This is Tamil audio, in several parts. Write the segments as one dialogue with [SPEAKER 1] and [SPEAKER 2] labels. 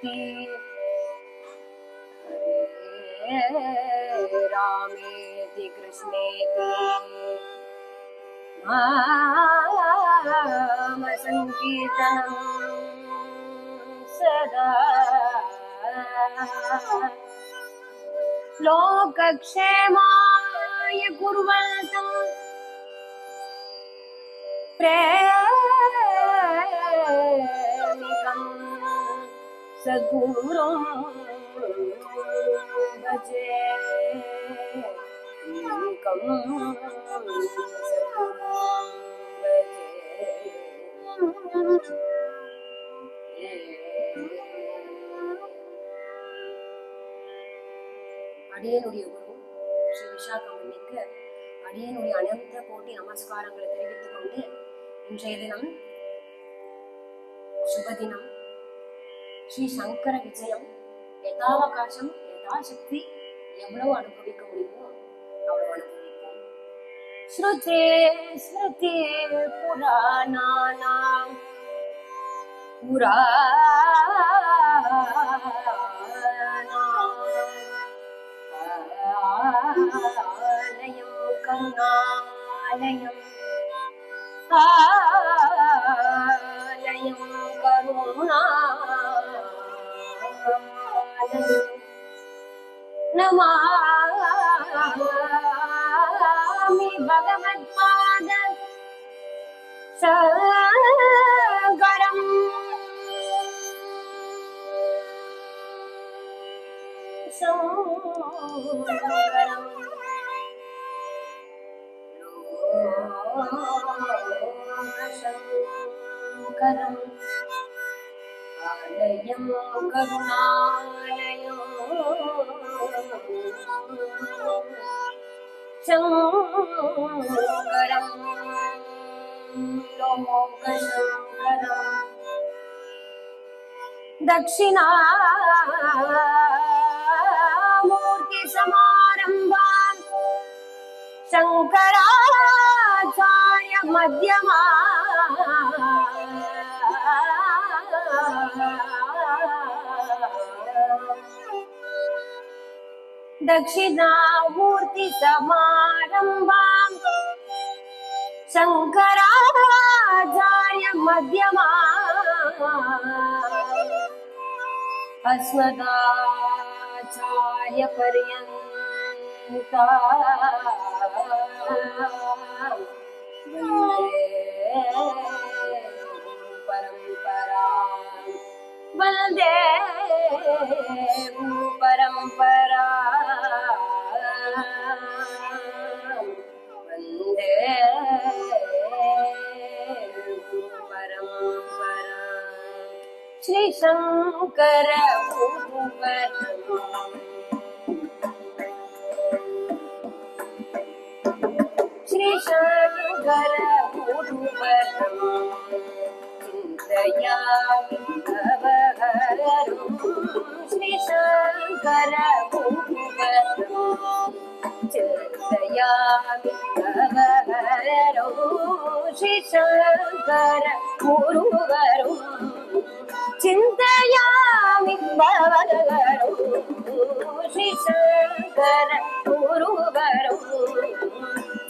[SPEAKER 1] कृष्णेति हरे रामेति कृष्णेति नाम संकीर्तनं सदा लोकक्षेमाय कुर्वन्तं प्रेमिकं सद्गुरुं भजे प्रेमिकं सद्गुरुं भजे। அடியனுடைய குரு ஸ்ரீ விஷாகமணிக்கு அடியனுடைய அனந்த கோட்டி நமஸ்காரங்களை தெரிவித்துக் கொண்டு இன்றைய தினம் சுபதினம் ஸ்ரீ சங்கர விஜயம் யதாவகாசம் யதாசக்தி எவ்வளவு அனுபவிக்க முடியுமோ அவ்வளவு அனுபவிப்போம். ஸ்ருதே ஸ்ருதி புராணானாம் ஆலயம் கருணாலயம் ஆலயம் கருணாலயம் நமாமி பகவத்பாத சங்கரம் சங்கரம் சங்கரம் ஆலயம் கருணாலயம் சங்கரம் லோகசங்கரம் தட்சிணாமூர்த்தி சமாரம்பாம் சங்கராச்சார்ய மத்யமா தட்சிணாமூர்த்தி சமாரம்பாம் சங்கராச்சார்ய மத்யமா அஸ்மதாச்சார்ய பர்யந்தா பரம்பரா வந்தே பரம்பரா வந்தே பரம்பரா ஸ்ரீ சங்கர ஸ்ரீ சங்கர சிந்தயாமி அவஹரம் ஸ்ரீ சங்கர சிந்தயாமி அவஹரம் ஸ்ரீ சங்கர குருவரும் சிந்தயாமி பவகரம் ஸ்ரீ சங்கர குருவரும்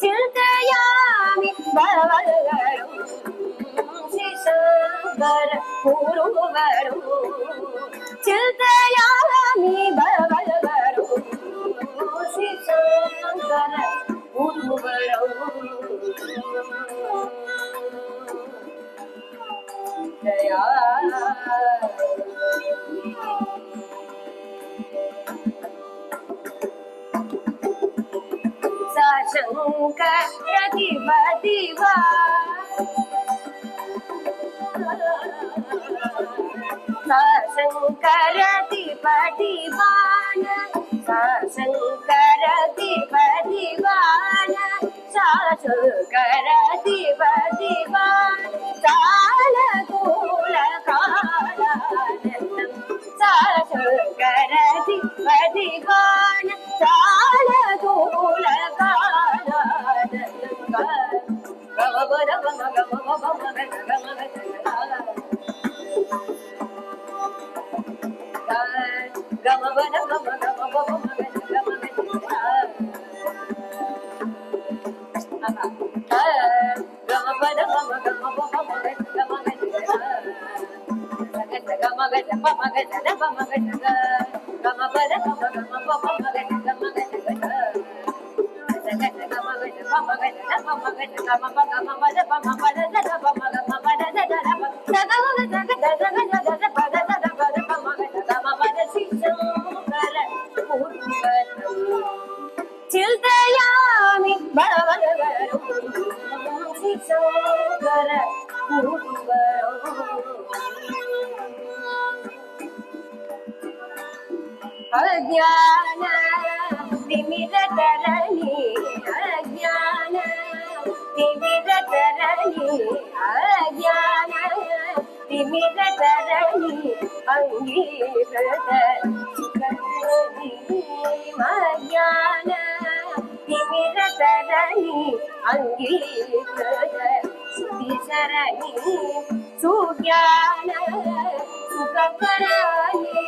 [SPEAKER 1] சிந்தயாமி பவகரம் ஸ்ரீ சங்கர குருவரும் சிந்தயாமி பவகரம் ஸ்ரீ சங்கர குருவரும் தயா சங்கர திவ திவா சங்கர திவ திவான சங்கர திவ திவான சங்கர திவ திவான சால கூல காலானந்தம் சங்கர திவ திவான சால கூல காலானந்தம் சிந்தையாமி பலவரும் சங்கர அஜ்ஞான திமிரதரணி அஜ்ஞான திமிரதரணி அஜ்ஞான திமிரதரணி அங்கீகிருத சுகரணி அஜ்ஞான திமிரதரணி அங்கீகிருத சுதிசரணி சுஞான சுகரணி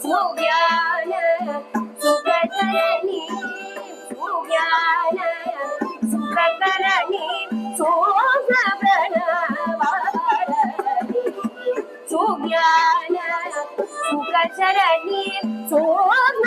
[SPEAKER 1] சுஞான சுகரணி சுஞான சுகரணி சோகரணி சுஞான சுகரணி சோகரணி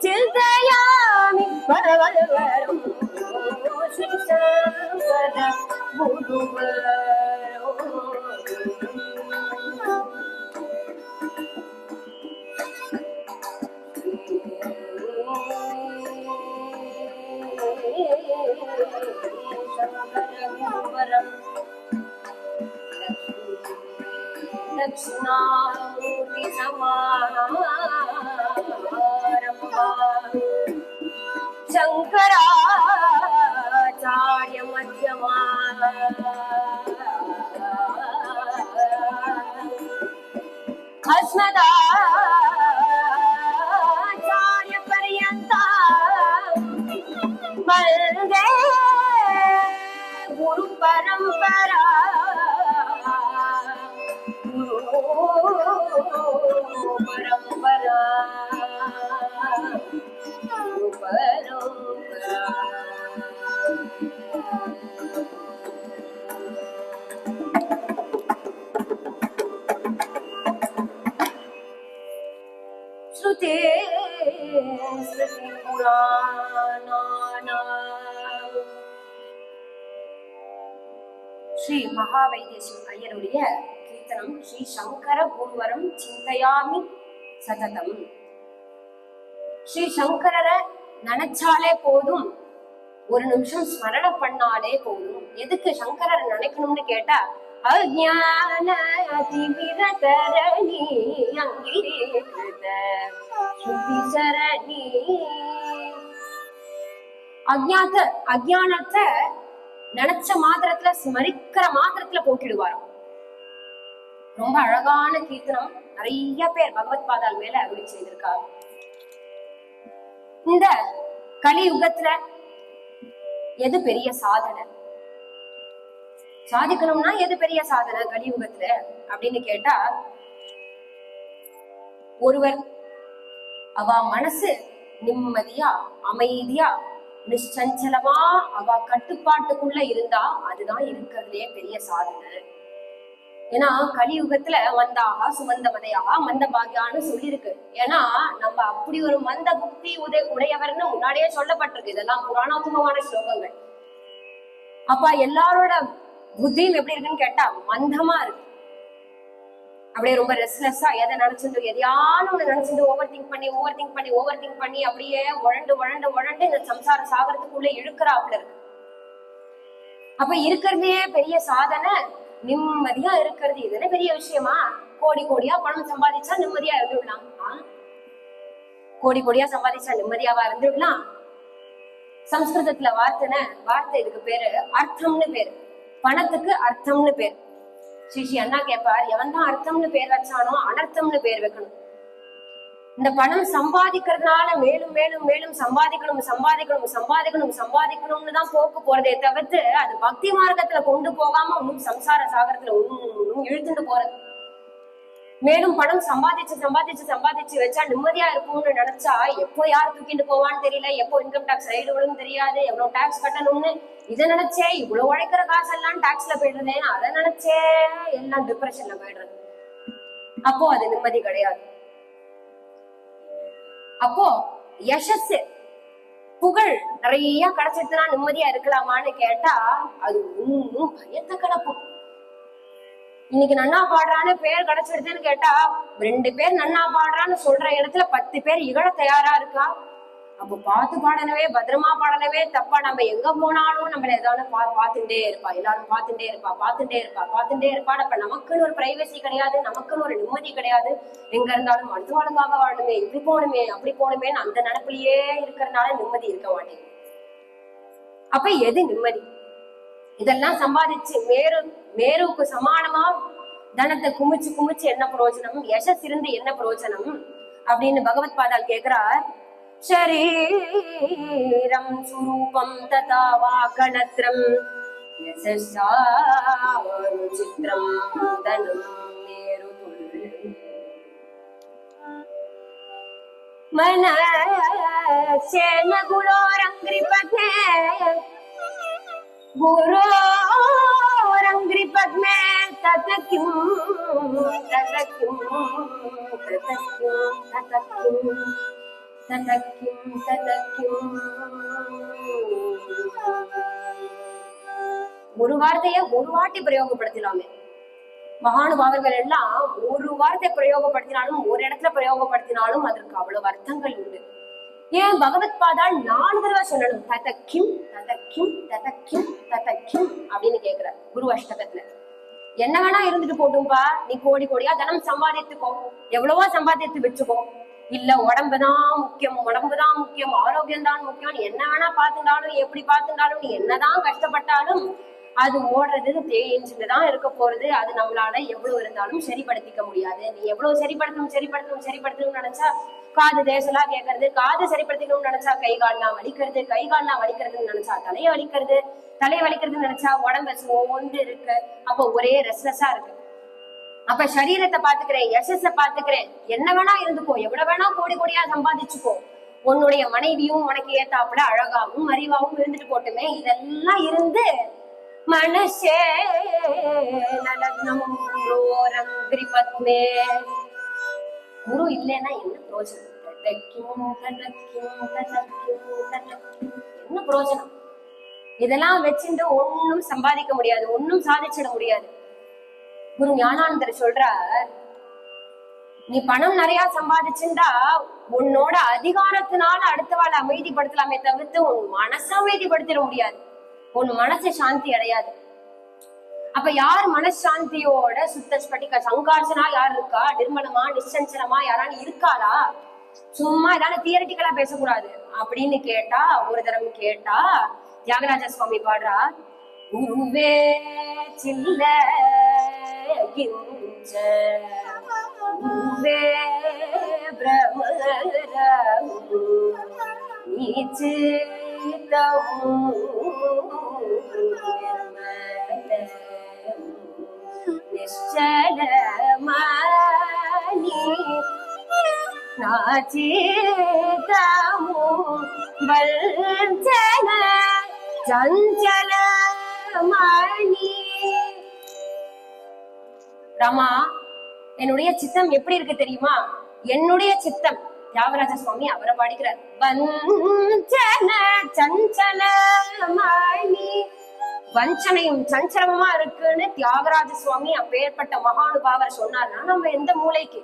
[SPEAKER 1] சிந்தையாமி பரவரும் ஸ்ரீ சங்கர தட்சிணாமூர்த்தி சமாரம்பா சங்கராச்சார்ய மத்யமா அஸ்மதாச்சார்ய பர்யந்தா வந்தே குரு பரம்பரா பரம்பரா பரம்பரா ஸ்ருதே ஸ்ருதி புராணானாம் ஸ்ரீ மகாவைத்தியசிவ ஐயருடைய கீர்த்தனம் ஸ்ரீ சங்கர குருவரம் சிந்தையாமி சததம். ஸ்ரீ சங்கரரை நினைச்சாலே போதும், ஒரு நிமிஷம் ஸ்மரண பண்ணாலே போதும். எதுக்கு சங்கரரை நினைக்கணும்னு கேட்டா, அஜ்ஞான திமிரதரணி அங்கீகிருத சுதிசரணி. அஜ்ஞானத்தை நினைச்ச மாத்திரத்துல ஸ்மரிக்கிற மாத்திரத்துல போக்கிடுவாராம். ரொம்ப அழகான கீர்த்தனம். நிறைய பேர் பகவத் பாதால் மேல அருளி செய்திருக்காங்க. இந்த கலியுகத்துல எது பெரிய சாதனை, சாதிக்கணும்னா எது பெரிய சாதனை கலியுகத்துல அப்படின்னு கேட்டா, ஒருவர் அவ மனசு நிம்மதியா அமைதியா நிச்சஞ்சலமா அவ கட்டுப்பாட்டுக்குள்ள இருந்தா அதுதான் இருக்கிறதுலே பெரிய சாதனை. ஏன்னா கலியுகத்துல மந்தாக சுமந்த மதையாக மந்த பாக்கியான்னு சொல்லியிருக்கு. ஏன்னா நம்ம அப்படி ஒரு மந்த புக்தி உடையவர்னு முன்னாடியே சொல்லப்பட்டிருக்கு. இதெல்லாம் புராணாத்மகமான ஸ்லோகங்கள். அப்ப எல்லாரோட புத்தியும் எப்படி இருக்குன்னு கேட்டா மந்தமா இருக்கு. அப்படியே ரொம்ப ரெஸ்ட்லெஸ்ஸா எதை நினைச்சிட்டு எதையாலும் ஒண்ணு நினைச்சிட்டு ஓவர் திங்க் பண்ணி அப்படியே உழண்டு இந்த சம்சார சாகரத்துக்குள்ள இழுக்கிறாப்புல இருக்கு. அப்ப இருக்கிறதே பெரிய சாதனை நிம்மதியா இருக்கிறது. இதுல பெரிய விஷயமா? கோடி கோடியா பணம் சம்பாதிச்சா நிம்மதியா இருந்துடலாம். கோடி கோடியா சம்பாதிச்சா நிம்மதியாவா இருந்துடலாம்? சம்ஸ்கிருதத்துல வார்த்தை இதுக்கு பேரு அர்த்தம்னு பேரு. பணத்துக்கு அர்த்தம்னு பேர். ஸ்ரீ அண்ணா கேட்பார், எவன் தான் அர்த்தம்னு பேர் வச்சானோ அனர்த்தம்னு பேர் வைக்கணும். இந்த பணம் சம்பாதிக்கிறதுனால மேலும் மேலும் மேலும் சம்பாதிக்கணும்னு தான் போக்கு போறதே தவிர்த்து அது பக்தி மார்க்கத்துல கொண்டு போகாம இன்னும் சம்சார சாகரத்துல இன்னும் இழுத்துட்டு போறது. மேலும் பணம் சம்பாதிச்சு வச்சா நிம்மதியா இருக்கும்னு நினைச்சா எப்போ யார் தூக்கிட்டு போவான்னு தெரியல, எப்போ இன்கம் டாக்ஸ் ரைடு விடும் தெரியாது, எவ்வளவு டாக்ஸ் கட்டணும்னு இதை நினைச்சே இவ்வளவு உழைக்கிற காசெல்லாம் டாக்ஸ்ல போயிடுறதே, அதை நினைச்சே எல்லாம் டிப்ரெஷன்ல போயிடுறது. அப்போ அது நிம்மதி கிடையாது. அப்போ யசஸ் புகழ் நிறைய கிடைச்சிட்டுனா நிம்மதியா இருக்கலாமான்னு கேட்டா அது இன்னும் பயத்தை கிளப்பும். இன்னைக்கு நன்னா பாடுறான்னு பேர் கிடைச்சிடுதுன்னு கேட்டா 2 பேர் நன்னா பாடுறான்னு சொல்ற இடத்துல 10 பேர் இகழ தயாரா இருக்கா? அப்போ பார்த்து பாடனவே, பத்திரமா பாடனவே, தப்பா நம்ம எங்க போனாலும் நம்மள ஏதாவது பார்த்துட்டே இருப்பா, எல்லாரும் பார்த்துட்டே இருப்பா. அப்ப நமக்குன்னு ஒரு பிரைவசி கிடையாது, நமக்குன்னு ஒரு நிம்மதி கிடையாது. எங்க இருந்தாலும் அடுத்தவாளுக்காக வாழணுமே, இப்படி போகணுமே அப்படி போகணுமேன்னு அந்த நினைப்பிலேயே இருக்கிறதுனால நிம்மதி இருக்க மாட்டேங்குது. அப்ப எது நிம்மதி? இதெல்லாம் சம்பாதிச்சு மேருவுக்கு சமானமா தனத்தை குமிச்சு என்ன பிரயோஜனம்? யசஸ் இருந்து என்ன பிரயோஜனம் அப்படின்னு பகவத் பாதால் கேக்குறார். शरीरं सुरूपं तथा वा गणत्रं यशस्सानुचित्रं धनं मेरुतुल्यं मनस्येन गुरोरङ्घ्रिपद्मे तत किं ஒரு வார்த்தைய ஒரு வாட்டி பிரயோகப்படுத்தலாமே. மகானுபாவர்கள் எல்லாம் ஒரு வார்த்தை பிரயோகப்படுத்தினாலும் ஒரு இடத்துல பிரயோகப்படுத்தினாலும் அதற்கு அவ்வளவு அர்த்தங்கள் உண்டு. ஏன் பகவத் பாதால் 4 தடவை சொல்லணும் ததக்கிம் ததக்கிம் ததக்கிம் ததக்கிம் அப்படின்னு கேக்குற குரு அஷ்டகத்துல. என்ன வேணா இருந்துட்டு போட்டும்பா, நீ கோடி கோடியா தனம் சம்பாதித்துக்கோ, எவ்வளவோ சம்பாதித்து வச்சுக்கோ, இல்ல உடம்புதான் முக்கியம், ஆரோக்கியம் தான் முக்கியம், என்ன வேணா பாத்துட்டாலும் எப்படி பாத்துட்டாலும் நீ என்னதான் கஷ்டப்பட்டாலும் அது ஓடுறது தேஞ்சுதான் இருக்க போறது. அது நம்மளால எவ்வளவு இருந்தாலும் சரிப்படுத்திக்க முடியாது. நீ எவ்வளவு சரிப்படுத்தணும் நினைச்சா காது தேசலா கேட்கறது, காது சரிப்படுத்திக்கணும்னு நினைச்சா கை கால்லாம் வலிக்கிறதுன்னு நினைச்சா தலையை வலிக்கிறதுன்னு நினைச்சா உடம்பு சோர்ந்து இருக்கு. அப்ப ஒரே ரெஸ்ட்லெஸ்ஸா இருக்கு. அப்ப சரீரத்தை பாத்துக்கிறேன், யசஸ பாத்துக்கிறேன், என்ன வேணா இருந்துக்கோ, எவ்வளவு வேணா கோடி கோடியா சம்பாதிச்சுக்கோ, உன்னுடைய மனைவியும் உனக்கு ஏத்தாப்புல அழகாவும் அறிவாவும் இருந்துட்டு போட்டுமே, இதெல்லாம் இருந்து மனசே நலக்னம் குரோரங்கிரிபத்மே குரு இல்லைன்னா என்ன பிரயோஜனம்? என்ன பிரயோஜனம்? இதெல்லாம் வச்சுட்டு ஒன்னும் சம்பாதிக்க முடியாது, ஒன்னும் சாதிச்சிட முடியாது. குரு ஞானானந்தர் சொல்றார், நீ பணம் நிறைய சம்பாதிச்சுண்டா உன்னோட அதிகாரத்தினால அடுத்தவாளை அமைதிப்படுத்தலாமே தவிர்த்து உன் மனசை அமைதிப்படுத்திட முடியாது, உன் மனசு சாந்தி அடையாது. அப்ப யார் மனசாந்தியோட சுத்த ஸ்பட்டிக சங்கார்ஷனா யார் இருக்கா? நிர்மலமா நிச்சஞ்சலமா யாரானு இருக்காளா? சும்மா ஏதாவது தியரிட்டிக்கலா பேசக்கூடாது அப்படின்னு கேட்டா, ஒரு தரம் கேட்டா தியாகராஜ சுவாமி பாடுறா, குருவே சில்ல குருவே பிரமரம் நிச்சலமணி நாச்சிதமு வஞ்சன சஞ்சலமணி. ராமா, என்னுடைய சித்தம் எப்படி இருக்கு தெரியுமா? என்னுடைய சித்தம் தியாகராஜ சுவாமி அவரை பாடிக்கிறார். வஞ்சன சஞ்சலமணி, வஞ்சனையும் சஞ்சலமா இருக்குன்னு தியாகராஜ சுவாமி அப்பேற்பட்ட மகானுபாவர் சொன்னார்னா நம்ம எந்த மூளைக்கு?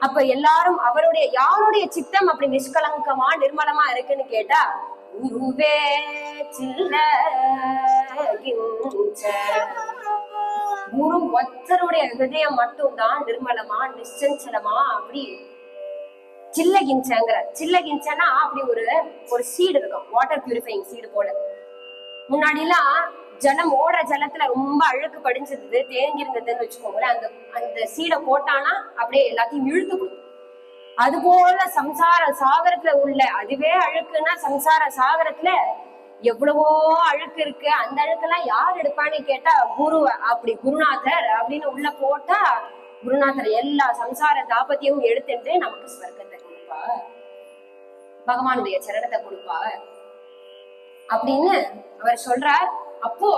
[SPEAKER 1] அப்ப எல்லாரும் அவருடைய யாருடைய சித்தம் அப்படி நிஷ்கலங்கமா நிர்மலமா இருக்குன்னு கேட்டா, குருவே சில்ல குரு ஒருத்தருடைய ஹிருதயம் மட்டும்தான் நிர்மலமா நிச்சஞ்சலமா அப்படி சில்லகிஞ்சங்கிற. சில்லகிஞ்சனா அப்படி ஒரு சீடு இருக்கும், வாட்டர் பியூரிஃபைங் சீடு போல. முன்னாடி எல்லாம் ஜலம் ஓடுற ஜலத்துல ரொம்ப அழுக்கு படிஞ்சிருந்தது, தேங்கி இருந்ததுன்னு வச்சுக்கோங்களேன். அந்த சீடை போட்டானா அப்படியே எல்லாத்தையும் இழுத்து கொடுக்கும். அது போல சம்சார சாகரத்துல உள்ள அதுவே அழுக்குன்னா சம்சார சாகரத்துல எவ்வளவோ அழுக்கு இருக்கு. அந்த அழுக்கெல்லாம் யார் எடுப்பான்னு கேட்டா குருவ. அப்படி குருநாதர் அப்படின்னு உள்ள போட்டா குருநாதர் எல்லா சம்சார தாபத்தையும் எடுத்துட்டு நமக்கு ஸ்வர்க்கத்தை கொடுப்பா, பகவானுடைய சரணத்தை கொடுப்பா அப்படின்னு அவர் சொல்றார். அப்போ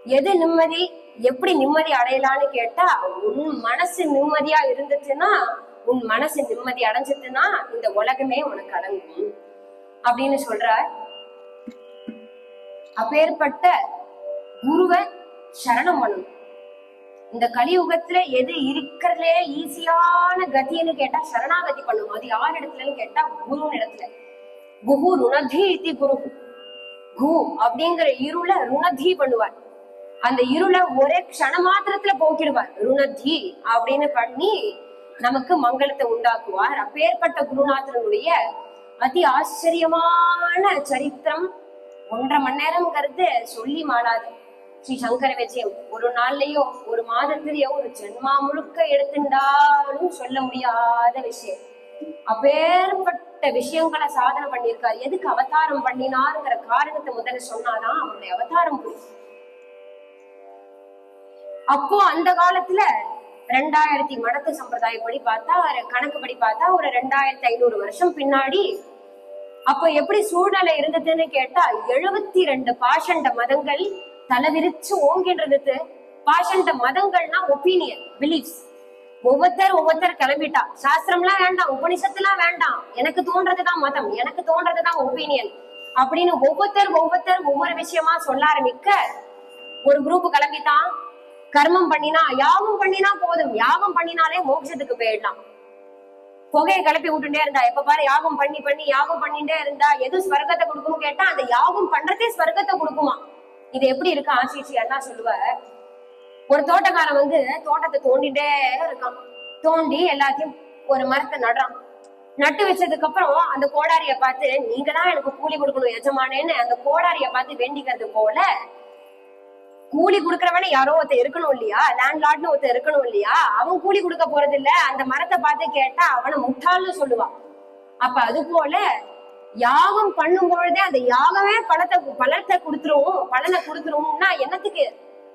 [SPEAKER 1] எது நிம்மதி, எப்படி நிம்மதி அடையலான்னு கேட்டா, உன் மனசு நிம்மதியா இருந்துச்சுன்னா, உன் மனசு நிம்மதி அடைஞ்சிட்டுன்னா இந்த உலகமே உனக்கு அடங்கும் அப்படின்னு சொல்றார். அப்பேற்பட்ட குருவை சரணம் பண்ணணும். இந்த கலியுகத்துல எது இருக்கிறதுலே ஈஸியான கதின்னு கேட்டா சரணாகதி பண்ணும். அது யார் இடத்துலன்னு கேட்டா குருவின் இடத்துல. குரு ருணதி இதி குரு. கு அப்படிங்கிற இருளை ருணதி பண்ணுவார். அந்த இருளை ஒரே க்ஷண மாத்திரத்துல போக்கிடுவார். ருணதி அப்படின்னு பண்ணி நமக்கு மங்களத்தை உண்டாக்குவார். அப்பேற்பட்ட குருநாதனுடைய அதி ஆச்சரியமான சரித்திரம் 1.5 மணி நேரம்ங்கிறது சொல்லி மாளாது. ஸ்ரீ சங்கர விஜயம் ஒரு நாள்லயோ ஒரு மாதத்திலேயோ ஒரு ஜென்மா முழுக்க எடுத்துட்டாலும் சொல்ல முடியாத விஷயம். அப்பேற்பட்ட விஷயங்களை சாதனை பண்ணியிருக்காரு. எதுக்கு அவதாரம் பண்ணினாருங்கிற காரணத்தை முதல்ல சொன்னாதான் அவருடைய அவதாரம் புரியும். அப்போ அந்த காலத்துல 2000 மடத்து சம்பிரதாயப்படி பார்த்தா, கணக்குப்படி பார்த்தா ஒரு 2500 வருஷம் பின்னாடி அப்ப எப்படி சூழ்நிலை இருந்ததுன்னு கேட்டா 72 பாஷண்ட மதங்கள் தலைவிரிச்சு ஓங்கின்றது. பாஷண்ட மதங்கள்னா ஒப்பீனியன், பிலீஃப்ஸ். ஒவ்வொருத்தர் கிளம்பிட்டா. சாஸ்திரம்லாம் வேண்டாம், உபனிஷத்துலாம் வேண்டாம், எனக்கு தோன்றதுதான் மதம், எனக்கு தோன்றதுதான் ஒப்பீனியன் அப்படின்னு ஒவ்வொருத்தர் ஒவ்வொரு விஷயமா சொல்ல ஆரம்பிக்க ஒரு குரூப் கிளம்பிட்டான். கர்மம் பண்ணினா யாகம் பண்ணினா போதும், யாகம் பண்ணினாலே மோட்சத்துக்கு போயிடலாம். புகையை கிளப்பி விட்டுட்டே இருந்தா, எப்ப பாரு யாகம் பண்ணி யாகம் பண்ணிட்டே இருந்தா எது ஸ்வர்க்கத்தை கொடுக்கும் கேட்டா அந்த யாகம் பண்றதே ஸ்வர்க்கத்தை கொடுக்குமா. இது எப்படி இருக்கு ஆசிச்சி அண்ணா சொல்லுவ. ஒரு தோட்டக்காரன் தோட்டத்தை தோண்டிட்டே இருக்கான். தோண்டி எல்லாத்தையும் ஒரு மரத்தை நடுறான். நட்டு வச்சதுக்கு அப்புறம் அந்த கோடாரிய பார்த்து, நீங்க தான் எனக்கு கூலி கொடுக்கணும் எஜமானேன்னு அந்த கோடாரிய பார்த்து வேண்டிக்கிறது போல, கூலி குடுக்கறவன யாரோ ஒருத்தர் இருக்கணும் இல்லையா, லேண்ட்லார்ட்னு ஒருத்தர் இருக்கணும் இல்லையா, அவன் கூலி கொடுக்க போறது இல்ல. அந்த மரத்தை பார்த்து கேட்டா அவனை முட்டாள்னு சொல்லுவான். அப்ப அது போல யாகம் பண்ணும் பொழுதே அந்த யாகமே பலனை கொடுத்துருவோம்னா என்னத்துக்கு?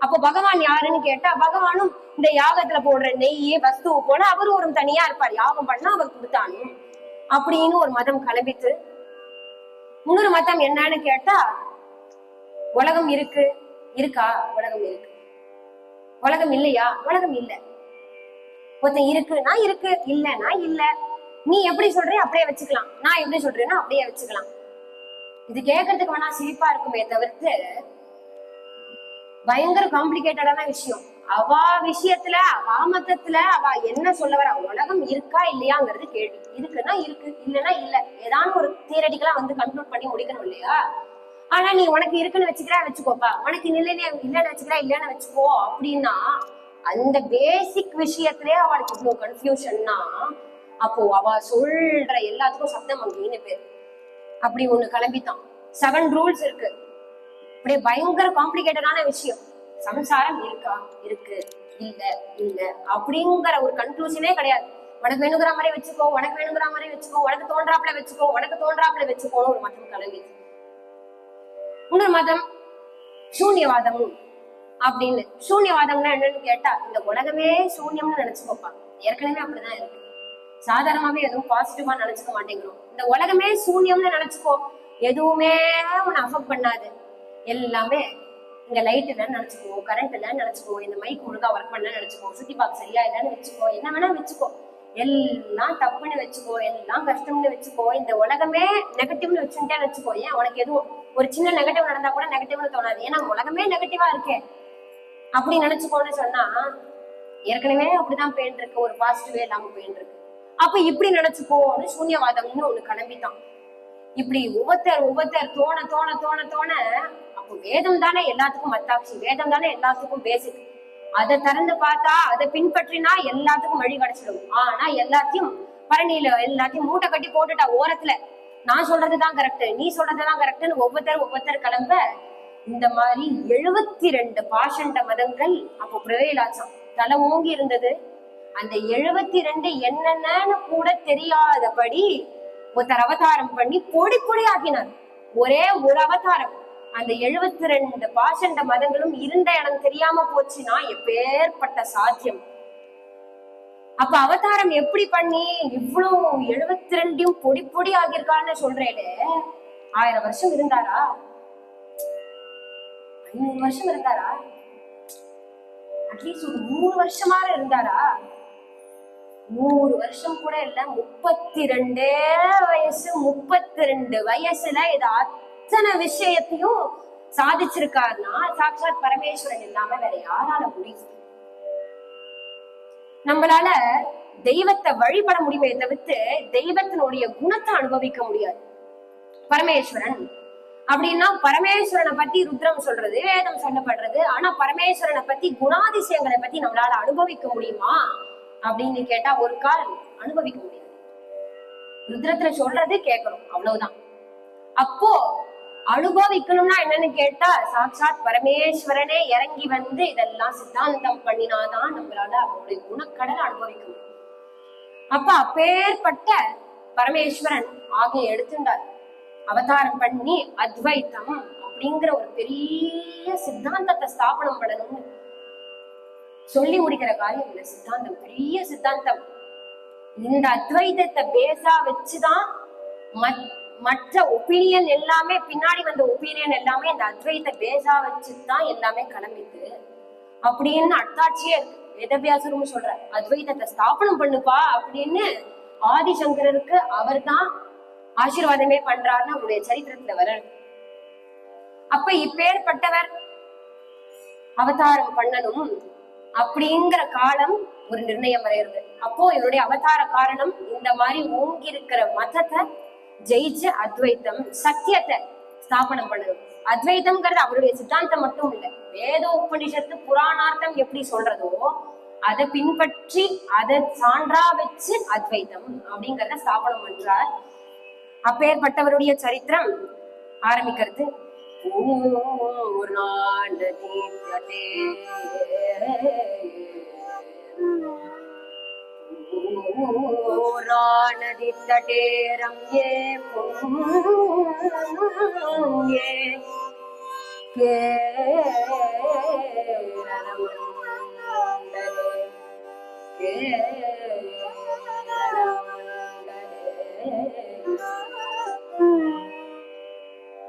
[SPEAKER 1] அப்போ பகவான் யாருன்னு கேட்டா, பகவானும் இந்த யாகத்துல போடுற நெய் வஸ்துவ போல அவரு ஒரு தனியா இருப்பார். யாகம் பண்ணா அவர் கொடுத்தானும் அப்படின்னு ஒரு மதம் கிளம்பித்து. இன்னொரு மதம் என்னன்னு கேட்டா, உலகம் இருக்கா? உலகம் இருக்கு. உலகம் இல்லையா? உலகம் இல்ல. ஒருத்தன் இருக்குன்னா இருக்கு, இல்லன்னா இல்ல. நீ எப்படி சொல்றிய அப்படியே வச்சுக்கலாம், நான் எப்படி சொல்றேன்னா அப்படியே வச்சுக்கலாம். இது கேட்கறதுக்கு வேணா சிரிப்பா இருக்குமே தவிர்த்து பயங்கர காம்ப்ளிகேட்டடான விஷயம். அவ விஷயத்துல மதத்துல அவ என்ன சொல்ல வர, உலகம் இருக்கா இல்லையாங்கிறது கேள்வி. இருக்குன்னா இருக்கு, இல்லைன்னா இல்ல. ஏதாவது ஒரு தியரட்டிக்கலா கன்க்ளூட் பண்ணி முடிக்கணும் இல்லையா? ஆனா நீ உனக்கு இருக்குன்னு வச்சுக்கோப்பா, உனக்கு இல்லைன்னு வச்சுக்கிறா இல்லைன்னு வச்சுக்கோ அப்படின்னா அந்த பேசிக் விஷயத்திலே அவளுக்கு இவ்வளவு கன்ஃபியூஷன்னா, அப்போ அவ சொல்ற எல்லாத்துக்கும் சப்தம் அங்கேன்னு பேர். அப்படி ஒண்ணு கிளம்பித்தான். 7 ரூல்ஸ் இருக்கு. அப்படியே பயங்கர காம்ப்ளிகேட்டடான விஷயம். சம்சாரம் இருக்கா? இருக்கு, இல்ல அப்படிங்கிற ஒரு கன்க்ளூஷனே கிடையாது. உனக்கு வேணுங்கிற மாதிரி வச்சுக்கோ, உனக்கு வேணுங்கிற மாதிரி வச்சுக்கோ, உனக்கு தோன்றாப்புல வச்சுக்கோன்னு ஒரு மதம் கிளம்பி. இன்னொரு மதம் சூன்யவாதம் அப்படின்னு. சூன்யவாதம்னா என்னன்னு கேட்டா, இந்த உலகமே சூன்யம்னு நினைச்சுக்கோப்பா. ஏற்கனவே அப்படிதான் இருக்கு. சாதாரணமாவே எதுவும் பாசிட்டிவா நினைச்சுக்க மாட்டேங்கிறோம். இந்த உலகமே சூன்யம்னு நினைச்சுக்கோ, எதுவுமே உன்னை அஃபெக்ட் பண்ணாது. எல்லாமே இங்க லைட் இல்லைன்னு நினைச்சுக்கோ, கரண்ட் இல்லைன்னு நினைச்சுக்கோ, இந்த மைக் ஒழுங்கா ஒர்க் பண்ணல நினைச்சுக்கோ, சுத்தி பார்க்க சரியா இல்லைன்னு வச்சுக்கோ, என்ன வேணா வச்சுக்கோ, எல்லாம் தப்புன்னு வச்சுக்கோ, எல்லாம் கஷ்டம்னு வச்சுக்கோ, இந்த உலகமே நெகட்டிவ்னு வச்சுட்டே வச்சுக்கோ. ஏன் உனக்கு எதுவும் ஒரு சின்ன நெகட்டிவ் நடந்தா கூட நெகட்டிவ்னு தோணாது, ஏன்னா உலகமே நெகட்டிவா இருக்கே அப்படி நினைச்சுக்கோன்னு சொன்னா ஏற்கனவே அப்படிதான் போயிட்டு இருக்கு, ஒரு பாசிட்டிவே இல்லாம போயிட்டு இருக்கு. அப்ப இப்படி நினைச்சுக்கோன்னு சூன்யவாதம்னு ஒண்ணு கிளம்பித்தான். இப்படி ஒவ்வொருத்தர் தோண அப்போ வேதம் தானே எல்லாத்துக்கும் மத்தாட்சி, வேதம் தானே எல்லாத்துக்கும் பேசிக். அதை திறந்து பார்த்தா, அதை பின்பற்றினா எல்லாத்துக்கும் வழி கிடைச்சிடும். ஆனா எல்லாத்தையும் பரணியில எல்லாத்தையும் மூட்டை கட்டி போட்டுட்டா ஓரத்துல. நான் சொல்றதுதான் கரெக்ட், நீ சொல்றதுதான் கரெக்ட்னு ஒவ்வொருத்தர் கிளம்ப. இந்த மாதிரி 72 பாஷண்ட மதங்கள் அப்போ பிரவேலாச்சம் தலை ஓங்கி இருந்தது. அந்த 72 என்னென்னு கூட தெரியாதபடி ஒருத்தர் அவதாரம் பண்ணி பொடி பொடி ஆக்கினார். ஒரே ஒரு அவதாரம். அந்த 72 பாஷண்ட மதங்களும் இருந்த இடம் தெரியாம போச்சுன்னா எப்பேற்பட்ட சாத்தியம். அப்ப அவதாரம் எப்படி பண்ணி இவ்வளவு 72 பொடி பொடி ஆகியிருக்கான்னு சொல்றேனே. 1000 வருஷம் இருந்தாரா? 500 வருஷம் இருந்தாரா? அட்லீஸ்ட் ஒரு 100 வருஷமா இருந்தாரா? 100 வருஷம் கூட இல்ல. 32 வயசு. 32 வயசுல இது அத்தனை விஷயத்தையும் சாதிச்சிருக்காருன்னா சாட்சாத் பரமேஸ்வரன் இல்லாம வேற யாரால முடியும்? நம்மளால தெய்வத்தை வழிபட முடியுமே தவிர்த்து தெய்வத்தினுடைய குணத்தை அனுபவிக்க முடியாது. பரமேஸ்வரன் அப்படின்னா பரமேஸ்வரனை பத்தி ருத்ரம் சொல்றது, வேதம் சொல்லப்படுறது. ஆனா பரமேஸ்வரனை பத்தி குணாதிசயங்களை பத்தி நம்மளால அனுபவிக்க முடியுமா அப்படின்னு கேட்டா ஒரு கால் அனுபவிக்க முடியாது. ருத்ரத்துல சொல்றது கேட்கணும், அவ்வளவுதான். அப்போ அனுபவிக்கணும்னா என்னன்னு கேட்டா சாட்சாத் பரமேஸ்வரனே இறங்கி வந்து இதெல்லாம் சித்தாந்தம் பண்ணினாதான் நம்மளால அவருடைய குணக்கடலை அனுபவிக்க முடியும். அப்ப அப்பேற்பட்ட பரமேஸ்வரன் ஆகிய எடுத்துட்டார். அவதாரம் பண்ணி அத்வைத்தம் அப்படிங்கிற ஒரு பெரிய சித்தாந்தத்தை ஸ்தாபனம் பண்ணணும்னு சொல்லி முடிக்கிற காரியம் இல்ல. சித்தாந்தம் பெரிய சித்தாந்தம். இந்த அத்வைதத்தை பேஸா வச்சுதான் மற்ற ஒப்பீனியன் எல்லாமே, பின்னாடி வந்த ஒப்பீனியன் எல்லாமே இந்த அத்வைத பேஸா வச்சுதான் எல்லாமே கிளம்பிட்டு அப்படின்னு அட்டாட்சியே இருக்கு. வேதவியாசரும் சொல்றார், அத்வைதத்தை ஸ்தாபனம் பண்ணுப்பா அப்படின்னு ஆதிசங்கரருக்கு அவர் தான் ஆசீர்வாதமே பண்றாருன்னு அவருடைய சரித்திரத்துல வர. அப்ப இப்பேற்பட்டவர் அவதாரம் பண்ணணும் அப்படிங்கிற காலம் ஒரு நிர்ணயம் வரையிறது. அப்போ இவருடைய அவதார காரணம் இந்த மாதிரி ஓங்கி இருக்கிற மதத்தை ஜெயிச்சு அத்வைத்தம் சத்தியத்தை ஸ்தாபனம் பண்ணணும். அத்வைத்தம்ங்கிறது அவருடைய சித்தாந்தம் மட்டும் இல்லை, வேத உபநிஷத்து புராணார்த்தம் எப்படி சொல்றதோ அதை பின்பற்றி அதை சான்றா வச்சு அத்வைத்தம் அப்படிங்கறத ஸ்தாபனம் பண்றார். அப்பேற்பட்டவருடைய சரித்திரம் ஆரம்பிக்கிறது. நதி தடே ரம்யே புண்யே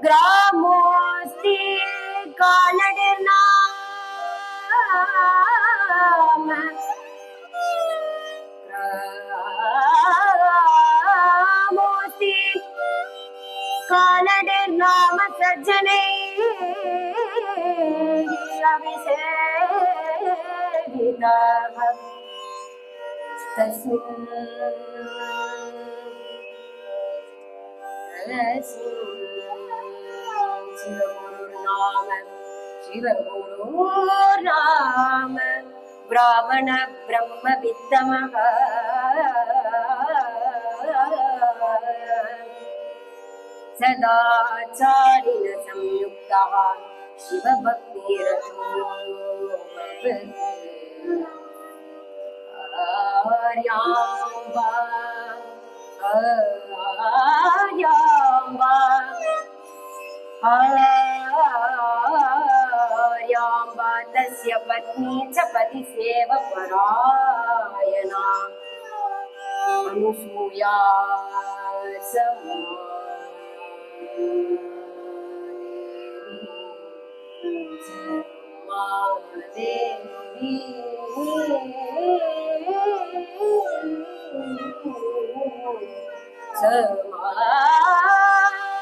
[SPEAKER 1] ग्रामोस्ति कालडनाम ग्रामोस्ति कालडनाम सज्जने अभिषेकितः शिवगुरुर्नाम ब्राह्मण ब्रह्म विद्मः सदाचारिण संयुक्तः शिवभक्तिरतो आर्याम्बा आर्याम्बा आर्याम्बा तस्य पत्नी च पतिसेव परायणा अनुसूया देवी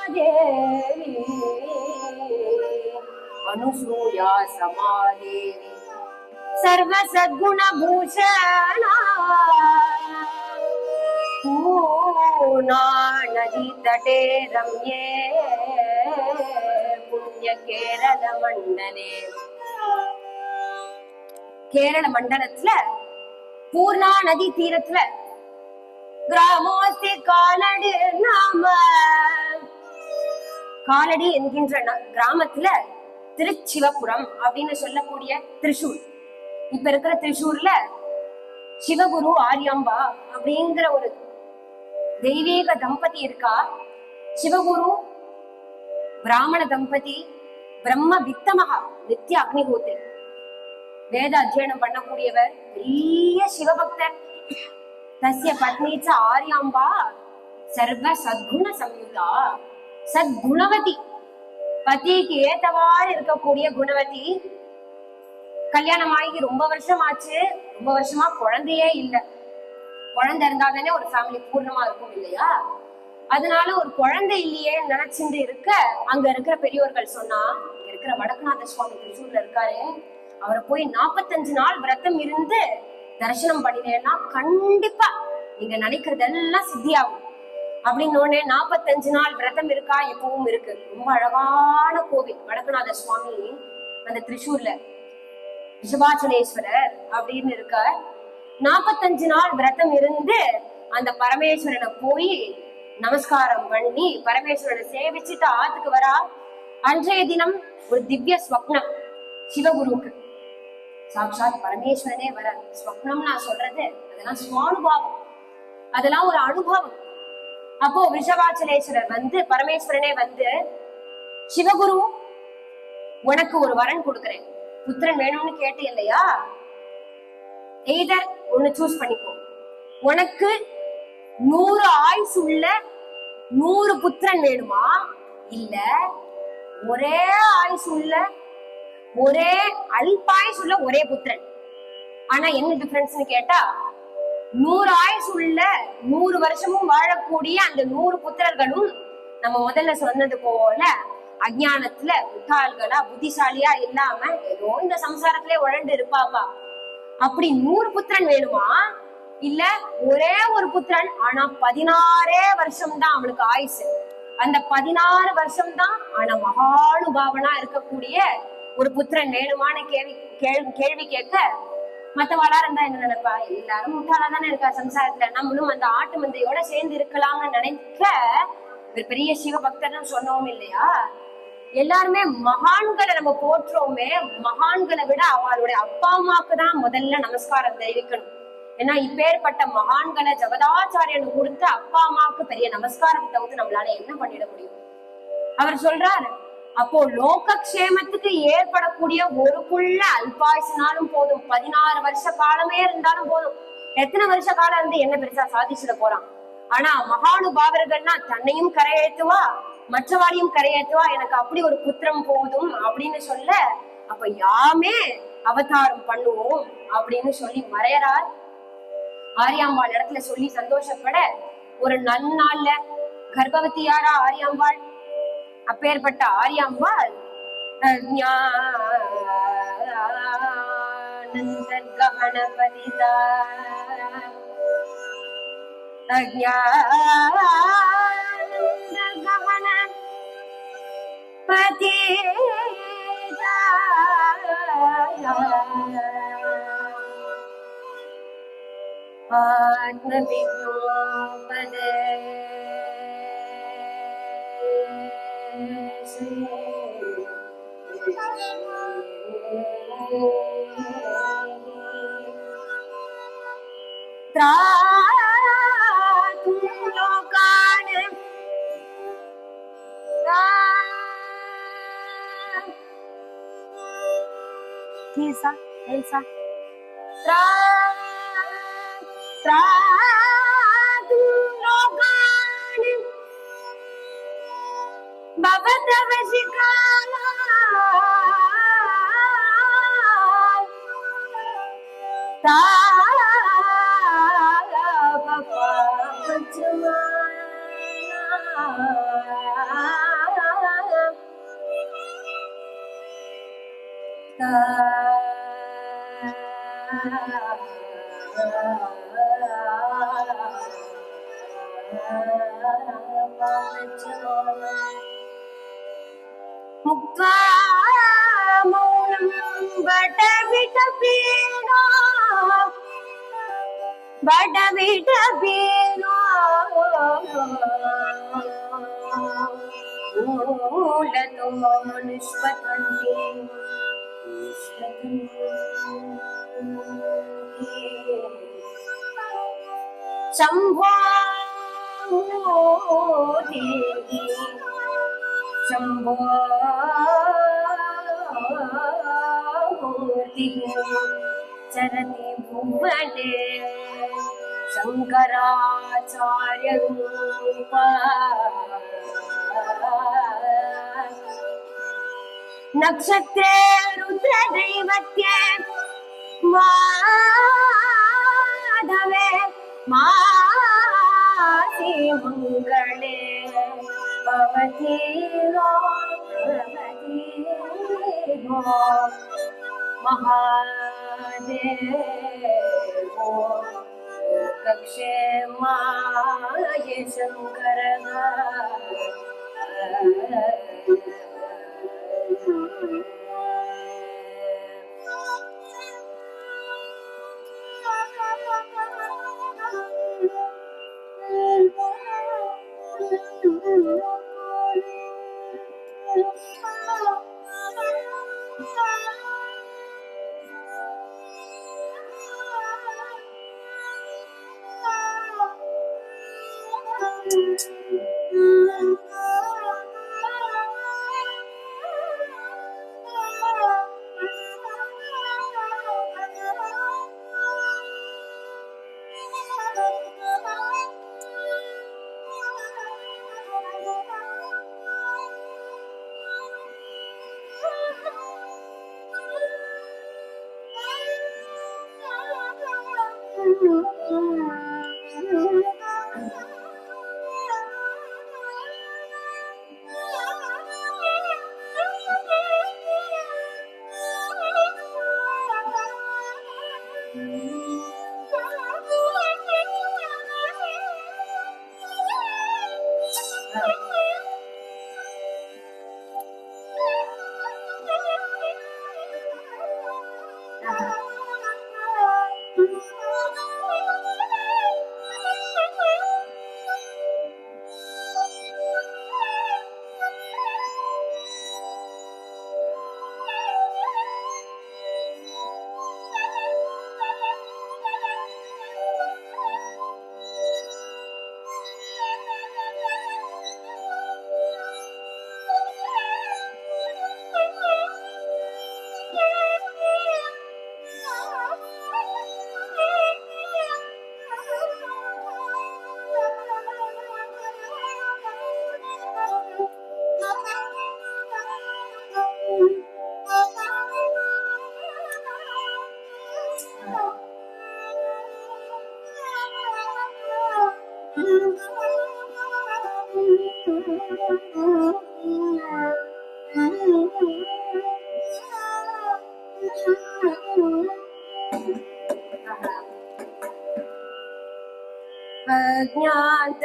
[SPEAKER 1] समादेवी अनुसूया समादेवी सर्व सद्गुण भूषणा पूर्णा नदी तटे रम्ये पुण्य केरल मंडले கேரள மண்டலத்துல பூர்ணா நதி தீரத்துல கிராமோஸ்தி காலடி நாம. காலடி என்கின்ற கிராமத்துல திருச்சிவபுரம் அப்படின்னு சொல்லக்கூடிய திரிசூர். இப்ப இருக்கிற திரிசூர்ல சிவகுரு ஆரியாம்பா அப்படிங்கிற ஒரு தெய்வீக தம்பதி இருக்கா. சிவகுரு பிராமண தம்பதி, பிரம்ம வித்தமகா, நித்திய அக்னிஹோத்திரி, வேத அத்தியனம் பண்ணக்கூடியவர், பெரிய சிவபக்தர். தஸ்ய பத்னீச்ச ஆரியாம்பா சர்வ சத்குண சம்யுதா, சத்குணவதி, பதிக்கு ஏத்தவாறு இருக்கக்கூடிய குணவதி. கல்யாணம் ஆகி ரொம்ப வருஷம் ஆச்சு, ரொம்ப வருஷமா குழந்தையே இல்லை. குழந்தை இருந்தா தானே ஒரு ஃபேமிலி பூர்ணமா இருக்கும் இல்லையா? அதனால ஒரு குழந்தை இல்லையே நினைச்சுட்டு இருக்க, அங்க இருக்கிற பெரியோர்கள் சொன்னா, இங்க இருக்கிற வடக்குநாத சுவாமி திருச்சூர்ல இருக்காரு, அவரை போய் 45 நாள் விரதம் இருந்து தரிசனம் பண்ணினேன்னா கண்டிப்பா நீங்க நினைக்கிறதெல்லாம் சித்தியாகும் அப்படின்னு. 45 நாள் விரதம் இருக்கா, எப்பவும் இருக்கு. ரொம்ப அழகான கோவில் வடக்குநாத சுவாமி அந்த திரிசூர்ல ரிஷபாச்சலேஸ்வரர் அப்படின்னு இருக்க. 45 நாள் விரதம் இருந்து அந்த பரமேஸ்வரனை போய் நமஸ்காரம் பண்ணி பரமேஸ்வரனை சேவிச்சுட்டு ஆத்துக்கு வரா. அன்றைய தினம் ஒரு திவ்ய ஸ்வப்னம் சிவகுருக்கு. சாட்சாத் பரமேஸ்வரனே வர. ஸ்வப்னம் நான் சொல்றது அதெல்லாம் சுவானுபாவம், அதெல்லாம் ஒரு அனுபவம். அப்போ ரிஷபாச்சலேஸ்வரர் வந்து, பரமேஸ்வரனே வந்து, சிவகுரு உனக்கு ஒரு வரன் கொடுக்கிறேன், புத்திரன் வேணும்னு கேட்டு இல்லையா, எய்தர் ஒண்ணு சூஸ் பண்ணிக்கோ. உனக்கு 100 ஆயுசு உள்ள 100 புத்திரன் வேணுமா, இல்ல ஒரே ஆயுசு உள்ள ஒரே அல்பாயுசு உள்ள ஒரே புத்திரன். ஆனா என்ன டிஃபரன்ஸ்னு கேட்டா, 100 ஆயுசு உள்ள 100 வருஷமும் வாழக்கூடிய அந்த 100 புத்திரர்களும் நம்ம முதல்ல சொன்னது போல அஜ்ஞானத்துல முட்டாள்களா புத்திசாலியா இல்லாம ஏதோ இந்த சம்சாரத்திலே உழண்டு இருப்பாப்பா. அப்படி 100 புத்திரன் வேணுமா, இல்ல ஒரே ஒரு புத்திரன் ஆனா 16 வருஷம் தான் அவனுக்கு ஆயுசு, அந்த 16 வருஷம் தான் ஆனா மகானுபாவனா இருக்கக்கூடிய ஒரு புத்திரன் வேணுமான்னு கேள்வி கேட்க, மத்தவாளா இருந்தா என்ன நினைப்பா, எல்லாரும் முட்டாளா தானே இருக்கா சம்சாரத்துல, நம்மளும் அந்த ஆட்டு மந்தையோட சேர்ந்து இருக்கலாம்னு நினைக்க ஒரு பெரிய சிவபக்தர்னு சொன்னோம் இல்லையா. எல்லாருமே மகான்களை நம்ம போற்றோமே, மகான்களை விட அவளுடைய அப்பா அம்மாவுக்கு தான் முதல்ல நமஸ்காரம் தெரிவிக்கணும். ஏன்னா இப்பேற்பட்ட மகான்களை ஜகதாச்சாரியனு கொடுத்து அப்பா அம்மாவுக்கு பெரிய நமஸ்காரத்தை தவிர்த்து நம்மளால என்ன பண்ணிட முடியும். அவர் சொல்றாரு, அப்போ லோகக்ஷேமத்துக்கு ஏற்படக்கூடிய ஒரு புள்ள அல்பாயுசினாலும் போதும், 16 வருஷ காலமே இருந்தாலும் போதும். எத்தனை வருஷ காலம் இருந்து என்ன பெருசா சாதிச்சுட போறான். ஆனா மகானுபாவர்கள்னா தன்னையும் கரையேற்றுவா, மற்றவாளையும் கரையேற்றுவா, எனக்கு அப்படி ஒரு புத்திரம் போதும் அப்படின்னு சொல்ல, அப்ப யாமே அவதாரம் பண்ணுவோம் அப்படின்னு சொல்லி மறையறார். ஆரியாம்பாள் இடத்துல சொல்லி சந்தோஷப்பட, ஒரு நன்னாள்ல கர்ப்பவதியாரா ஆரியாம்பாள். அப்பேற்பட்ட ஆரியாம்பாள் கணபதிதா ஆத்மவிஜோபதே Elsa, Elsa. முக்தா மௌனம் வட விட பீடா बडविड बीनो मूलतो निष्पतन्ति शम्भो देवी शम्भो चरति भुवने शंकराचार्य रूपा नक्षत्रे रुद्रदैवत्ये माधवे मासी मंगले भवती महादेवो कक्षे माय शंकर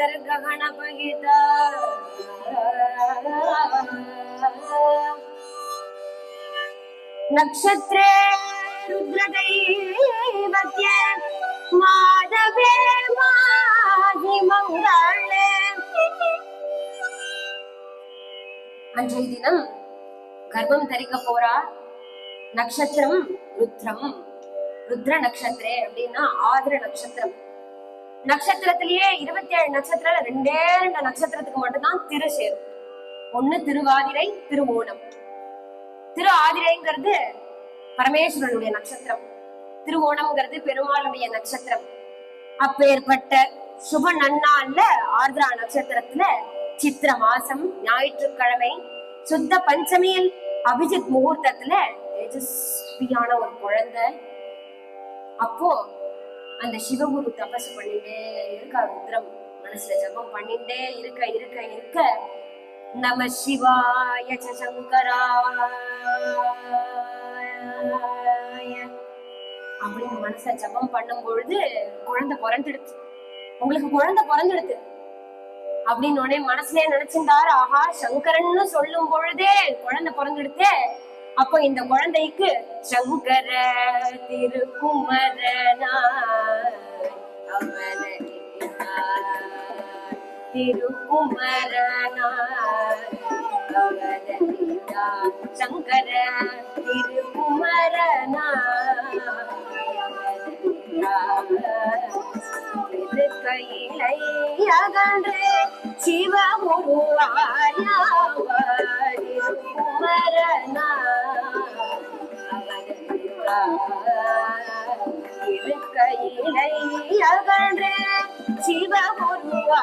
[SPEAKER 1] अज्ञान्तर्गहनपहिता नक्षत्रे रुद्रदैवत्ये माधवे माहि मंगले அன்றைய தினம் கர்ப்பம் தரிக்க போறா. நட்சத்திரம் ருத்ரம். ருத்ர நட்சத்திரே அப்படின்னா ஆதிர நட்சத்திரம். நட்சத்திரத்திலேயே 27 நட்சத்திரம் 2 நட்சத்திரத்துக்கு மட்டும்தான் திரு சேரும். ஒண்ணு திருவாதிரை, திருவோணம். திரு ஆதிரைங்கிறது பரமேஸ்வரனுடைய நட்சத்திரம், திருவோணம்ங்கிறது பெருமாளுடைய நட்சத்திரம். அப்பேற்பட்ட சுப நன்னாள்ல ஆர்திரா நட்சத்திரத்துல சித்திர மாசம் ஞாயிற்றுக்கிழமை சுத்த பஞ்சமியில் அபிஜித் முகூர்த்தத்துல தேஜஸ்வியான ஒரு குழந்தை. அப்போ அந்த சிவகுரு தபசு பண்ணிட்டே இருக்கா. ருத்ரம் மனசுல ஜபம் பண்ணிட்டே இருக்க இருக்க இருக்க நம சிவாய சங்கராய அப்படின்னு மனச ஜபம் பண்ணும் பொழுது குழந்தை பிறந்துடுச்சு. உங்களுக்கு குழந்தை பிறந்துடுது அப்படின்னு உடனே மனசுலயே நினைச்சிருந்தாரு, ஆஹா சங்கரன்னு சொல்லும் பொழுதே குழந்தை பிறந்துடுத்தே, அப்போ இந்த குழந்தைக்கு சங்கர திருக்குமரனா திருக்குமரனார் அவதரித்தார் சங்கர திருக்குமரனார் திருக்கையிலை அகன்று சிவமுருவாயாவர் திருக்குமரனார் இருக்கையிலை அகன்று சிவமுருவாயாவர்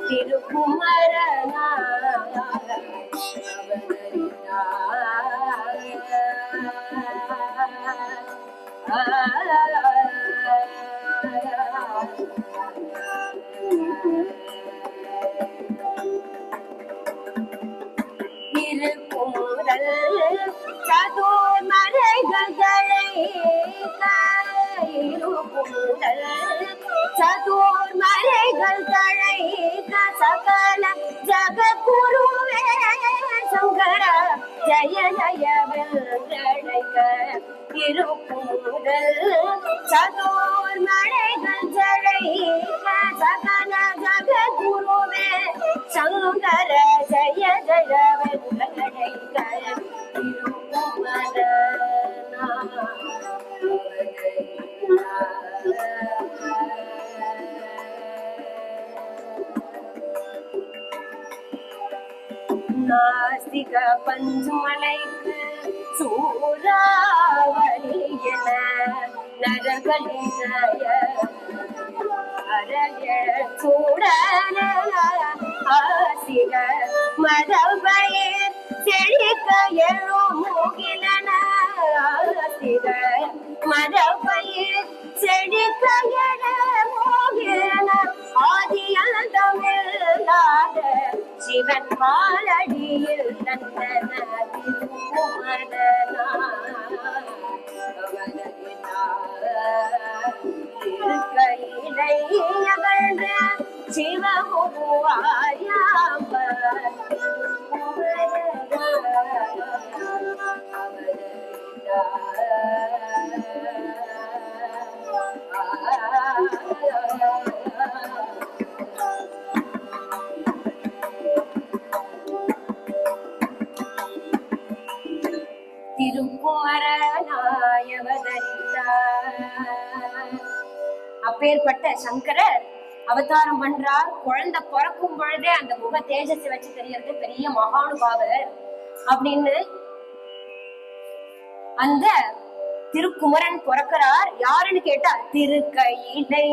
[SPEAKER 1] திருக்குமரனார் திருக்குறள் சதுர்மறைகளை திருக்குறள் சதுர்மறைகள் தழைக்க சகல ஜகத்குருவே சங்கர ஜய ஜய வென்றழைக்க திருக்குறள் சதுர்மறைகள் தழைக்க சகல ஜகத்குருவே சங்கர ஜய ஜய வென்றழைக்க நாஸ்திக பஞ்சுமலைக்கு சூறாவளி என நரகளிய சூடன ஆசிக மதபயிர் செழிக்க எழும் முகிலன ஆசிக மதபயிர் செழிக்க எழ முகிலன ஆதியந்தமில்லாத சிவன் பாலடியில் தந்தன திருக்கையிலை அகன்ற சிவமுருவாயாவர் திருக்குமரனாய் அவதரித்தார். அப்பேற்பட்ட சங்கரர் அவதாரம் பண்றார். குழந்தை பிறக்கும் பொழுதே அந்த முக தேஜஸை வச்சு தெரியறது பெரிய மகானுபாவர் அப்படின்னு அந்த திருக்குமரன் பிறக்கிறார். யாருன்னு கேட்டா திருக்கையிலை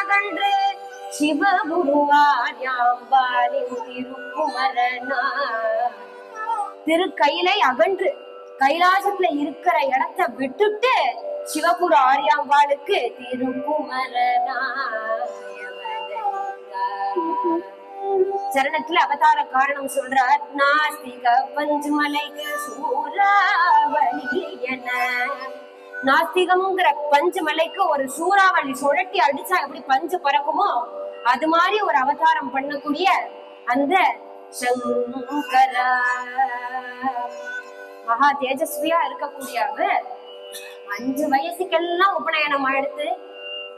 [SPEAKER 1] அகன்று சிவகுருவார் யாம்பாலின் திருக்குமரனார். திருக்கையிலை அகன்று கைலாசத்துல இருக்கிற இடத்த விட்டுட்டு சிவபுர ஆரியாம்பாளுக்கு சரணத்துல அவதார காரணம் சொல்றார். நாஸ்திக பஞ்சுமலைக்கு சூறாவளி என நாஸ்திகம்ங்கிற பஞ்சுமலைக்கு ஒரு சூறாவளி சுழட்டி அடிச்சா எப்படி பஞ்சு பறக்குமோ அது மாதிரி ஒரு அவதாரம் பண்ணக்கூடிய அந்த சங்கரா மகா தேஜஸ்வியா இருக்கக்கூடியவர் 5 வயசுக்கெல்லாம் உபநயனம் எடுத்து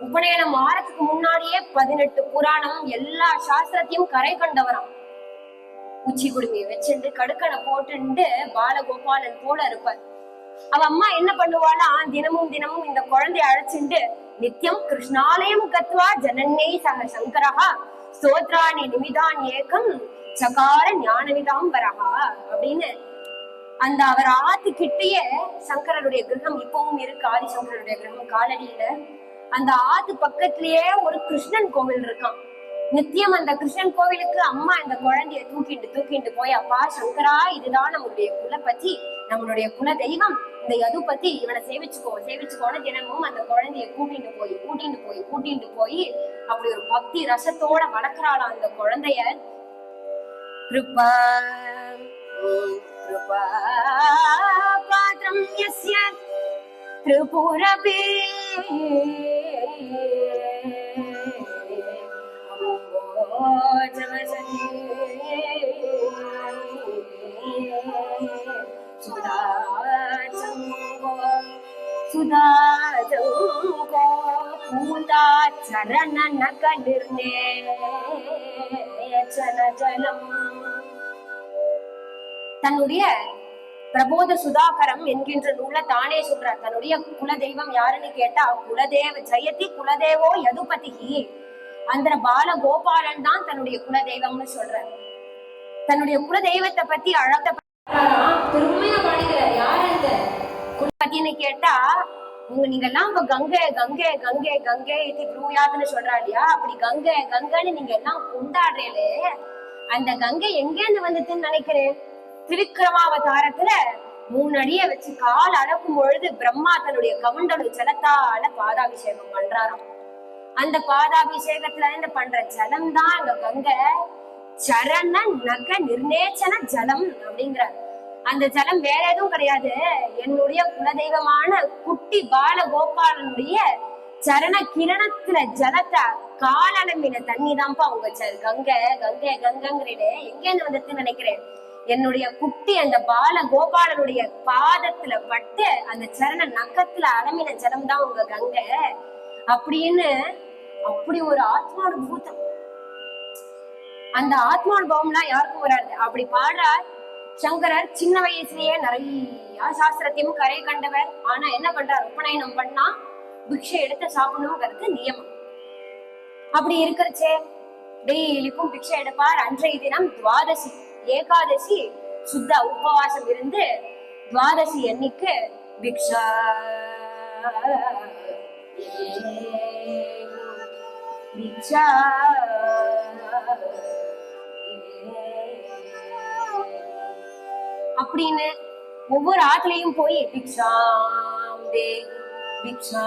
[SPEAKER 1] உபநயனம் ஆறதுக்கு முன்னாடியே 18 புராணம் எல்லா சாஸ்திரத்தையும் கரை கண்டவராம். உச்சி குடுமையை வச்சுட்டு கடுக்கனை போட்டுட்டு பாலகோபாலன் போல இருப்பார். அவ அம்மா என்ன பண்ணுவாளா, தினமும் தினமும் இந்த குழந்தைய அழைச்சிட்டு நித்தியம் கிருஷ்ணாலயம் கத்வா ஜனன்னே சக சங்கரஹா ஸ்தோத்ராணி நிமிதான் ஏகம் சகார ஞானவிதாம் வரஹா அப்படின்னு அந்த அவர் ஆத்துக்கிட்டேயே சங்கரருடைய கிரகம் இப்பவும் இருக்கு. ஆதிசங்கரருடைய கிரகம் காலடியில அந்த ஆத்து பக்கத்திலேயே ஒரு கிருஷ்ணன் கோவில் இருக்கான். நித்தியம் அந்த கிருஷ்ணன் கோவிலுக்கு அம்மா இந்த குழந்தைய தூக்கிட்டு போய், அப்பா சங்கரா, இதுதான் நம்மளுடைய குலபதி, நம்மளுடைய குல தெய்வம், இந்த யதுபதி, இவனை சேவிச்சுக்கோன்னு தினமும் அந்த குழந்தைய கூட்டிட்டு போய் அப்படி ஒரு பக்தி ரசத்தோட வளர்க்கிறாளாம் அந்த குழந்தைய. கிருபா கிருபா பாத்ரம் யஸ்ய திரிபுரபி சுதாஜங்கோ சரண நக நிர்ணேச்சன ஜலம். தன்னுடைய பிரபோத சுதாகரம் என்கின்ற நூலை தானே சொல்றார். தன்னுடைய குல தெய்வம் யாருன்னு கேட்டா குலதேவ ஜெயதி குலதேவோ யதுபதிஹி, அந்த பால கோபாலன் தான் தன்னுடைய குல தெய்வம்னு சொல்றார். தன்னுடைய குல தெய்வத்தை பத்தி அழகா பெருமையா பாடுகிறார். யார் அந்த குலபதினு கேட்டா நீங்க எல்லாம் இப்ப கங்கை கங்கை கங்கை கங்கை இது ப்ரூயாதுன்னு சொல்றா இல்லையா, அப்படி கங்கை கங்கைன்னு நீங்க எல்லாம் கொண்டாடுறீங்களே, அந்த கங்கை எங்கேன்னு வந்துட்டுன்னு நினைக்கிறேன். திருக்கிரமாவதாரத்துல 3 அடிய வச்சு கால் அளக்கும் பொழுது பிரம்மா தன்னுடைய கமண்டலு ஜலத்தால பாதாபிஷேகம் பண்றாராம். அந்த பாதாபிஷேகத்துல இருந்து பண்ற ஜலம் தான் அங்க கங்கை. சரண நக நிர்ணேச்சன ஜலம் அப்படிங்கிறார். அந்த ஜலம் வேற எதுவும் கிடையாது, என்னுடைய குலதெய்வமான குட்டி பால கோபாலனுடைய சரண கிரணத்துல ஜலத்தை காலளம்பின தண்ணி தான்ப்பா உங்க கங்கை. கங்கை கங்கைங்கிறே எங்கேன்னு வந்துட்டு நினைக்கிறேன். என்னுடைய குட்டி அந்த பால கோபாலனுடைய பாதத்துல பட்டு அந்த சரண நக்கத்துல அலமின ஜலம் தான் உங்க கங்கை அப்படின்னு. அப்படி ஒரு ஆத்மானுபூதம். அந்த ஆத்மானுபவம்லாம் யாருக்கும் வராது. அப்படி பாடுறார் சங்கரர். சின்ன வயசுலயே நிறைய சாஸ்திரத்தையும் கரை கண்டவர். ஆனா என்ன பண்றார், உபநயனம் பண்ணா பிக்ஷை எடுத்து சாப்பிடணுங்கிறது நியமம். அப்படி இருக்கிறச்சே டெய்லிக்கும் பிக்ஷை எடுப்பார். அன்றைய தினம் துவாதசி ஏகாதசி சுத்த உபவாசம் இருந்து துவாதசி அன்னைக்கு பிக்ஷா பிக்ஷா அப்படின்னு ஒவ்வொரு ஆத்துலயும் போய் பிக்ஷாம் தே பிக்ஷா.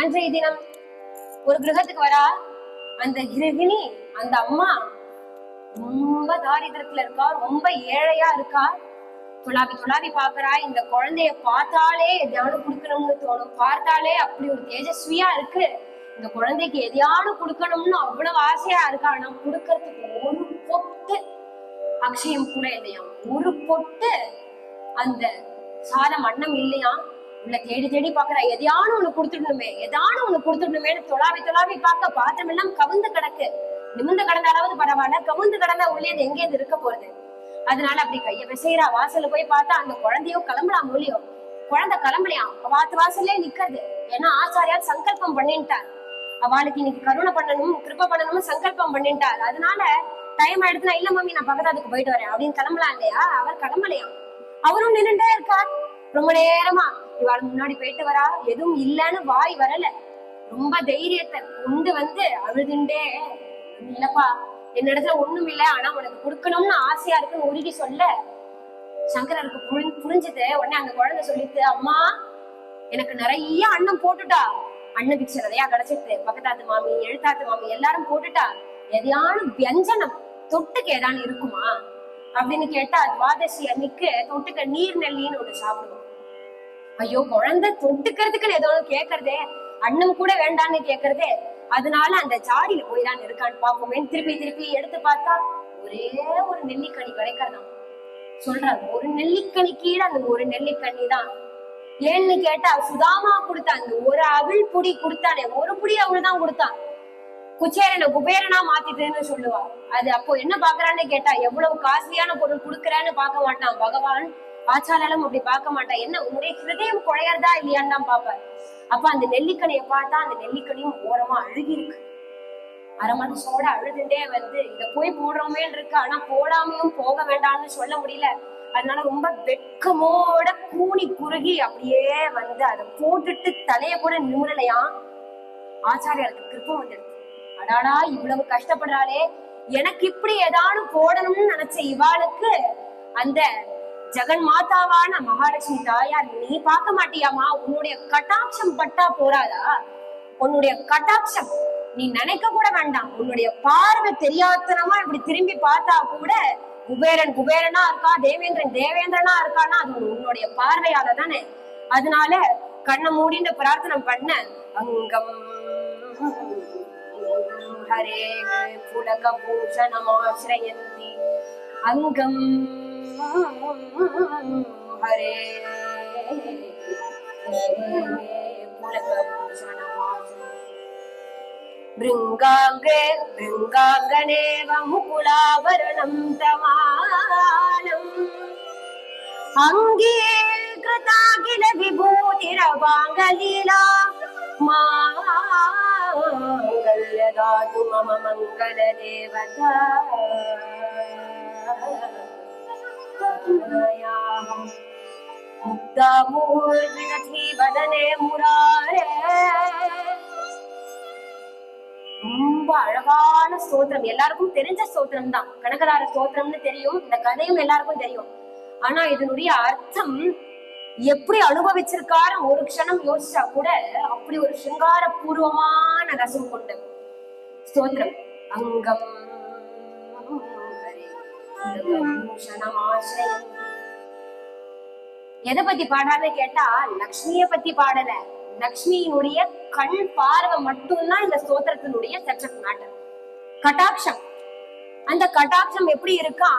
[SPEAKER 1] அன்றைய தினம் ஒரு கிரகத்துக்கு வரா. அந்த கிரகிணி அந்த அம்மா ரொம்ப தாரித்திரத்துல இருக்கா, ரொம்ப ஏழையா இருக்கா. துளாவி துளாவி பாக்குறா. இந்த குழந்தைய பார்த்தாலே எதையானு குடுக்கணும்னு தோணும். பார்த்தாலே அப்படி ஒரு தேஜஸ்வியா இருக்கு. இந்த குழந்தைக்கு எதையானு குடுக்கணும்னு அவ்வளவு ஆசையா இருக்கா. ஆனா குடுக்கறதுக்கு ஒரு பொட்டு அக்ஷயம் கூட இல்லையா. ஒரு பொட்டு அந்த சாதம் அன்னம் இல்லையா. உள்ள தேடி தேடி பாக்குறா. எதையானு ஒண்ணு கொடுத்துடணுமே, எதானு ஒண்ணு கொடுத்துடணுமேன்னு தொலாவி தொலாவி பார்க்க பாத்திரம் எல்லாம் கவுந்து கிடக்கு. நிமிந்து கடந்தாலாவது பரவாயில்ல, கவுந்து கடந்தா உள்ளே எங்கேயிருந்து இருக்க போறது. அதனால அப்படி கைய விசைறா. வாசல்ல போய் பார்த்தா அந்த குழந்தையோ கிளம்பலாம் மொழியோ. குழந்தை கிளம்பலையாம். வாத்து வாசல்லே நிக்கிறது. ஏன்னா ஆச்சாரியால் சங்கல்பம் பண்ணிட்டார். அவளுக்கு இன்னைக்கு கருணை பண்ணணும் கிருபை பண்ணணும்னு சங்கல்பம் பண்ணிட்டார். அதனால டைம் ஆயிடுச்சுன்னா இல்ல மம்மி நான் பக்கத்தாத்துக்கு போயிட்டு வரேன் அப்படின்னு கிளம்பலாம் இல்லையா. அவர் கிளம்பலையாம். அவரும் நின்றுட்டே இருக்கார் ரொம்ப நேரமா. இவாள் முன்னாடி போயிட்டு வரா. எதுவும் இல்லன்னு வாய் வரல. ரொம்ப தைரியத்தை கொண்டு வந்து அழுதுண்டே, இல்லப்பா என்னிடத்துல ஒண்ணும் இல்ல, ஆனா உனக்கு கொடுக்கணும்னு ஆசையா இருக்குன்னு உருகி சொல்ல சங்கரருக்கு புரிஞ்சுது. உடனே அந்த குழந்தை சொல்லிட்டு, அம்மா எனக்கு நிறைய அன்னம் போட்டுட்டா, அன்ன பிக்ஷை நிறைய கிடைச்சிட்டு, பக்கத்தாத்து மாமி எழுத்தாத்து மாமி எல்லாரும் போட்டுட்டா, எதையான வியஞ்சனம் தொட்டுக்கு ஏதானு இருக்குமா அப்படின்னு கேட்டா, துவாதசி அன்னைக்கு தொட்டுக்க நீர் நெல்லின்னு ஒண்ணு சாப்பிடுவோம். ஐயோ குழந்தை தொட்டுக்கிறதுக்குன்னு ஏதோ கேக்குறதே, அன்னம் கூட வேண்டான்னு கேக்குறதே. அதனால அந்த ஜாடியில போய் தான் இருக்கான்னு பாப்போமே திருப்பி திருப்பி எடுத்து பார்த்தா ஒரே ஒரு நெல்லிக்கனி கிடைக்கிறதாம். சொல்றாங்க ஒரு நெல்லிக்கனி கீழே அந்த ஒரு நெல்லிக்கனி தான். ஏன்னு கேட்டா சுதாமா கொடுத்தா அந்த ஒரு அவிழ் புடி கொடுத்தானே, ஒரு புடி அவள் தான் கொடுத்தான். குச்சேரனை குபேரனா மாத்திட்டுன்னு சொல்லுவா. அது அப்போ என்ன பாக்குறான்னு கேட்டா எவ்வளவு காஸ்ட்லியான பொருள் கொடுக்குறான்னு பார்க்க மாட்டான் பகவான். ஆச்சாரம் அப்படி பார்க்க மாட்டான். என்ன உன்னுடைய ஹிருதயம் குழையறதா இல்லையான்னு தான் பாப்பார். அப்ப அந்த நெல்லிக்கனியை பார்த்தா அந்த நெல்லிக்கனியும் ஓரமா அழுகி இருக்கு. அரை மனசோட அழுதுண்டே வந்து இத போய் போடுறோமேன்னு இருக்கு. ஆனா போடாமையும் போக வேண்டாம்னு சொல்ல முடியல. அதனால ரொம்ப வெட்கமோட கூனி குறுகி அப்படியே வந்து அதை போட்டுட்டு தலைய கூட நிமிரலையா. ஆச்சாரியாருக்கு கிருப்பம் வந்துடுது. அடாடா இவ்வளவு கஷ்டப்படுறாளே, எனக்கு இப்படி ஏதாவது போடணும்னு நினைச்ச இவாளுக்கு அந்த ஜெகன் மாதாவான மகாலட்சுமி தாயார் நீ பார்க்க மாட்டியாமா, உன்னுடைய கட்டாட்சம் பட்டா போறாதா? உன்னுடைய கட்டாட்சம் நீ நினைக்க கூட வேண்டாம். உன்னுடைய பார்வை தெரியாதனமா இப்படி திரும்பி பார்த்தா கூட குபேரன் குபேரனா இருக்கா, தேவேந்திரன் தேவேந்திரனா இருக்கான்னா அது உன்னுடைய பார்வையால தானே. அதனால கண்ணை மூடின்னு பிரார்த்தனை பண்ண அங்கம் ஹரே புலக பூஷணமாஸ்ரயந்தி அங்கம் ஹரே பிருங்காங்கே பிருங்காங்கனேவ முகுலாபரணம் தமானம் அங்கீகிருதாகில விபூதிரவாங்கலீலா மாங்கல்யதாது மம மங்கள தேவதா முக்தாமூர்த்தி வதனே முராரே. ரொம்ப அழகான ஸ்தோத்திரம், எல்லாருக்கும் தெரிஞ்ச ஸ்தோத்திரம் தான். கனகதார ஸ்தோத்திரம்னு தெரியும், இந்த கதையும் எல்லாருக்கும் தெரியும். ஆனா இதனுடைய அர்த்தம் எப்படி அனுபவிச்சிருக்காரு ஒரு க்ஷணம் யோசிச்சா கூட அப்படி ஒரு சிங்கார பூர்வமான ரசம் கொண்ட ஸ்தோத்திரம். அங்கம் எதை பத்தி பாடான்னு கேட்டா லக்ஷ்மிய பத்தி பாடல. லக்ஷ்மியினுடைய கண் பார்வை மட்டும்தான் இந்த ஸ்தோத்திரத்தினுடைய சப்ஜெக்ட் மேட்டர். கட்டாட்சம், அந்த கட்டாட்சம் எப்படி இருக்கா,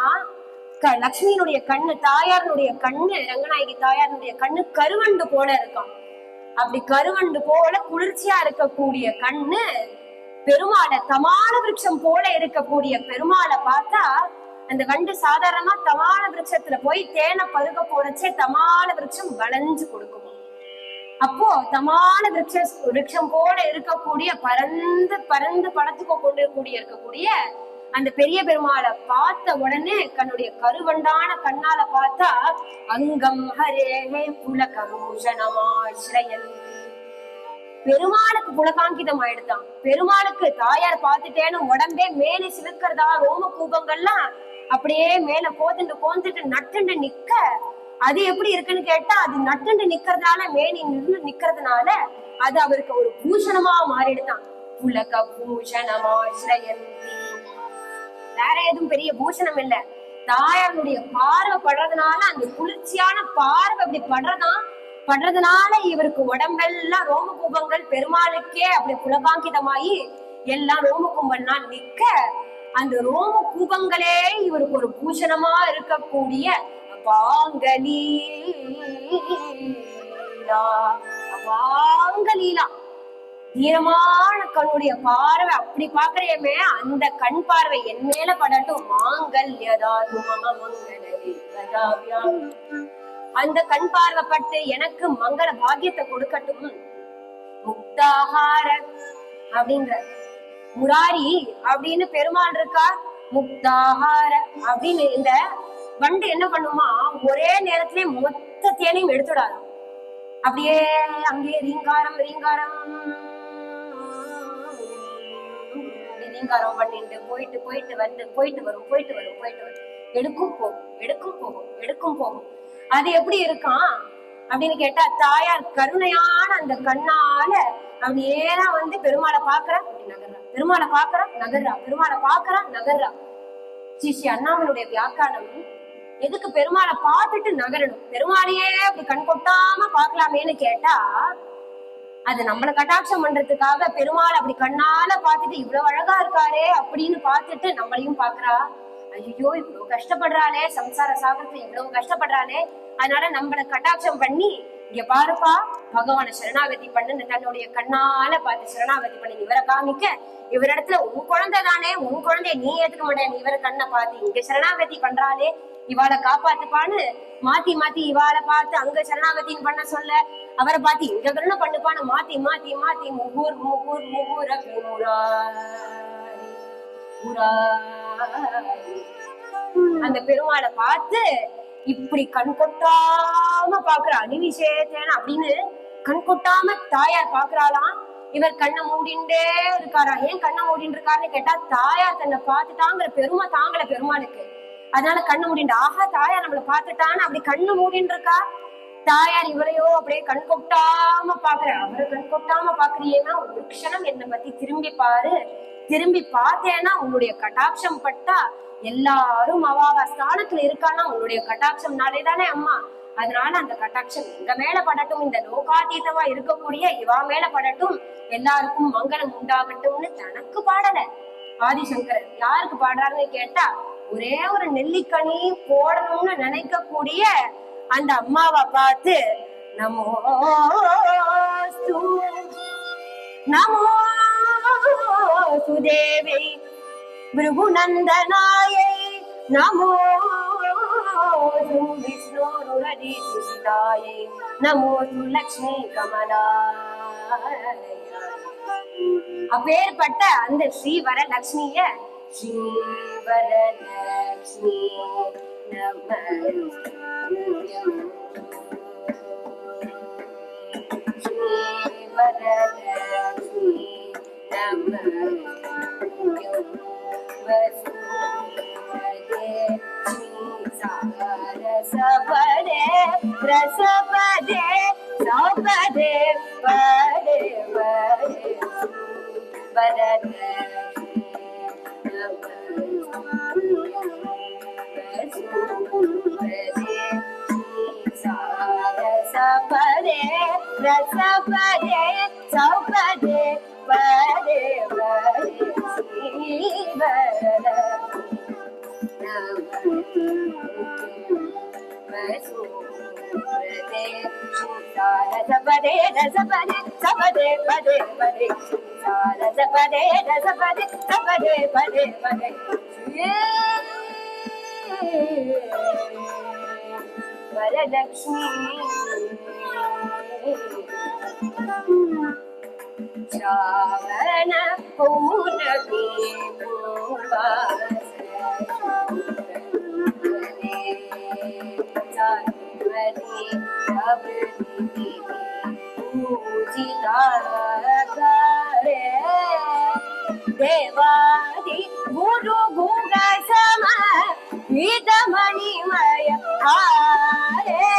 [SPEAKER 1] லக்ஷ்மியினுடைய கண்ணு, தாயாருடைய கண்ணு, ரங்கநாயகி தாயாருடைய கண்ணு கருவண்டு போல இருக்கான். அப்படி கருவண்டு போல குளிர்ச்சியா இருக்கக்கூடிய கண்ணு பெருமாளை, தமான விருட்சம் போல இருக்கக்கூடிய பெருமாளை பார்த்தா அந்த வண்டு சாதாரணமா தமான விருட்சத்துல போய் தேனை பருக போறச்சே தமான விருட்சம் வளைஞ்சு கொடுக்கும். அப்போ தமான விருட்சம் போல இருக்கக்கூடிய பறந்து பறந்து படத்துக்கு கொண்டு இருக்கக்கூடிய அந்த பெரிய பெருமாளை பார்த்த உடனே கண்ணுடைய கருவண்டான கண்ணால பார்த்தா அங்கம் ஹரேஹே புலகபூஷணமாஸ்ரயந்தி, பெருமாளுக்கு புலகாங்கிதம் ஆயிடுதான். பெருமாளுக்கு தாயார் பார்த்துட்டேன்னு உடம்பே மேலே சிலுக்கிறதா, ரோம கூபங்கள்லாம் அப்படியே மேல கோந்துட்டு நட்டுண்டு நிக்க. அது எப்படி இருக்குன்னு கேட்டா அது நட்டுண்டு நிக்கிறதுனால, மேனி நின்று நிக்கிறதுனால அது அவருக்கு ஒரு பூஷணமா மாறிடுதான். புலகபூஷணமாஸ்ரயந்தி, வேற எதுவும் பெரிய பூஷணம் இல்ல, தாயாருடைய பார்வை படுறதுனால, அந்த குளிர்ச்சியான பார்வை அப்படி படுறதுனால இவருக்கு உடம்பெல்லாம் ரோம கூபங்கள் பெருமாளுக்கே அப்படி புலகாங்கிதமாயி எல்லாம் ரோம கும்பல்னா நிக்க, அந்த ரோம கூபங்களே இவருக்கு ஒரு பூஷணமா இருக்கக்கூடிய அபாங்கலீலா தீரமான கண்ணுடைய பார்வை. அப்படி பாக்குறேமே அந்த கண் பார்வை என் மேல படட்டும். மாங்கல்யதாது மம மங்கள தேவதாவ்யாம், அந்த கண் பார்வை பட்டு எனக்கு மங்கள பாக்கியத்தை கொடுக்கட்டும். முக்தாஹார அப்படின்ற முராரி அப்படின்னு பெருமாள் இருக்கா. முக்தாஹார அப்படின்னு இந்த வண்டு என்ன பண்ணுமா, ஒரே நேரத்திலே மொத்த தேனையும் எடுத்துடாது. அப்படியே அங்கேயே ரீங்காரம் ரீங்காரம் ரீங்காரம் பண்ணிட்டு போயிட்டு வந்து போயிட்டு வரும் எடுக்கும் போகும். அது எப்படி இருக்கான் அப்படின்னு கேட்டா, தாயார் கருணையான அந்த கண்ணால அப்படியேதான் வந்து பெருமாளை பாக்குறா, நகர்றா, பெருமாளை பாக்குறா நகர்றா, பெருமாளை பாக்குறா நகர்றா. ஸ்ரீ அண்ணாமனுடைய வியாக்கியானம், எதுக்கு பெருமாளை பார்த்துட்டு நகரணும், பெருமாளையே அப்படி கண் கொட்டாம பாக்கலாமேன்னு கேட்டா, அது நம்மள கட்டாட்சம் பண்றதுக்காக பெருமாள் அப்படி கண்ணால பாத்துட்டு இவ்வளவு அழகா இருக்காரே அப்படின்னு பாத்துட்டு நம்மளையும் பாக்குறா. ஐயோ இவ்வளவு கஷ்டப்படுறாளே, சம்சார சாகரத்துல இவ்வளவு கஷ்டப்படுறாளே, அதனால நம்மள கட்டாட்சம் பண்ணி இங்க பாருப்பா பகவான சரணாகதி பண்ணு, தன்னுடைய கண்ணால பார்த்து சரணாகதி பண்ணி இவரை காமிக்க, இவரிடத்துல உன் குழந்தை தானே, உன் குழந்தைய நீ ஏத்துக்க மாட்டேன், இவரை கண்ணை பார்த்து இங்க சரணாகதி பண்றாளே இவாளை காப்பாத்துப்பான்னு மாத்தி இவாளை பார்த்து அங்க சரணாகத்தின் பண்ண சொல்ல, அவரை பார்த்து இங்க கருணை பண்ணுப்பான்னு மாத்தி முகூர் அந்த பெருமாளை பார்த்து இப்படி கண் கொட்டாம பாக்குற அணிவிசேத்தேன அப்படின்னு கண் கொட்டாம தாயார் பாக்குறாளாம். இவர் கண்ணை மூடிண்டே இருக்காரா. ஏன் கண்ணை மூடின்னு இருக்காருன்னு கேட்டா, தாயார் தன்னை பார்த்துட்டாங்கிற பெருமை தாங்கல பெருமாளுக்கு, அதனால கண்ணு மூடிண்டு. ஆஹா தாயார் நம்மள பாத்துட்டான்னு அப்படி கண்ணு மூடின்னு இருக்கா. தாயார் இவளையோ அப்படியே கண் கொட்டாம பாக்குற, அவரை கண் கொட்டாம பாக்குறீங்கன்னா ஒரு க்ஷணம் என்னை பத்தி திரும்பி பாரு, திரும்பி பார்த்தேன்னா உன்னுடைய கட்டாட்சம் பட்டா எல்லாரும் அவாவ ஸ்தானத்துல இருக்கான்னா உன்னுடைய கட்டாட்சம்னாலே தானே அம்மா, அதனால அந்த கட்டாட்சம் எங்க மேல படட்டும், இந்த லோகாதீதமா இருக்கக்கூடிய இவா மேல படட்டும், எல்லாருக்கும் மங்களம் உண்டாகட்டும்னு தனக்கு பாடல ஆதிசங்கரர். யாருக்கு பாடுறாருன்னு கேட்டா, ஒரே ஒரு நெல்லிக்கனி போடணும்னு நினைக்கக்கூடிய அந்த அம்மாவை பார்த்து நமோஸ்து நமோஸ்து தேவை भृगुनन्दनायै नमो विष्णुरुरजितुसितायै नमो लक्ष्मी कमलाय அப்பேற்பட்ட அந்த ஸ்ரீ வரலட்சுமிய ஸ்ரீ வரலட்சுமி நம ஸ்ரீ வரலட்சுமி நம रसपदे रसपदे सपदे पदे पदे रसपदे रसपदे सपदे पदे रसपदे रसपदे सपदे पदे पदे रसपदे रसपदे सपदे पदे पदे वरलक्ष्मी श्रावण पौर्णमी देवादि गुरु गुग सम गीतमणिमय हारे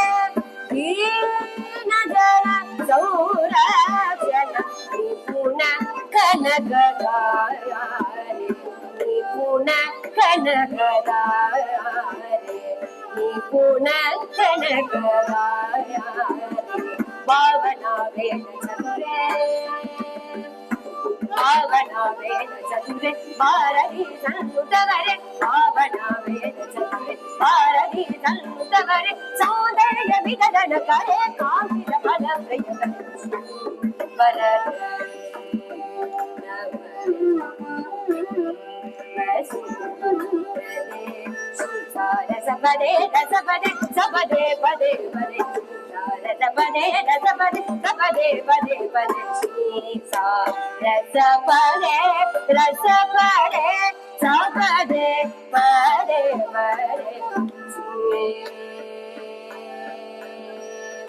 [SPEAKER 1] दीन जन संरक्षण निपुण कनकदारे निपुण कनकदारे निपुण कनकदारे पावना वेद चतुरे पावना वेद चतुरे भारती संतुतवरे पावना वेद चतुरे भारती संतुतवरे सौंदर्य विगदन करे कामित फल प्रिय रसपदे रसपदे सपदे पदे पदे रसपदे रसपदे सपदे पदे पदे रसपदे रसपदे सपदे पदे पदे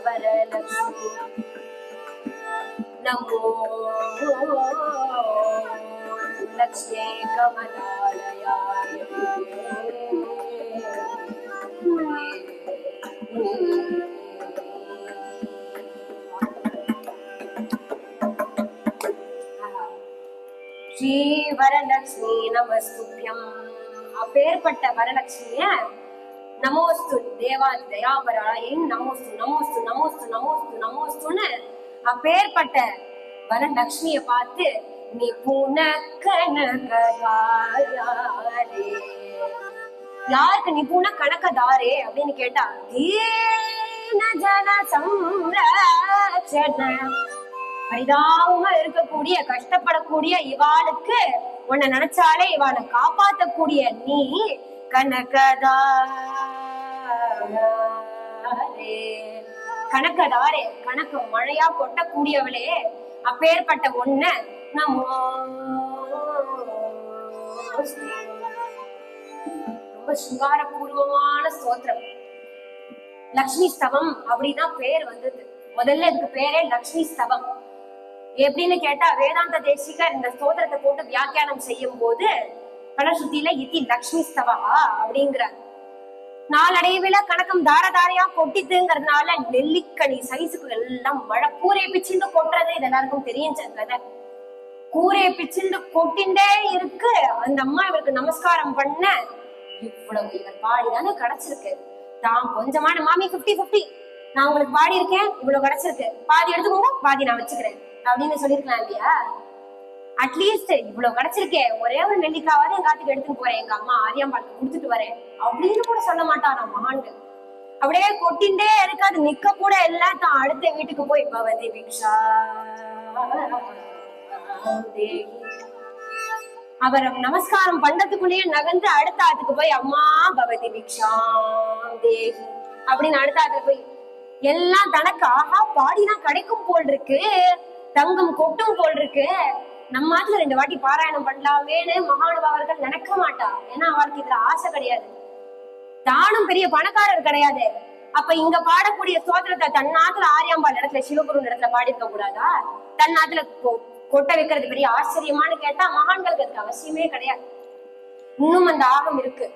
[SPEAKER 1] वरलक्ष्मी नमो लक्ष्मी कमलालयाय ஸ்ரீ வரலட்சுமி நமஸ்துப்யம். அப்பேற்பட்ட வரலட்சுமிய நமோஸ்து தேவா தயாபராயை நமோஸ்து நமோஸ்து நமோஸ்து நமோஸ்து நமோஸ்துன்னு அப்பேற்பட்ட வரலட்சுமிய பார்த்து நீ கனகதாரே யாருக்கு நிபுண கனகதாரே அப்படின்னு கேட்டா தீன ஜன சம்ரட்சண பரிதாபமா இருக்கக்கூடிய கஷ்டப்படக்கூடிய இவாளுக்கு உன்னை நினைச்சாலே இவாளை காப்பாத்தக்கூடிய நீ கனகதாரே கனகதாரே கணக்கு மழையா கொட்டக்கூடியவளே அப்பேற்பட்ட ஒண்ண நமோ ரொம்ப சிங்காரபூர்வமான ஸ்தோத்திரம். லக்ஷ்மி ஸ்தவம் அப்படிதான் பேர் வந்தது. முதல்ல இதுக்கு பேரே லக்ஷ்மி ஸ்தவம். எப்படின்னு கேட்டா வேதாந்த தேசிகர் இந்த ஸ்தோத்திரத்தை போட்டு வியாக்கியானம் செய்யும் போது பலசுத்தியில இத்தி லக்ஷ்மி ஸ்தவா அப்படிங்கிறார். நாளடைவுல கணக்கம் தாரதாரையா கொட்டித்துங்கிறதுனால நெல்லிக்கனி சைஸுக்கு எல்லாம் மழை கூரையை பிச்சுண்டு கொட்டுறது இது எல்லாருக்கும் தெரியும் கதை. கூரையை பிச்சுண்டு கொட்டிண்டே இருக்கு. அந்த அம்மா இவருக்கு நமஸ்காரம் பண்ண இவ்வளவு இவர் பாடிதானே கிடைச்சிருக்கு. தான் கொஞ்சமான மாமி 50-50 நான் உங்களுக்கு பாடி இருக்கேன், இவ்வளவு கிடைச்சிருக்கு, பாதி எடுத்துக்கோங்க பாதி நான் வச்சுக்கிறேன் அப்படின்னு சொல்லிருக்கலாம் இல்லையா? அட்லீஸ்ட் இவ்வளவு கிடைச்சிருக்கே ஒரே ஒரு நெல்லிக்காவது என் காத்துக்கு எடுத்துட்டு போறேன், எங்க அம்மா ஆரியாம்பாளுக்கு கொடுத்துட்டு வரேன் அப்படின்னு கூட சொல்ல மாட்டாராம் மகான்கள். அப்படியே கொட்டிண்டே இருக்காது, நிக்க கூட எல்லாம் தான் அடுத்த வீட்டுக்கு போய் பவதி பிக்ஷா அவர் நமஸ்காரம் பண்றதுக்குள்ளேயே நகர்ந்து அடுத்த ஆத்துக்கு போய் அம்மா பவதி பிக்ஷாம் தேகி அப்படின்னு அடுத்த ஆத்துல போய் எல்லாம் தனக்கு ஆஹா பாடினா கிடைக்கும் போல் இருக்கு, தங்கம் கொட்டும் போல் இருக்கு, நம்ம ஆத்துல 2 வாட்டி பாராயணம் பண்ணலாமேன்னு மகானுபாவர்கள் நினைக்க மாட்டா. ஏன்னா அவருக்கு இதுல ஆசை கிடையாது, தானும் பெரிய பணக்காரர் கிடையாது. அப்ப இங்க பாடக்கூடிய ஸ்தோத்திரத்தை தன்னாத்துல ஆரியாம்பாள் இடத்துல சிவகுரு இடத்துல பாடி இருக்க கூடாதா? தன்னாத்துல கொட்ட வைக்கிறது பெரிய ஆச்சரியமானு கேட்டா மகான்களுக்கு அதுக்கு அவசியமே கிடையாது. இன்னும் அந்த ஆகம் இருக்கு,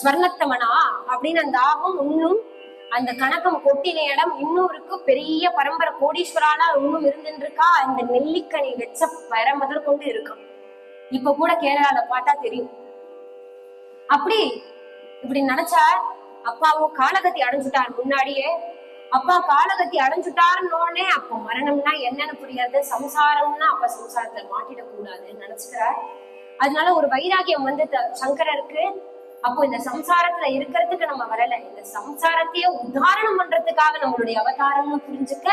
[SPEAKER 1] ஸ்வர்ணத்தமனா அப்படின்னு அந்த ஆகம் இன்னும் அந்த கணக்கம் கொட்டின இடம் இன்னும் இருக்கு, பெரிய பரம்பரை கோடீஸ்வரானா இன்னும் இருந்துட்டு இருக்கா. அந்த நெல்லிக்கனி வச்ச பர முதல் கொண்டு இருக்கும். இப்ப கூட கேரளால பார்த்தா தெரியும். அப்படி இப்படி நினைச்சா அப்பாவும் காலகத்தி அடைஞ்சுட்டார். முன்னாடியே அப்பா காலகத்தி அடைஞ்சுட்டாருன்னோடனே அப்ப மரணம்னா என்னன்னு புரியாது, சம்சாரம்னா அப்ப சம்சாரத்தை மாட்டிட கூடாதுன்னு நினைச்சுக்கிறார். அதனால ஒரு வைராகியம் வந்து சங்கரருக்கு. அப்போ இந்த சம்சாரத்துல இருக்கிறதுக்கு நம்ம வரல, இந்த சம்சாரத்தையே உதாரணம் பண்றதுக்காக நம்மளுடைய அவதாரம்னு புரிஞ்சுக்க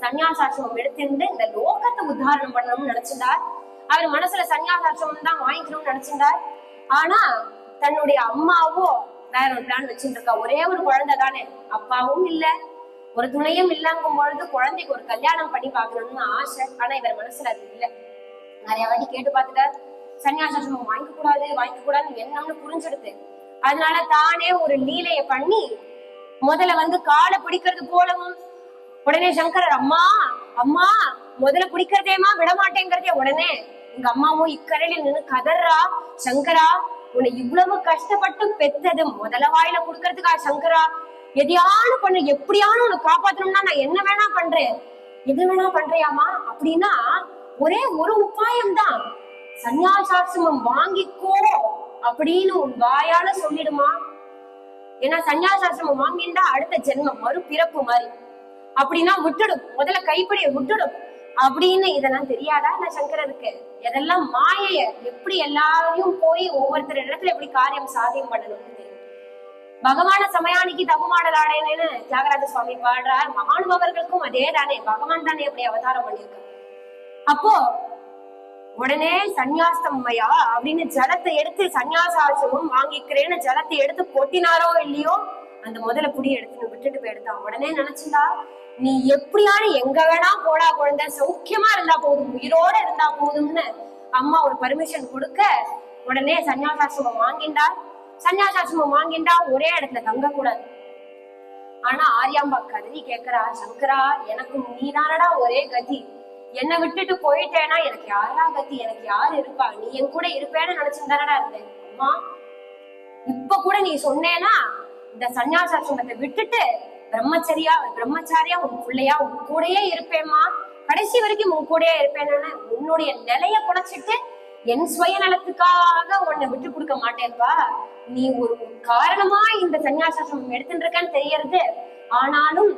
[SPEAKER 1] சன்னியாசாசிரமம் எடுத்துட்டு இந்த லோகத்தை உத்தாரணம் பண்ணணும்னு நினைச்சிருந்தார். அவர் மனசுல சன்னியாசாசிரமம் தான் வாங்கிக்கணும்னு நினைச்சிருந்தார். ஆனா தன்னுடைய அம்மாவோ வேற ஒரு பிளான் வச்சுட்டு இருக்கா. ஒரே ஒரு குழந்தை தானே, அப்பாவும் இல்ல, ஒரு துணையும் இல்லங்கும் பொழுது குழந்தைக்கு ஒரு கல்யாணம் பண்ணி பாக்கணும்னு ஆசை. ஆனா இவர் மனசுல அது இல்ல. நிறைய வாட்டி கேட்டு பார்த்துட்டார், சன்னியாசாசிரமம் வாங்கிக்க கூடாதுன்னு என்னன்னு புரிஞ்சுடுது. அதனால தானே ஒரு லீலைய பண்ணி முதல்ல வந்து காலை பிடிக்கிறது போலவும், உடனே சங்கரர் அம்மா அம்மா முதல்ல பிடிக்கிறதேமா விடமாட்டேங்கிறதே. உடனே எங்க அம்மாவும் இக்கரையில நின்று கதறா, சங்கரா உன்னை இவ்வளவு கஷ்டப்பட்டு பெத்தது முதல்ல வாயில குடுக்கறதுக்கா சங்கரா, எதையான பண்ண எப்படியான உன்னை காப்பாத்தணும்னா நான் என்ன வேணா பண்றேன், எது வேணா பண்றியாமா அப்படின்னா ஒரே ஒரு உபாயம் தான், சன்னியாசாசிரமம் வாங்கிக்கோ அப்படின்னு உன் வாயால சொல்லிடுமா. ஏன்னா சன்னியாசாசிரமம் வாங்கிண்டா அடுத்த ஜென்மம் மறுபிறப்பு மாதிரி, அப்படின்னா விட்டுடும், முதல்ல கைப்படிய விட்டுடும் அப்படின்னு. இதெல்லாம் தெரியாதா இல்ல சங்கரருக்கு? எதெல்லாம் மாயைய எப்படி எல்லாரையும் போய் ஒவ்வொருத்தர் இடத்துல எப்படி காரியம் சாத்தியம் பண்ணணும்னு தெரியும். பகவான சமயானிக்கு தகுமாடலாடேன்னு தியாகராஜ சுவாமி பாடுறார். மகானுபவர்களுக்கும் அதே தானே, பகவான் தானே எப்படி அவதாரம் பண்ணிருக்க. அப்போ உடனே சன்னியாசம்மையா அப்படின்னு ஜலத்தை எடுத்து சன்னியாசாசிரமம் வாங்கிக்கிறேன்னு ஜலத்தை எடுத்து கொட்டினாரோ இல்லையோ அந்த முதல்ல புடி எடுத்து விட்டுட்டு போயிடுதான். உடனே நினைச்சுட்டா, நீ எப்படியானு எங்க வேணா போடா குழந்தை, சௌக்கியமா இருந்தா போதும், உயிரோட இருந்தா போதும்னு அம்மா ஒரு பர்மிஷன் கொடுக்க உடனே சன்னியாசாசிரமம் வாங்கிண்டா. சன்னியாசாசிரமம் வாங்கிண்டா ஒரே இடத்துல தங்க கூடாது. ஆனா ஆரியாம்பா கதறி கேக்குறா, சங்கரா எனக்கும் நீதானடா ஒரே கதி, என்னை விட்டுட்டு போயிட்டேன்னா எனக்கு யாரா கத்தி, எனக்கு யாரு இருப்பா, நீ என் கூட இருப்பேன்னு நினைச்சுதானடா இருந்தேன். அம்மா இப்ப கூட நீ சொன்னேன்னா இந்த சன்னியாசாசிரமத்தை விட்டுட்டு பிரம்மச்சாரியா உன் பிள்ளையா உன் கூடயே இருப்பேம்மா, கடைசி வரைக்கும் உன் கூடயே இருப்பேன்னு உன்னுடைய நிலைய குறைச்சிட்டு என் சுயநலத்துக்காக உன்னை விட்டு கொடுக்க மாட்டேன்பா. நீ ஒரு காரணமா இந்த சன்னியாசாசிரமம் எடுத்துட்டு இருக்கன்னு தெரியறது. ஆனாலும்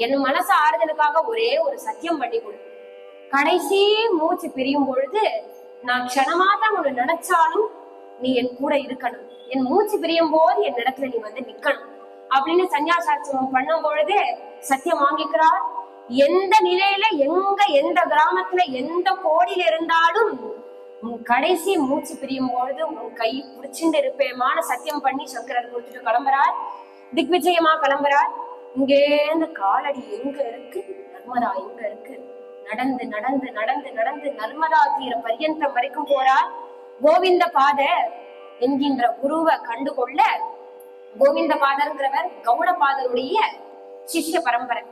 [SPEAKER 1] என் மனசு ஆறுதலுக்காக ஒரே ஒரு சத்தியம் பண்ணி கொடு, கடைசி மூச்சு பிரியும் பொழுது நான் க்ஷணமாதான் உன்னை நினைச்சாலும் நீ என் கூட இருக்கணும், என் மூச்சு பிரியும் போது என் இடத்துல நீ வந்து நிக்கணும் அப்படின்னு சன்னியாசாசிரமம் பண்ணும் பொழுது சத்தியம் வாங்கிக்கிறார். எந்த நிலையில எந்த கிராமத்துல எந்த கோடியில இருந்தாலும் உன் கடைசி மூச்சு பிரியும் பொழுது உன் கை பிடிச்சுட்டு இருப்பேமான சத்தியம் பண்ணி சங்கரர் கொடுத்துட்டு கிளம்புறார். திக்விஜயமா கிளம்புறார். இங்கேருந்து காலடி எங்க இருக்கு, நர்மதா எங்க இருக்கு, நடந்து நடந்து நடந்து நடந்து நர்மதா தீர பர்யந்தம் வரைக்கும் போறார். கோவிந்த பாதர் என்கின்ற குருவை கண்டுகொள்ள, கோவிந்த பாதர்ங்கிறவர் கௌடபாதருடைய சிஷ்ய பரம்பரை.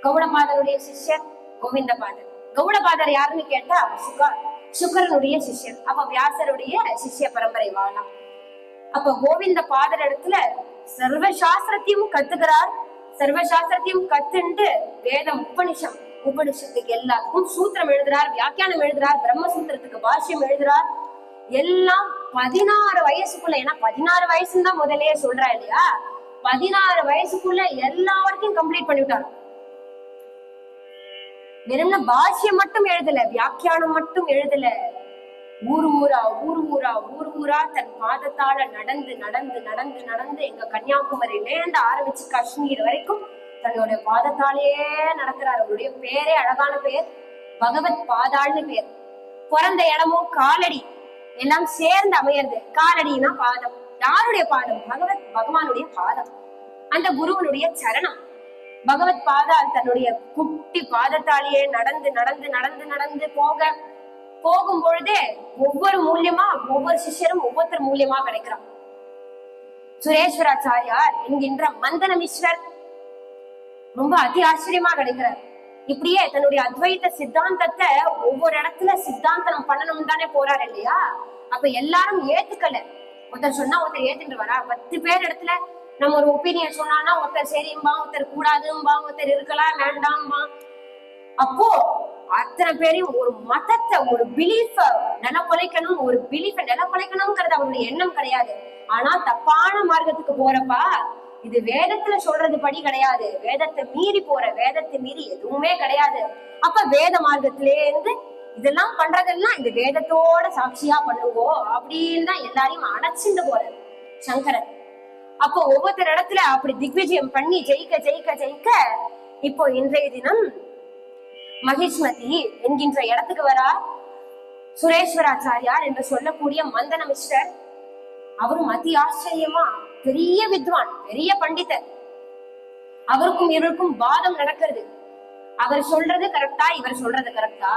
[SPEAKER 1] கௌடபாதருடைய சிஷ்யர் கோவிந்த பாதர். கௌடபாதர் யாருன்னு கேட்டா சுக்கரனுடைய சிஷ்யர். அப்ப வியாசருடைய சிஷ்ய பரம்பரை வாழலாம். அப்ப கோவிந்த பாதர் இடத்துல சர்வ சாஸ்திரத்தையும் கத்துக்கிறார். சர்வ சாஸ்திரத்தையும் கத்துண்டு வேதம் உபனிஷத்துக்கு எல்லாத்துக்கும் சூத்திரம் எழுதுறார், வியாக்கியானம் எழுதுறார், பிரம்மசூத்திரத்துக்கு பாஷ்யம் எழுதுறார். எல்லாம் 16 வயசுக்குள்ள, ஏன்னா 16 வயசுன்னு தான் முதலே சொல்றா இல்லையா, 16 வயசுக்குள்ள எல்லாருக்கும் கம்ப்ளீட் பண்ணிவிட்டார். வெறும் பாஷ்யம் மட்டும் எழுதல, வியாக்கியானம் மட்டும் எழுதல, ஊர் ஊரா தன் பாதத்தால நடந்து நடந்து நடந்து நடந்து எங்க கன்னியாகுமரியிலேருந்து ஆரம்பிச்சு காஷ்மீர் வரைக்கும் தன்னுடைய பாதத்தாலேயே நடக்கிறார். அவருடைய பேரே அழகான பேர், பகவத் பாதாள்னு பேர். பிறந்த இடமும் காலடி எல்லாம் சேர்ந்து அமையிறது. காலடினா பாதம். யாருடைய பாதம்? பகவானுடைய பாதம், அந்த குருவனுடைய சரணம். பகவத் பாதால் தன்னுடைய குட்டி பாதத்தாலேயே நடந்து நடந்து நடந்து நடந்து போகும் பொழுதே ஒவ்வொரு மூலியமா ஒவ்வொரு சிஷ்யரும் ஒவ்வொருத்தர் மூலியமா கிடைக்கிறான். சுரேஸ்வராச்சாரியார் என்கின்ற மந்தன மிஸ்ரர் ரொம்ப அதி ஆச்சரியமா கிடைக்கிறார். இப்படியே தன்னுடைய அத்வைத சித்தாந்தத்தை ஒவ்வொரு இடத்துல சித்தாந்தனம் பண்ணணும் தானே போறாரு இல்லையா? அப்ப எல்லாரும் ஏத்துக்கல. ஒருத்தர் சொன்னா ஒருத்தர் ஏத்துட்டு வரா. 10 பேர் இடத்துல நம்ம ஒரு ஒப்பீனியன் சொன்னான்னா ஒருத்தர் சரிம்பா, ஒருத்தர் கூடாதும்பா, ஒருத்தர் இருக்கலாம் வேண்டாம்பா. அப்போ அத்தனை பேரையும் ஒரு மதத்தை, ஒரு பிலீஃப நிலப்பொலைக்கணும், ஒரு பிலீஃப நிலப்பொலைக்கணும்ங்கிறது அவருடைய எண்ணம் கிடையாது. ஆனா தப்பான மார்க்கத்துக்கு போறப்பா இது வேதத்துல சொல்றது படி கிடையாது, வேதத்தை மீறி வேதத்தை மீறி எதுவுமே கிடையாது. அப்ப வேத மார்க்கத்திலேருந்து இதெல்லாம் பண்றதெல்லாம் இந்த வேதத்தோட சாட்சியா பண்ணுவோம் அப்படின்னு தான் எல்லாரையும் அணைச்சுட்டு போறாரு சங்கரன். அப்போ ஒவ்வொருத்தர் இடத்துல அப்படி திக்விஜயம் பண்ணி ஜெயிக்க ஜெயிக்க ஜெயிக்க இப்போ இன்றைய தினம் மகிஷ்மதி என்கின்ற இடத்துக்கு வரா சுரேஸ்வராச்சாரியார் என்று சொல்லக்கூடிய மந்தன மிஸ்ரர். அவரும் அதி ஆச்சரியமா பெரிய வித்வான், பெரிய பண்டிதர். அவருக்கும் இவருக்கும் வாதம் நடக்கிறது. அவர் சொல்றது கரெக்டா, இவர் சொல்றது கரெக்டா?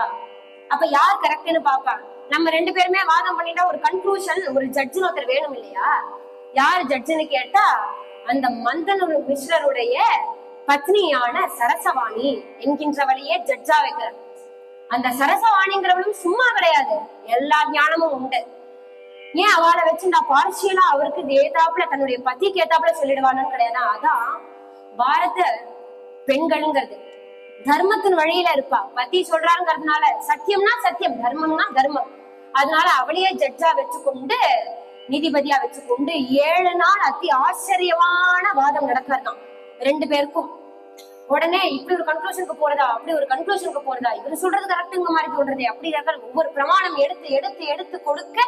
[SPEAKER 1] அப்ப யார் கரெக்ட்னு பாப்பா. நம்ம 2 பேருமே வாதம் பண்ணிட்டா ஒரு கன்க்ளூஷன், ஒரு ஜட்ஜின் ஒருத்தர் வேணும் இல்லையா? யார் ஜட்ஜுன்னு கேட்டா அந்த மந்தன மிஸ்ரருடைய பத்னியான சரசவாணி என்கின்றவளையே ஜட்ஜா வைக்கிறார். அந்த சரசவாணிங்கிறவளும் சும்மா கிடையாது, எல்லா ஞானமும் உண்டு. ஏன் அவளை வச்சு நான் பார்சியலா அவருக்கு ஏத்தாப்புல தன்னுடைய பத்திக்கு ஏத்தாப்புல சொல்லிடுவானு கிடையாது. அதான் பாரத பெண்கள்ங்கிறது தர்மத்தின் வழியில இருப்பா. பத்தி சொல்றாங்கிறதுனால சத்தியம்னா சத்தியம், தர்மம்னா தர்மம். அதனால அவளையே ஜட்ஜா வச்சுக்கொண்டு, நீதிபதியா வச்சுக்கொண்டு 7 நாள் அதி ஆச்சரியமான வாதம் நடக்கிறதாம் 2 பேருக்கும். உடனே இப்படி ஒரு கன்க்ளூஷனுக்கு போறதா, அப்படி ஒரு கன்க்ளூஷனுக்கு போறதா, இவர் சொல்றது கரெக்டுங்க மாதிரி தோன்றது, அப்படி ஒவ்வொரு பிரமாணம் எடுத்து எடுத்து எடுத்து கொடுக்க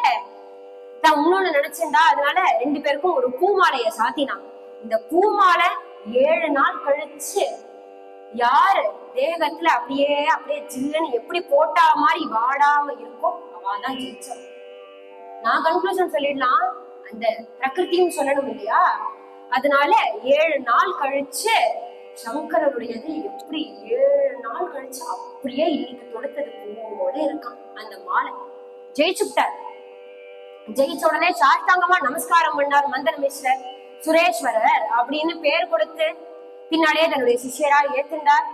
[SPEAKER 1] தான் இன்னொன்னு நினைச்சிருந்தா. அதனால 2 பேருக்கும் ஒரு பூமாலைய சாத்தினான். இந்த பூமாலை 7 நாள் கழிச்சு யாரு தேகத்துல அப்படியே அப்படியே ஜில்லுன்னு எப்படி போட்டா மாதிரி வாடாம இருக்கோ அவதான் ஜெயிச்சா. நான் கன்க்ளூஷன் சொல்லிடலாம், அந்த பிரகிருத்தியும் சொல்லணும் இல்லையா? அதனால 7 நாள் கழிச்சு சங்கரருடையது எப்படி 7 நாள் கழிச்சு அப்படியே இன்னைக்கு தொடுத்தது போல இருக்கான். அந்த மாலை ஜெயிச்சுட்டார். ஜெயிச்ச உடனே சாஷ்டாங்கமா நமஸ்காரம் பண்ணார் மந்தன மிஸ்ரர். சுரேஸ்வரர் அப்படின்னு பேர் கொடுத்து பின்னாடியே தன்னுடைய சிஷ்யரா ஏத்துண்டார்.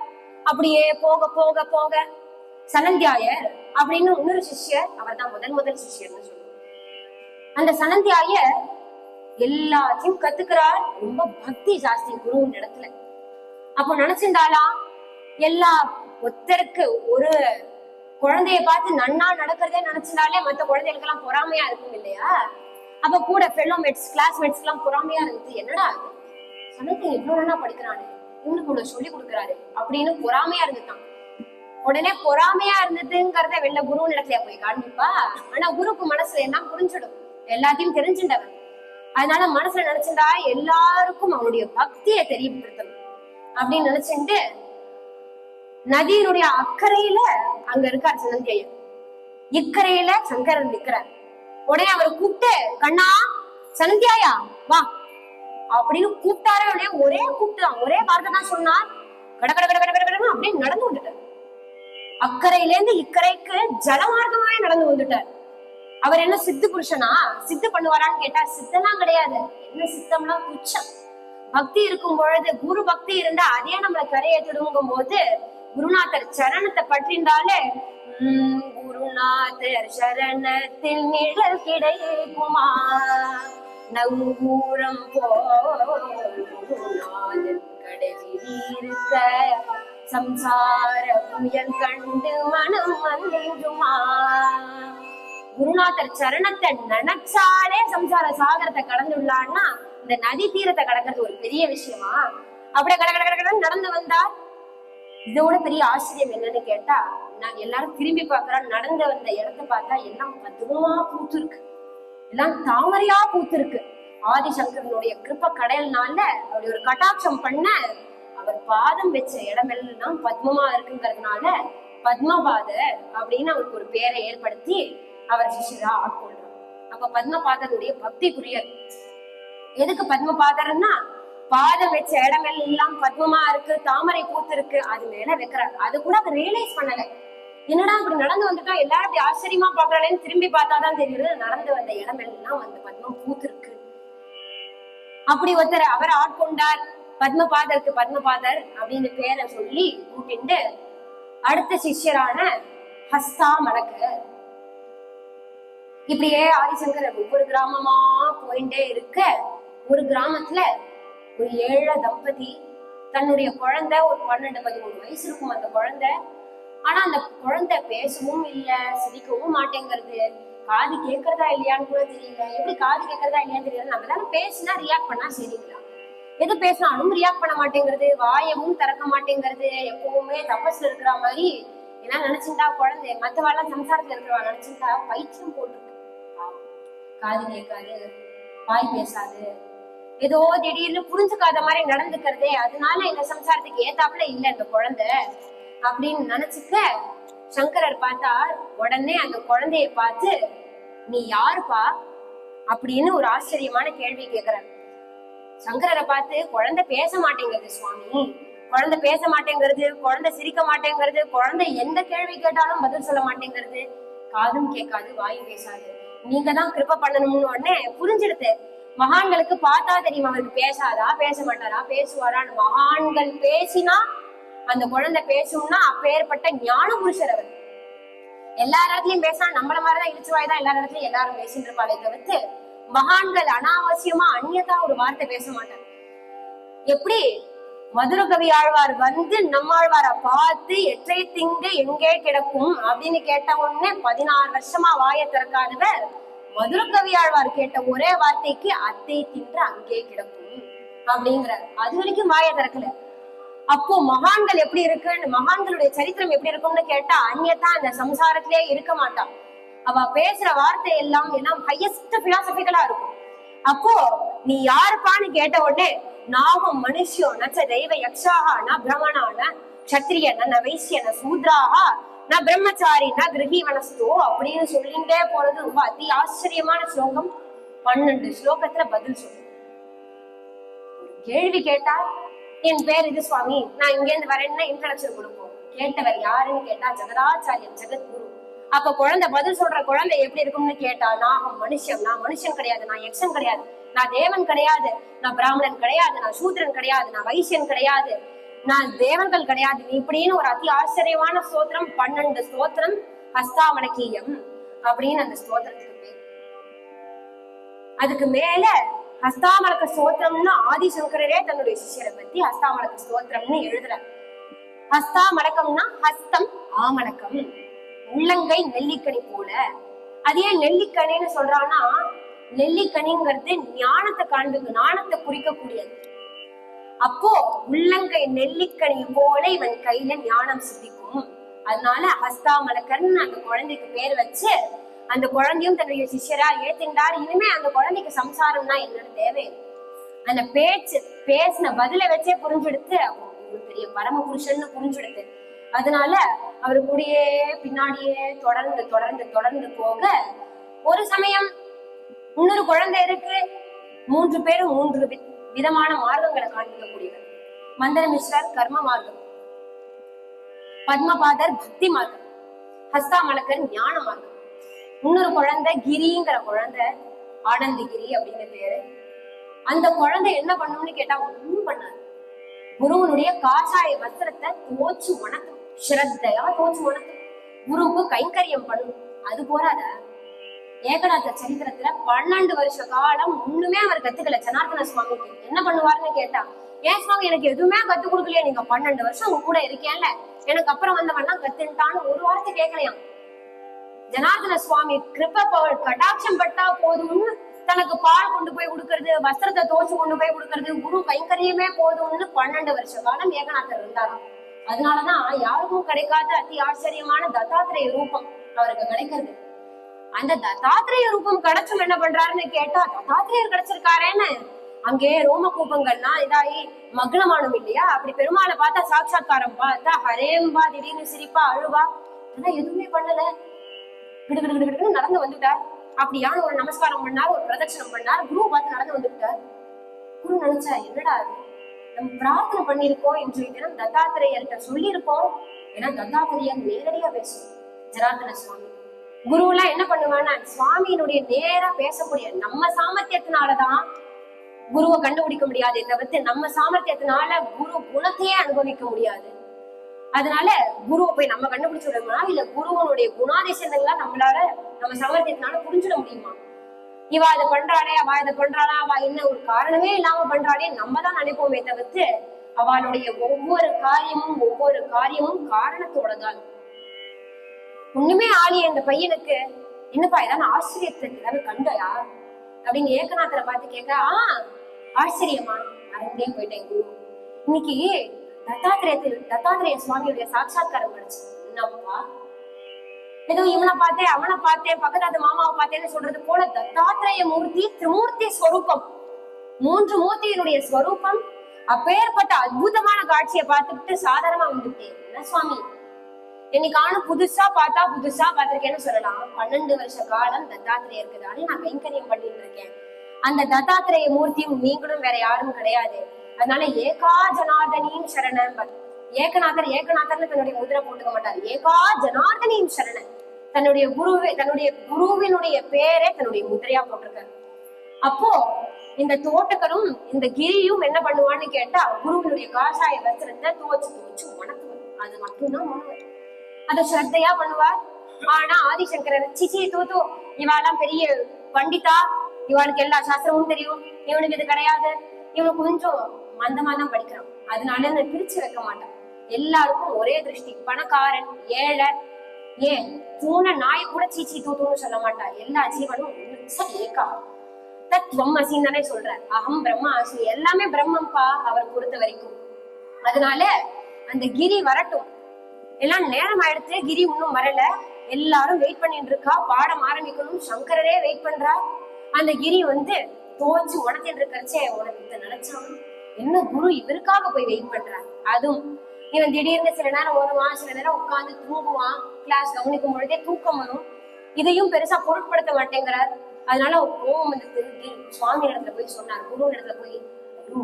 [SPEAKER 1] அப்படியே போக போக போக சனந்தியாயர் அப்படின்னு இன்னொரு சிஷ்யர், அவர் தான் முதல் சிஷ்யர்னு சொல்லுவார். அந்த சனந்தியாயர் எல்லாத்தையும் கத்துக்கிறார். ரொம்ப பக்தி ஜாஸ்தி குருவின் இடத்துல. அப்போ நினைச்சிருந்தாளா எல்லா ஒருத்தருக்கு ஒரு குழந்தைய பார்த்து நன்னா நடக்கிறதே நினைச்சிருந்தாலே மத்த குழந்தைகளுக்கு எல்லாம் பொறாமையா இருக்கும் இல்லையா? அப்ப கூட ஃபெல்லோமேட்ஸ் கிளாஸ்மேட்ஸ் எல்லாம் பொறாமையா இருந்துச்சு. என்னடா சனத்தை இவ்வளவு நல்லா படிக்கிறானே, இவனுக்கு இவ்வளவு சொல்லி கொடுக்குறாரு அப்படின்னு பொறாமையா இருந்துட்டான். உடனே பொறாமையா இருந்ததுங்கிறத வெளில குருவின் இடத்துல போய் காண்பிப்பா. ஆனா குருக்கு மனசுல என்ன புரிஞ்சிடும், எல்லாத்தையும் தெரிஞ்சுட்டவன். அதனால மனசுல நினைச்சிருந்தா எல்லாருக்கும் அவனுடைய பக்தியை தெரியப்படுத்தணும் அப்படின்னு நினைச்சுட்டு நதியினுடைய அக்கறையில அங்க இருக்கார் சனந்தியர், இக்கரையில சங்கரன் நிக்கிறார். உடனே அவரை கூப்பிட்டு, கண்ணா சனந்தியாயா வா அப்படின்னு கூப்பிட்டாரே. உடனே ஒரே கூப்பிட்டுதான், ஒரே வார்த்தை தான் சொன்னார். கட கட கட கட கடன்னு அப்படியே நடந்து வந்துட்டார். அக்கறையில இருந்து இக்கரைக்கு ஜலமார்க்கமாவே நடந்து வந்துட்டார். அவர் என்ன சித்து புருஷனா? சித்து பண்ணுவாரான்னு கேட்டா சித்தெல்லாம் கிடையாது. என்ன சித்தம்லாம் துச்சம். பக்தி இருக்கும் பொழுது, குரு பக்தி இருந்தா அதே நம்மளை கரையேற்றிடுங்கும் போது குருநாதர் சரணத்தை பற்றிருந்தாலே குருநாதர் சரணத்தில் நிழல் கிடைக்குமா நங்கூரம் போநாதன் கடைசி இருக்க சம்சார புயல் கண்டு மனம் வந்துமா. குருநாதர் சரணத்தை நினைச்சாலே சம்சார சாகரத்தை கடந்துள்ளான்னா இந்த நதி தீரத்தை கடக்கிறது ஒரு பெரிய விஷயமா? அப்படியே கட கட கடன்னு நடந்து வந்தார். இதோட பெரிய ஆச்சரியம் என்னன்னு கேட்டா, நான் எல்லாரும் திரும்பி பாக்குறோம், நடந்து வந்த இடத்த பார்த்தா எல்லாம் பத்மமா பூத்து இருக்கு, எல்லாம் தாமரையா பூத்து இருக்கு. ஆதிசங்கரனுடைய கிருப கடல்னால அப்படி ஒரு கட்டாட்சம் பண்ண அவர் பாதம் வச்ச இடமெல்லாம் பத்மமா இருக்குங்கிறதுனால பத்மபாதர் அப்படின்னு அவருக்கு ஒரு பேரை ஏற்படுத்தி அவர் சிஷ்யரா ஆட்கொள்றார். அப்ப பத்மபாதருடைய பக்திக்குரியர். எதுக்கு பத்மபாதர்னா, பாதம் வச்ச இடமெல்லாம் பத்மமா இருக்கு, தாமரை பூத்து இருக்கு, அது மேல வைக்கிறார். அது கூட அவர் ரியலைஸ் பண்ணல. என்னடா அப்படி நடந்து வந்துட்டா எல்லாரும் அப்படி ஆச்சரியமா பாக்குறாளேன்னு திரும்பி பார்த்தாதான் தெரியுது, நடந்து வந்த இடமெல்லாம் வந்து பத்மம் பூத்து இருக்கு. அப்படி ஒருத்தர் அவர் ஆட்கொண்டார். பத்மபாதருக்கு பத்மபாதர் அப்படின்னு பேரை சொல்லி கூட்டிட்டு அடுத்த சிஷ்யரான ஹஸ்தாமலக்கர். இப்படியே ஆதிசங்கரர் ஒவ்வொரு கிராமமா போயிட்டே இருக்க, ஒரு கிராமத்துல ஒரு ஏழை தம்பதி தன்னுடைய குழந்தை, ஒரு 12-13 வயசு இருக்கும் அந்த குழந்தை. ஆனா அந்த குழந்தை பேசவும் இல்ல, சிரிக்கவும் மாட்டேங்கிறது, காது கேட்கறதா இல்லையான்னு கூட தெரியல. எப்படி காது கேட்கறதா இல்லையான்னு தெரியல, நம்ம தானே பேசினா ரியாக்ட் பண்ணா சரிங்களா, எது பேசினாலும் ரியாக்ட் பண்ண மாட்டேங்கிறது, வாயவும் திறக்க மாட்டேங்கிறது, எப்பவுமே தபஸ்ல இருக்கிற மாதிரி எல்லாம் நினைச்சுட்டா குழந்தை. மத்தவாள்லாம் சம்சாரத்துல இருக்கிறவா நினைச்சுட்டா பைத்தியம் போட்டுருக்கு, காது கேட்காது, வாய் பேசாது, ஏதோ திடீர்னு புரிஞ்சுக்காத மாதிரி நடந்துக்கிறதே, அதனால இந்த சம்சாரத்துக்கு ஏத்தாப்புல இல்ல இந்த குழந்தை அப்படின்னு நினைச்சுக்க சங்கரர் பார்த்தார். உடனே அந்த குழந்தைய பார்த்து, நீ யாருப்பா அப்படின்னு ஒரு ஆச்சரியமான கேள்வி கேட்கிறார். சங்கரரை பார்த்து, குழந்தை பேச மாட்டேங்கிறது சுவாமி, குழந்தை பேச மாட்டேங்கிறது, குழந்தை சிரிக்க மாட்டேங்கிறது, குழந்தை எந்த கேள்வி கேட்டாலும் பதில் சொல்ல மாட்டேங்கிறது, காதும் கேட்காது, வாயும் பேசாது, நீங்க தான் கிருப பண்ணணும்னு உடனே புரிஞ்சிடுது. மகான்களுக்கு பார்த்தா தெரியும் அவருக்கு பேசாதா, பேச மாட்டாரா, பேசுவாரான்னு. மகான்கள் பேசினா அந்த குழந்தை பேசும்னா அப்பேற்பட்ட ஞான புருஷர் அவர். எல்லா இடத்துலயும் பேசினா நம்மள மாதிரிதான் இழிச்சுவாய்தான் எல்லா இடத்துலயும் எல்லாரும் பேசிட்டு இருப்பாளே தவிர்த்து மகான்கள் அனாவசியமா அந்நியதா ஒரு வார்த்தை பேச மாட்டார். எப்படி மதுர கவி ஆழ்வார் வந்து நம்மாழ்வார பார்த்து எற்றை திங்கு எங்கே கிடக்கும் அப்படின்னு கேட்ட உடனே 16 வருஷமா வாயை திறக்காதவர் மதுர கவி ஆழ்வார் கேட்ட ஒரே வார்த்தைக்கு அத்தை தின்று அங்கே கிடக்கும் அப்படிங்கிறார். அது வரைக்கும் வாயை திறக்கல. அப்போ மகான்கள் எப்படி இருக்குன்னு, மகான்களுடைய சரித்திரம் எப்படி இருக்கும்னு கேட்டா, அந்நியதா அந்த சம்சாரத்திலே இருக்க மாட்டான். அவ பேசுற வார்த்தை எல்லாம் ஹையஸ்ட் பிலாசபிக்கலா இருக்கும். அப்போ நீ யாருப்பான்னு கேட்ட உடனே, நாகம் மனுஷியோ நச்ச தெய்வ யக்ஷாஹா ந பிரமணான க்ஷத்ரியன ந வைசியன சூத்ராஹா ந பிரம்மச்சாரி ந கிரகீவனஸ்தோ அப்படின்னு சொல்லிட்டே போறது ரொம்ப அதி ஆச்சரியமான ஸ்லோகம். 12 ஸ்லோகத்துல பதில் சொல்லு. கேள்வி கேட்டா, என் பேர் இது சுவாமி, நான் இங்க இருந்து வரேன்னா இன்ட்ரடக்ஷன் கொடுப்போம். கேட்டவர் யாருன்னு கேட்டா ஜெகதாச்சாரியன், ஜெகத்குரு. அப்ப குழந்தை பதில் சொல்ற குழந்தை எப்படி இருக்கும்னு கேட்டா, நான் மனுஷன், நான் மனுஷன் கிடையாது, நான் யக்ஷன் கிடையாது, நான் தேவன் கிடையாது, நான் பிராமணன் கிடையாது, நான் சூத்திரன் கிடையாது, நான் வைசியன் கிடையாது, நான் தேவன்கள் கிடையாது, இப்படின்னு ஒரு அதி ஆச்சரியமான ஸ்தோத்திரம். 12 ஸ்தோத்திரம் ஹஸ்தாமலக்கீயம் அப்படின்னு அந்த ஸ்தோத்திரத்துக்கு பேர். அதுக்கு மேல ஹஸ்தாமலக்க ஸ்தோத்திரம்னு ஆதிசங்கரரே தன்னுடைய சிஷ்யரை பத்தி ஹஸ்தாமலக்க ஸ்தோத்திரம்னு எழுதுறார். ஹஸ்தாமலக்கம்னா ஹஸ்தம் ஆமலக்கம், உள்ளங்கை நெல்லிக்கனி போல. அது ஏன் நெல்லிக்கனின்னு சொல்றான்னா, நெல்லிக்கனிங்கிறது ஞானத்தை காண்புக்கு, ஞானத்தை குறிக்கக்கூடியது. அப்போ உள்ளங்கை நெல்லிக்கனி போல இவன் கையில ஞானம் சித்திக்கும். அதனால ஹஸ்தாமலக்கர்னு அந்த குழந்தைக்கு பேர் வச்சு அந்த குழந்தையும் தன்னுடைய சிஷ்யரா ஏத்தின்றார். இனிமே அந்த குழந்தைக்கு சம்சாரம்னா என்னன்னு தேவை, அந்த பேசின பதில வச்சே புரிஞ்செடுத்து ஒரு பெரிய பரம புருஷன்னு புரிஞ்செடுத்து, அதனால அவரு கூடயே பின்னாடியே தொடர்ந்து தொடர்ந்து தொடர்ந்து போக, ஒரு சமயம் இன்னொரு குழந்தை இருக்கு. 3 பேரும் 3 விதமான மார்க்கங்களை காண்பிக்கக்கூடியவர். மந்தரமிஸ்ரர் கர்ம மார்க்கம், பத்மபாதர் பக்தி மார்க்கம், ஹஸ்தாமலக்கர் ஞான மார்க்கம். இன்னொரு குழந்தை கிரிங்கிற குழந்தை, ஆனந்தகிரி அப்படின்னு பேரு. அந்த குழந்தை என்ன பண்ணும்னு கேட்டா ஒண்ணும் பண்ணாது. குருவனுடைய காஷாய வஸ்திரத்தை தோச்சு உணக்கும், ஸ்ரத்தையா தோச்சு உணக்கும், குருவுக்கு கைங்கரியம் பண்ணும். அது போறாத ஏகநாத சரித்திரத்துல 12 வருஷ காலம் ஒண்ணுமே அவர் கத்துக்கல. ஜனார்தன சுவாமிக்கு என்ன பண்ணுவாருன்னு கேட்டா, ஏன் சுவாமி எனக்கு எதுவுமே கத்து கொடுக்கலையே, நீங்க 12 வருஷம் உங்க கூட இருக்கேன்ல, எனக்கு அப்புறம் வந்தவன்னா கத்துட்டான்னு ஒரு வார்த்தை கேட்கலையாம். ஜனார்தன சுவாமி கிருப கடாட்சம் பட்டா போதும்னு தனக்கு பால் கொண்டு போய் கொடுக்கறது, வஸ்திரத்தை தோச்சு கொண்டு போய் கொடுக்கறது, குரு கைங்கரியமே போதும்னு 12 வருஷ காலம் ஏகநாதர் இருந்தாராம். அதனாலதான் யாருக்கும் கிடைக்காத அதி ஆச்சரியமான தத்தாத்திரேய ரூபம் அவருக்கு கிடைக்கிறது. அந்த தத்தாத்திரேய ரூபம் கிடைச்சும் என்ன பண்றாருன்னு கேட்டா, தத்தாத்திரேயர் கிடைச்சிருக்காரேன்னு அங்கே ரோம கூப்பங்கள்லாம் இதாயி மக்னமானும் இல்லையா. அப்படி பெருமாளை பார்த்தா, சாட்சாத்காரம் பார்த்தா ஹரேம்பா, திடீர்னு சிரிப்பா அழுவா, ஆனா எதுவுமே பண்ணல, கிடுகிடு நடந்து வந்துட்டார். அப்படியான ஒரு நமஸ்காரம் பண்ணார், ஒரு பிரதட்சணம் பண்ணார், குரு பார்த்து நடந்து வந்துட்டார். குரு நினைச்சா, என்னடா அது, நம்ம பிரார்த்தனை பண்ணிருக்கோம் என்று தினம் தத்தாத்திரேயர்கிட்ட சொல்லியிருக்கோம். ஏன்னா தத்தாத்திரேயர் நேரடியா பேசும் ஜனார்தன சுவாமி. குரு எல்லாம் என்ன பண்ணுவான்னா, சுவாமியினுடைய நேரா பேசக்கூடிய நம்ம சாமர்த்தியத்தினாலதான் குருவை கண்டுபிடிக்க முடியாது, தவிர்த்து நம்ம சாமர்த்தியத்தினால குரு குணத்தையே அனுபவிக்க முடியாது. அதனால குருவை போய் நம்ம கண்டுபிடிச்சு விடணுமா, இல்ல குருவனுடைய குணாதிசயங்கள்லாம் நம்மளால நம்ம சாமர்த்தியத்தினால புரிஞ்சுட முடியுமா? இவா இதை பண்றாளே, அவ இதை பண்றாளா, அவ என்ன ஒரு காரணமே இல்லாம பண்றாளே நம்ம தான் நினைப்போமே தவிர்த்து அவளுடைய ஒவ்வொரு காரியமும் காரணத்தோடதான். ஒண்ணுமே ஆளிய இந்த பையனுக்கு என்னப்பா ஏதாவது ஆச்சரியத்துக்கு ஏதாவது கண்டையா அப்படின்னு ஏகநாதரை பார்த்து கேட்க, ஆச்சரியமா மறந்தே போயிட்டேன் குரு, இன்னைக்கு தத்தாத்திரேய சுவாமியுடைய சாட்சாத்காரம் கிடைச்சு. என்னப்பா, ஏதோ இவனை பார்த்தேன் அவனை பார்த்தேன் பக்கத்தாத்து மாமாவை பார்த்தேன்னு சொல்றது போல தத்தாத்திரேய மூர்த்தி திரிமூர்த்தி ஸ்வரூபம், 3 மூர்த்தியினுடைய ஸ்வரூபம். அப்பேற்பட்ட அற்புதமான காட்சியை பார்த்துட்டு சாதாரணமா வந்துட்டேன். என்ன சுவாமி, என்னைக்கான புதுசா பார்த்திருக்கேன்னு சொல்லலாம். 12 வருஷ காலம் தத்தாத்திரேயருக்கு தானே நான் கைங்கரியம் பண்ணிட்டு இருக்கேன். அந்த தத்தாத்திரேய மூர்த்தியும் நீங்களும் வேற யாரும் கிடையாது. அதனால ஏகா ஜனார்தனியும் சரணன். ஏகநாதர்னு தன்னுடைய முதிரை போட்டுக்க மாட்டார். ஏகா ஜனார்தனியும் சரணன், தன்னுடைய குருவினுடைய பேரை தன்னுடைய முதிரையா போட்டிருக்காரு. அப்போ இந்த தோட்டக்கரும் இந்த கிரியும் என்ன பண்ணுவான்னு கேட்டா, குருவினுடைய காஷாய வஸ்திரத்தை துவச்சு உணக்குவார். அது மட்டும்தான் பண்ணுவார், அதை ஸ்ரத்தையா பண்ணுவார். ஆனா ஆதிசங்கரர் சிச்சி தூத்து, இவாளெல்லாம் பெரிய பண்டிதா, இவனுக்கு எல்லா சாஸ்திரமும் தெரியும், இவனுக்கு இது கிடையாது, இவனுக்கு கொஞ்சம் மந்தமா தான் படிக்கிறான், அதனால நான் பிரிச்சு வைக்க மாட்டான். எல்லாருக்கும் ஒரே திருஷ்டி. பணக்காரன் ஏழை, ஏன் பூனை நாய் கூட சீச்சி தூத்துன்னு சொல்ல மாட்டா. எல்லா ஜீவனும் ஏகா தத்துவம் அசின்னு தானே சொல்றார். அகம் பிரம்மா அசி, எல்லாமே பிரம்மம்பா அவர் பொறுத்த வரைக்கும். அதனால அந்த கிரி வரட்டும், எல்லாம் நேரம் ஆயிடுச்சு, கிரி இன்னும் வரல, எல்லாரும் வெயிட் பண்ணிட்டு இருக்கா, பாடம் ஆரம்பிக்கணும், சங்கரரே வெயிட் பண்றா. அந்த கிரி வந்து தோச்சு உடச்சிட்டு இருக்கறச்சே உனக்கு நினைச்சான், என்ன குரு இவருக்காக போய் வெயிட் பண்றான். அதுவும் இவன் திடீர்னு சில நேரம் வருவான், சில நேரம் உட்கார்ந்து தூங்குவான், கிளாஸ் கவனிக்கும் பொழுதே தூக்கம் வரும், இதையும் பெருசா பொருட்படுத்த மாட்டேங்கிறார். அதனால கோவம் வந்து திருத்தி சுவாமி இடத்துல போய் சொன்னார். குரு இடத்துல போய், குரு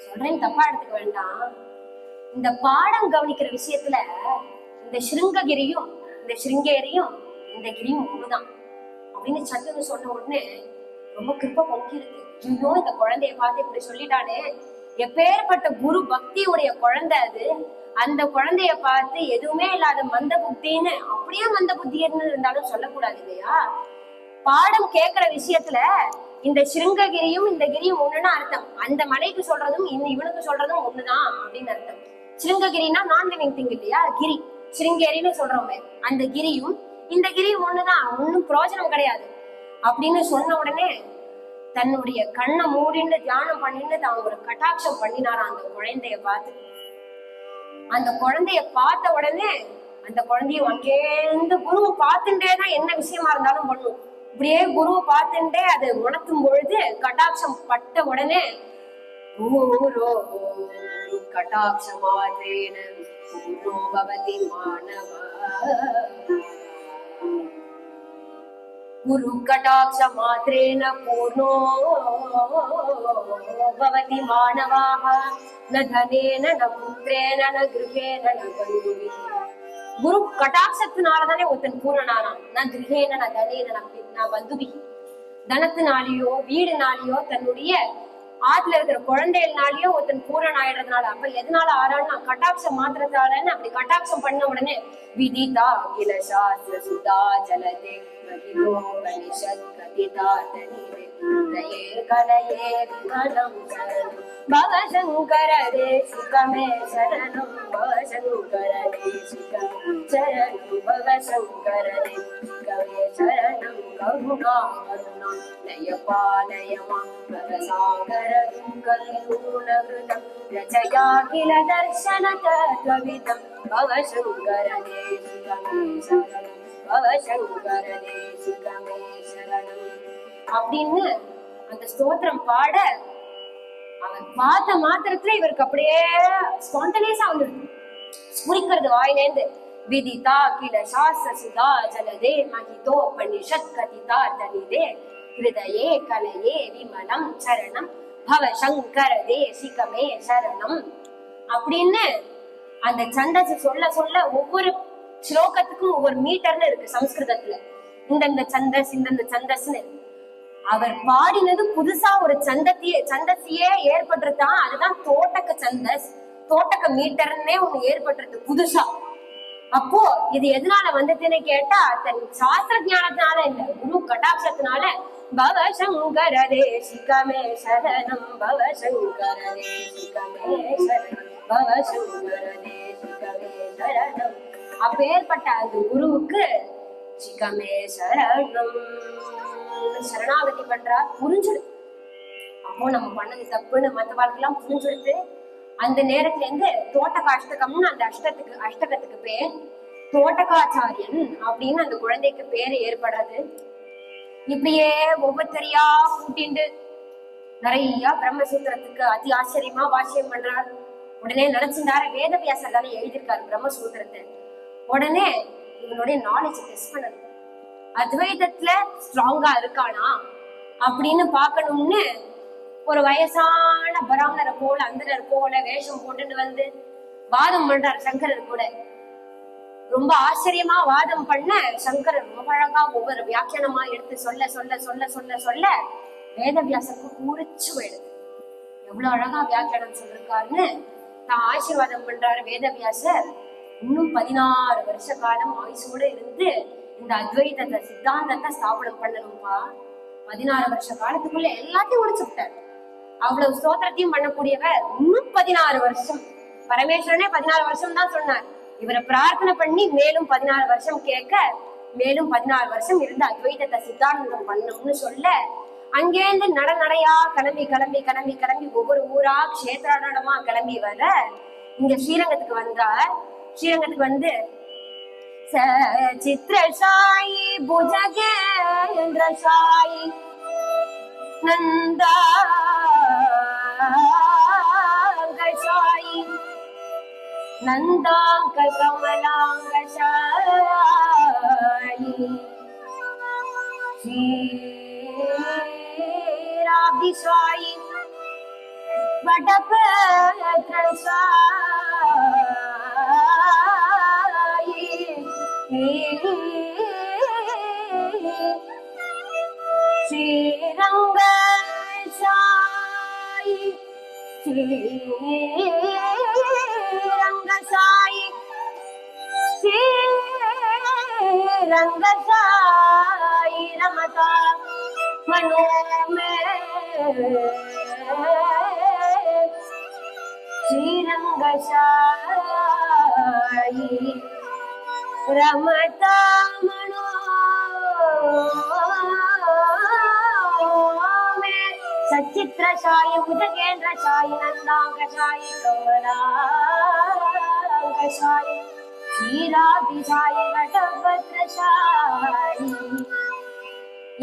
[SPEAKER 1] சொல்றேன்னு தப்பா எடுத்துக்க வேண்டாம், இந்த பாடம் கவனிக்கிற விஷயத்துல இந்த ஸ்ருங்ககிரியும் இந்த ஸ்ருங்கேரியும் இந்த கிரியும் ஒண்ணுதான் அப்படின்னு சட்டுன்னு சொன்ன உடனே ரொம்ப கிருப்ப பொங்கிருக்கு. ஐயோ, இந்த குழந்தைய பார்த்து இப்படி சொல்லிட்டானே, எப்பேற்பட்ட குரு பக்தியுடைய குழந்தை அது. அந்த குழந்தைய பார்த்து எதுவுமே இல்லாத மந்த புத்தின்னு, அப்படியே மந்த புத்தின்னு இருந்தாலும் சொல்லக்கூடாது இல்லையா. பாடம் கேட்கிற விஷயத்துல இந்த ஸ்ருங்ககிரியும் இந்த கிரியும் ஒண்ணுன்னா அர்த்தம். அந்த மலைக்கு சொல்றதும் இவனுக்கு சொல்றதும் ஒண்ணுதான் அப்படின்னு அர்த்தம். ஸ்ருங்ககிரினா நான் லிவிங் திங் இல்லையா, கிரி. ஸ்ருங்கேரின்னு சொல்றோமே, அந்த கிரியும் இந்த கிரியும் ஒண்ணுதான், ஒன்னும் பிரயோஜனம் கிடையாது அப்படின்னு சொன்ன உடனே தன்னுடைய கண்ணை மூடின்னு தியானம் பண்ணின்னு தான் ஒரு கட்டாட்சம் பண்ணினாராம் அந்த குழந்தைய பார்த்து. அந்த குழந்தைய பார்த்த உடனே அந்த குழந்தைய அங்கேருந்து குருவை பார்த்துட்டேதான் என்ன விஷயமா இருந்தாலும் பண்ணும். இப்படியே குருவை பார்த்துட்டே அது உணர்த்தும் பொழுது கட்டாட்சம் பட்ட உடனே கட்டாட்சமாதேன பவதி மாணவா, குரு கடாட்ச மாத்ரேன பூர்ணோ பவதி மாணவாஹ ந தனேன ந புத்ரேன ந கிருஹேன ந பந்துவி. குரு கடாட்சத்தினாலதானே ஒருத்தன் பூர்ணனானான். ந கிருஹேன ந தனேன ந பந்துவி, தனத்தினாலேயோ வீடுனாலேயோ தன்னுடைய ஆத்துல இருக்கிற குழந்தைகள்னாலயோ ஒருத்தன் பூரணன் ஆயிடுறதுனால. அப்ப எதனால ஆறான்னா கட்டாட்சம் மாத்திரத்தாலன்னு. அப்படி கட்டாட்சம் பண்ண உடனே விதிதா அகில சாஸ்திர சுதா ஜலதே மகிலோபனிஷத் கதிதா தனிவே கலையே விமலம் भवशंकर देशिकमे शरणं भवशंकर देशिकमे शरणं भवशंकर देशिकमे शरणं करुणाकरुणा लयपालय मां भवसागर दुःखविदूनहृतं रचयाखिल दर्शन तत्त्वविदं भवशंकर देशिकमे शरणं भवशंकर देशिकमे शरणं அப்படின்னு அந்த ஸ்தோத்திரம் பாட அவன் பார்த்த மாத்திரத்துல இவருக்கு அப்படியே ஸ்பான்டனியஸா வந்துடுது, ஸ்புரிக்கிறது வாயிலேந்து. விதிதா கில சாஸ்திர சுதா ஜலதே மகிதோபனிஷத் கதிதா தனிதே ஹிருதயே கலையே விமலம் சரணம் பவ சங்கர தேசிகமே சரணம் அப்படின்னு அந்த சந்தஸ் சொல்ல சொல்ல ஒவ்வொரு ஸ்லோகத்துக்கும் ஒவ்வொரு மீட்டர்னு இருக்கு சம்ஸ்கிருதத்துல. இந்தந்த சந்தஸ் இந்தந்த சந்தஸ்ன்னு அவர் பாடினது புதுசா ஒரு சந்தசியே ஏற்பட்டுருதான். அதுதான் தோட்டக்க சந்தஸ், தோட்டக்க மீட்டர்னே ஒண்ணு ஏற்பட்டுருது புதுசா. அப்போ இது எதனால வந்ததுன்னு கேட்டா தன் சாஸ்திர ஞானத்தினால இல்ல, குரு கடாட்சத்தினால. பவசங்கர தேசிகமே சரணம் பவசங்கர தேசிகமே சரணம் பவசங்கர தேசிகமே சரணம். அப்பேற்பட்ட அந்த குருவுக்கு சிகமே சரணம் சரணாகதி பண்றா. புரிஞ்சுடு, அப்போ நம்ம பண்ணது தப்புன்னு மத்த வாழ்க்கையெல்லாம் புரிஞ்சுடுத்து. அந்த நேரத்துல இருந்து தோட்டக அஷ்டகம்னு அந்த அஷ்டகத்துக்கு பேர் தோட்டகாச்சாரியன் அப்படின்னு அந்த குழந்தைக்கு பேரு ஏற்படாது. இப்படியே ஒவ்வொருத்தரையா கூட்டிண்டு நிறைய பிரம்மசூத்திரத்துக்கு அதி ஆச்சரியமா வாசியம் பண்றார். உடனே நினைச்சிருந்தாரு வேதவியாசர் தானே எழுதியிருக்காரு பிரம்மசூத்திரத்தை. உடனே இவனுடைய நாலேஜ் டெஸ்ட் பண்ணணும், அத்வைதத்துல ஸ்ட்ராங்கா இருக்கானா அப்படின்னு பாக்கணும்னு ஒரு வயசான பராமணரை போல அந்தனர் போல வேஷம் போட்டுட்டு வந்து வாதம் பண்றார் சங்கரர் கூட. ரொம்ப ஆச்சரியமா வாதம் பண்ண சங்கரர் ரொம்ப அழகா ஒவ்வொரு வியாக்கியானமா எடுத்து சொல்ல சொல்ல சொல்ல சொல்ல சொல்ல வேதவியாசருக்கு பூரிச்சு போயிடுது. எவ்வளவு அழகா வியாக்கியானம் சொல்லிருக்காருன்னு தான் ஆசீர்வாதம் பண்றாரு வேதவியாசர். இன்னும் 16 வருஷ காலம் ஆயுசோட இருந்து இந்த அத்வைதத்தை சித்தாந்தத்தை ஸ்தாபனம் பண்ணணும்பா. 16 வருஷ காலத்துக்குள்ள எல்லாத்தையும் முடிச்சுட்டார். அவ்வளவு ஸ்தோத்திரத்தையும் பண்ணக்கூடியவர் இன்னும் 16 வருஷம். பரமேஸ்வரனே 16 வருஷம் தான் சொன்னார். இவரை பிரார்த்தனை பண்ணி மேலும் 16 வருஷம் கேட்க, மேலும் 16 வருஷம் இருந்து அத்வைதத்தை சித்தாந்தம் பண்ணணும்னு சொல்ல, அங்கேருந்து நடையா கிளம்பி கிளம்பி கிளம்பி கிளம்பி ஒவ்வொரு ஊரா கஷேத்திரமா கிளம்பி வர இங்க ஸ்ரீரங்கத்துக்கு வந்தார். ஸ்ரீரங்கத்துக்கு வந்து சித்ரசாயி புஜகேந்திரசாயி நந்தாங்கசாயி நந்தாங்க கமலாங்கசாயி ஸ்ரீராபிசாயி வடபத்ரசாயி ஸ்ரீரங்கசாயி ஸ்ரீரங்கசாயி ஸ்ரீரங்கசாயி ரமதா மனோமே ஸ்ரீரங்கசாயி ரமதா மனோமே சச்சித்ரசாயி புஜகேந்திரசாயி நந்தாங்கசாயி கமலாங்கசாயி ஸ்ரீராதிசாயி வடபத்ரசாயி.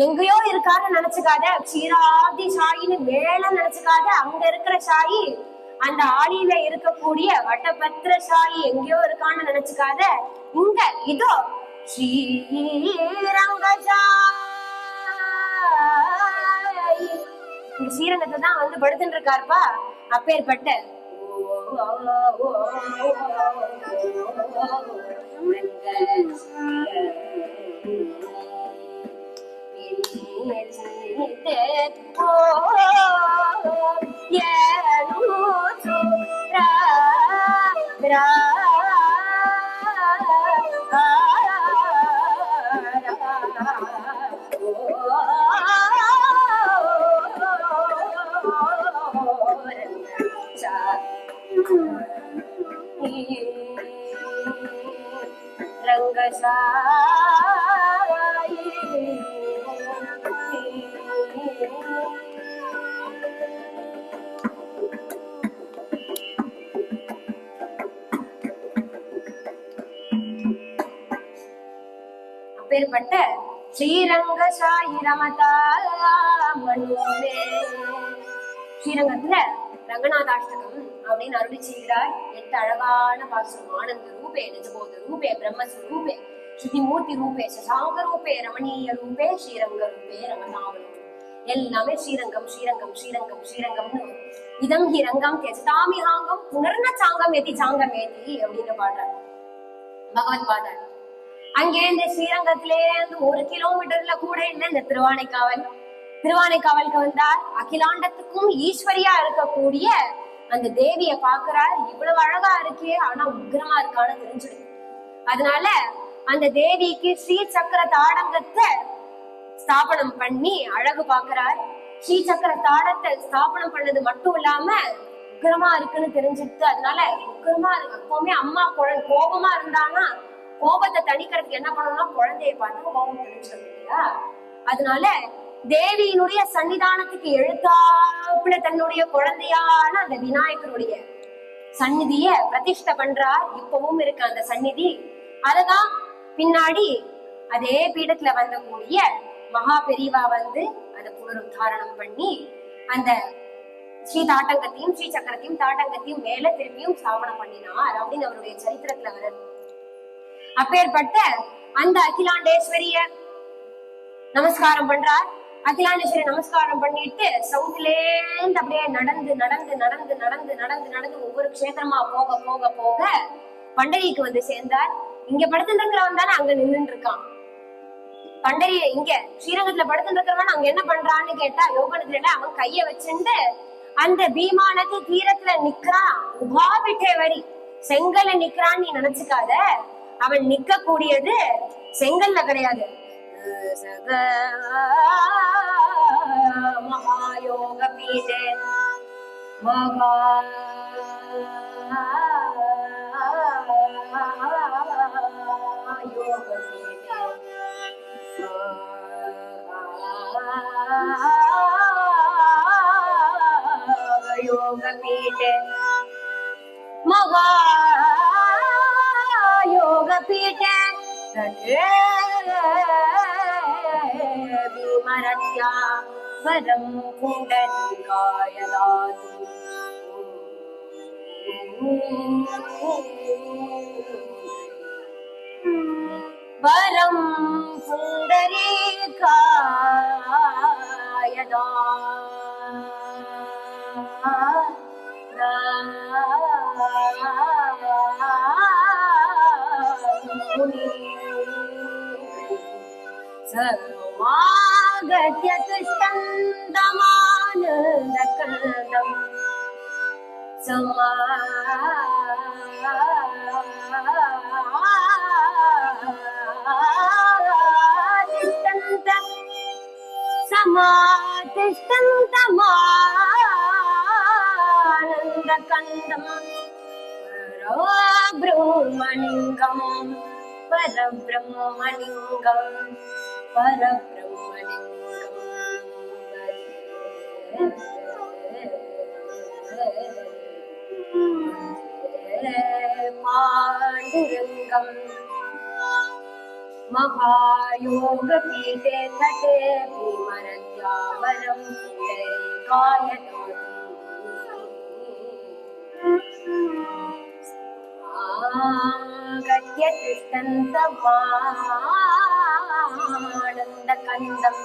[SPEAKER 1] எங்கேயோ இருக்கான்னு நினைச்சுக்காத, க்ஷீராதிசாயின்னு மேல நினைச்சுக்காத. அங்க இருக்கிற சாயி அந்த ஆளியில இருக்கக்கூடிய வடபத்ரசாயி எங்கேயோ இருக்கான்னு நினைச்சுக்காத. இங்க இதோ ஸ்ரீரங்கசாயி இந்த ஸ்ரீரங்கத்தை தான் வந்து படுத்துட்டு இருக்காருப்பா. அப்பேற்பட்ட அப்பேற்பட்ட ஸ்ரீரங்க சாயி ரமதா மனுவே. ஸ்ரீரங்கத்துல ரங்கநாதாஷ்டகம் அப்படின்னு அருளி செய்கிறார். 8 அழகான பாசுரம். ஆனந்த ரூபே, நிஜபோத ரூபே, பிரம்மஸ்வரூபே, ஸ்ருதிமூர்த்தி ரூபே, சசாங்க ரூபே, ரமணீய ரூபே, ஸ்ரீரங்க ரூபே, ரமணாவளி. எல்லாமே ஸ்ரீரங்கம் ஸ்ரீரங்கம் ஸ்ரீரங்கம் ஸ்ரீரங்கம்னு. இதம் ஹி ரங்கம் தெஜதாமி ஹாங்கம் புனர்ன சாங்கம் ஏதி சாங்கம் ஏதி அப்படின்னு பாடுறார் பகவத் பாதர். அங்கே இந்த ஸ்ரீரங்கத்திலே 1 கிலோமீட்டர்ல கூட இல்ல இந்த திருவானைக்காவல். திருவானைக்காவலுக்கு வந்தார். அகிலாண்டத்துக்கும் ஈஸ்வரியா இருக்கக்கூடிய அந்த தேவிய பாக்குறார். இவ்வளவு அழகா இருக்கே, ஆனா உக்ரமா இருக்கான்னு தெரிஞ்சுடு. அதனால அந்த தேவிக்கு ஸ்ரீ சக்கர தாடங்கத்தை ஸ்தாபனம் பண்ணி அழகு பாக்குறார். ஸ்ரீ சக்கர தாடத்தை ஸ்தாபனம் பண்ணது மட்டும் இல்லாம உக்ரமா இருக்குன்னு தெரிஞ்சுட்டு, அதனால உக்ரமா எப்பவுமே அம்மா கோபமா இருந்தானா கோபத்தை தணிக்கிறதுக்கு என்ன பண்ணணும்னா குழந்தைய பார்த்து கோபம் தெரிஞ்சிடும் இல்லையா? அதனால தேவியினுடைய சன்னிதானத்துக்கு எழுத்தாப்புல தன்னுடைய குழந்தையான அந்த விநாயகருடைய சந்நிதிய பிரதிஷ்டை பண்றார். இப்பவும் இருக்கு அந்த சந்நிதி. அததான் பின்னாடி அதே பீடத்துல வந்தக்கூடிய மகா பெரியவா அதை புனருத்தாரணம் பண்ணி அந்த ஸ்ரீ தாட்டங்கத்தையும் ஸ்ரீ சக்கரத்தையும் தாட்டங்கத்தையும் மேல திரும்பியும் ஸ்தாபனம் பண்ணினார் அப்படின்னு அவருடைய சரித்திரத்துல வருது. அப்பேற்பட்ட அந்த அகிலாண்டேஸ்வரிய நமஸ்காரம் பண்றார். அகிலாண்டேஸ்வரி நமஸ்காரம் பண்ணிட்டு சவுத்லேந்து அப்படியே நடந்து நடந்து நடந்து நடந்து நடந்து நடந்து ஒவ்வொரு க்ஷேத்திரமா போக போக போக பண்டரிக்கு சேர்ந்தார். இங்க படுத்துட்டு இருக்கிறவன் தானே அங்க நின்று இருக்கான். பண்டரி இங்க ஸ்ரீரங்கத்துல படுத்துட்டு இருக்கிறவன் அங்க என்ன பண்றான்னு கேட்டா, யோகனத்துல அவன் கைய வச்சுட்டு அந்த பீமா நதி தீரத்துல நிக்கிறான். உபாபிட்டே வரி செங்கல்ல நிக்கிறான்னு நீ நினைச்சுக்காத. அவன் நிக்க கூடியது செங்கல்ல கிடையாது, மகாயோக பீடே மகா யோக பீடே யோக பீடே மகா யோக பீடே விமரத்யா வரம் புண்டரீகாய தாது வரம் புண்டரீகாய सर्वागत्य तुष्टन्दमानन्दकन्दं समातिष्ठन्तमानन्दकन्दं परब्रह्मलिङ्गं परब्रह्मलिङ्गं पाण्डुरङ्गं महायोग पीठे तटे भीमनद्या वरं पुण्डरीकाय गत्य तिष्ठन्तमानन्दकन्दं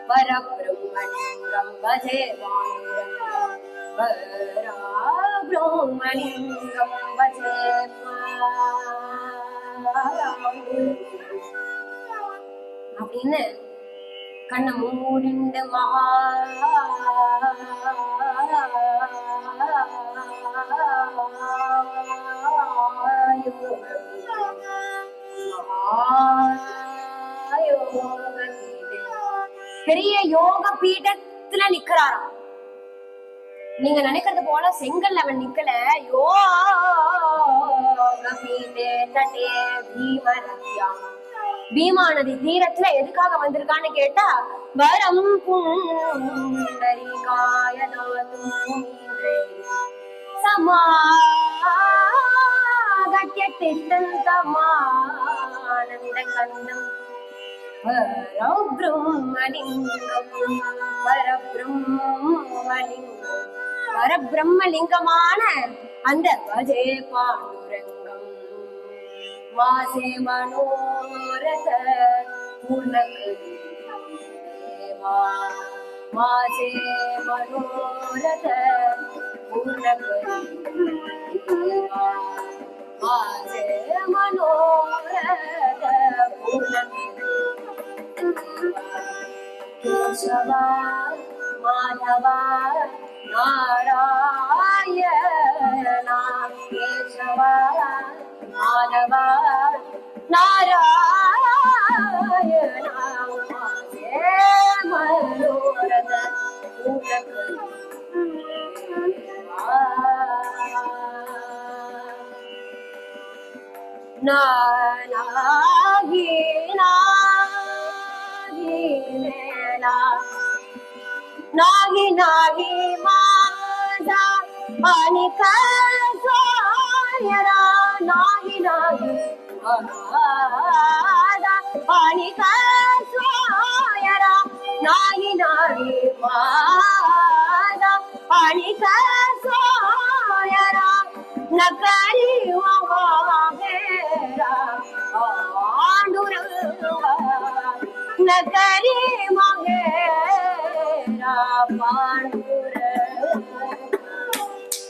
[SPEAKER 1] परब्रह्मलिङ्गं भजे पाण्डुरङ्गं परब्रह्मलिङ्गं भजे அப்படின்னு கண்ணை மூடிண்டு மகா பெரிய யோக பீடத்துல நிக்கிறாராம். நீங்க நினைக்கிறது போல செங்கல் அவன் நிக்கல, யோக கபீதே தடே பீமநத்யாம். பீமா நதி தீரத்துல எதுக்காக வந்திருக்கான்னு கேட்டா, வரம் புண்டரீகாய நாதும் சமாகத்ய திஷ்டந்தமானந்த கந்தம் பரபிரம்மலிங்கமான அந்த வஜே பாண்டுரங்கம் மாசே மனோரத பூர்ணகரி தேவா மாசே மனோரத பூர்ணகரி தேவா மாசே மனோரத பூர்ணகரி கேசவா மாதவா நாராயணா கேசவா மாதவா நாராயணா மனோரத நாகி நாகி நாகி மாதா அனிக சோயரா நாகி நாகி மாதா அனிக சோயரா நாகி நாகி மாதா அனிக சோயரா நகரி மகேரா பாண்டுரங்கா நகரி மகேரா பாண்டுரங்கா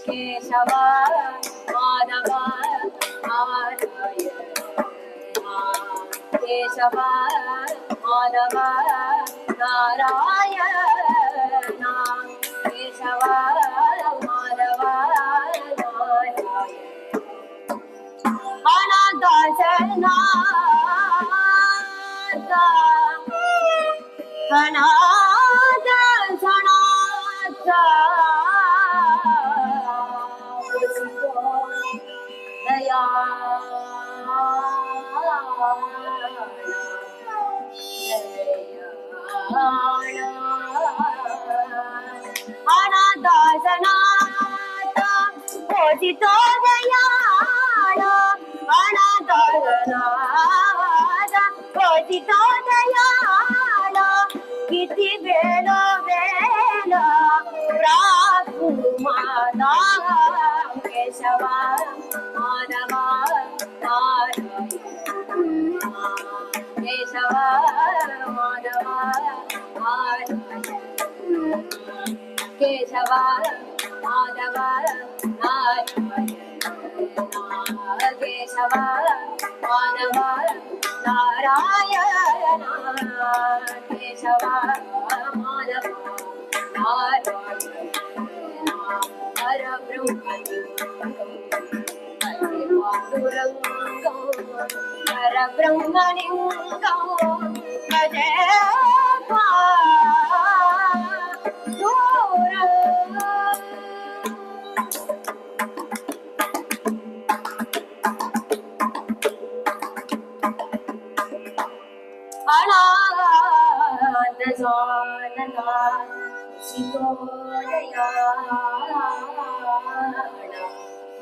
[SPEAKER 1] கேசவா மாதவா நாராயணா கேசவா மாதவா நாராயணா கேசவா மாதவா அநாதாசனா அநாதாசனா தயா அநாதாசனா கோதிதோ தயாளா அநாதாசனா கோதிதோ தயாளா கிதி வேலோ வேலா ராகுமாதா கேசவா மாதவா நாராயணா கேசவா மாதவா நாராயணா கேசவா மாதவா நாராயணா கேசவா மாதவா நாராயணா கேசவா மாதவா நாராயணா பரபிரம்மலிங்கம் பஜே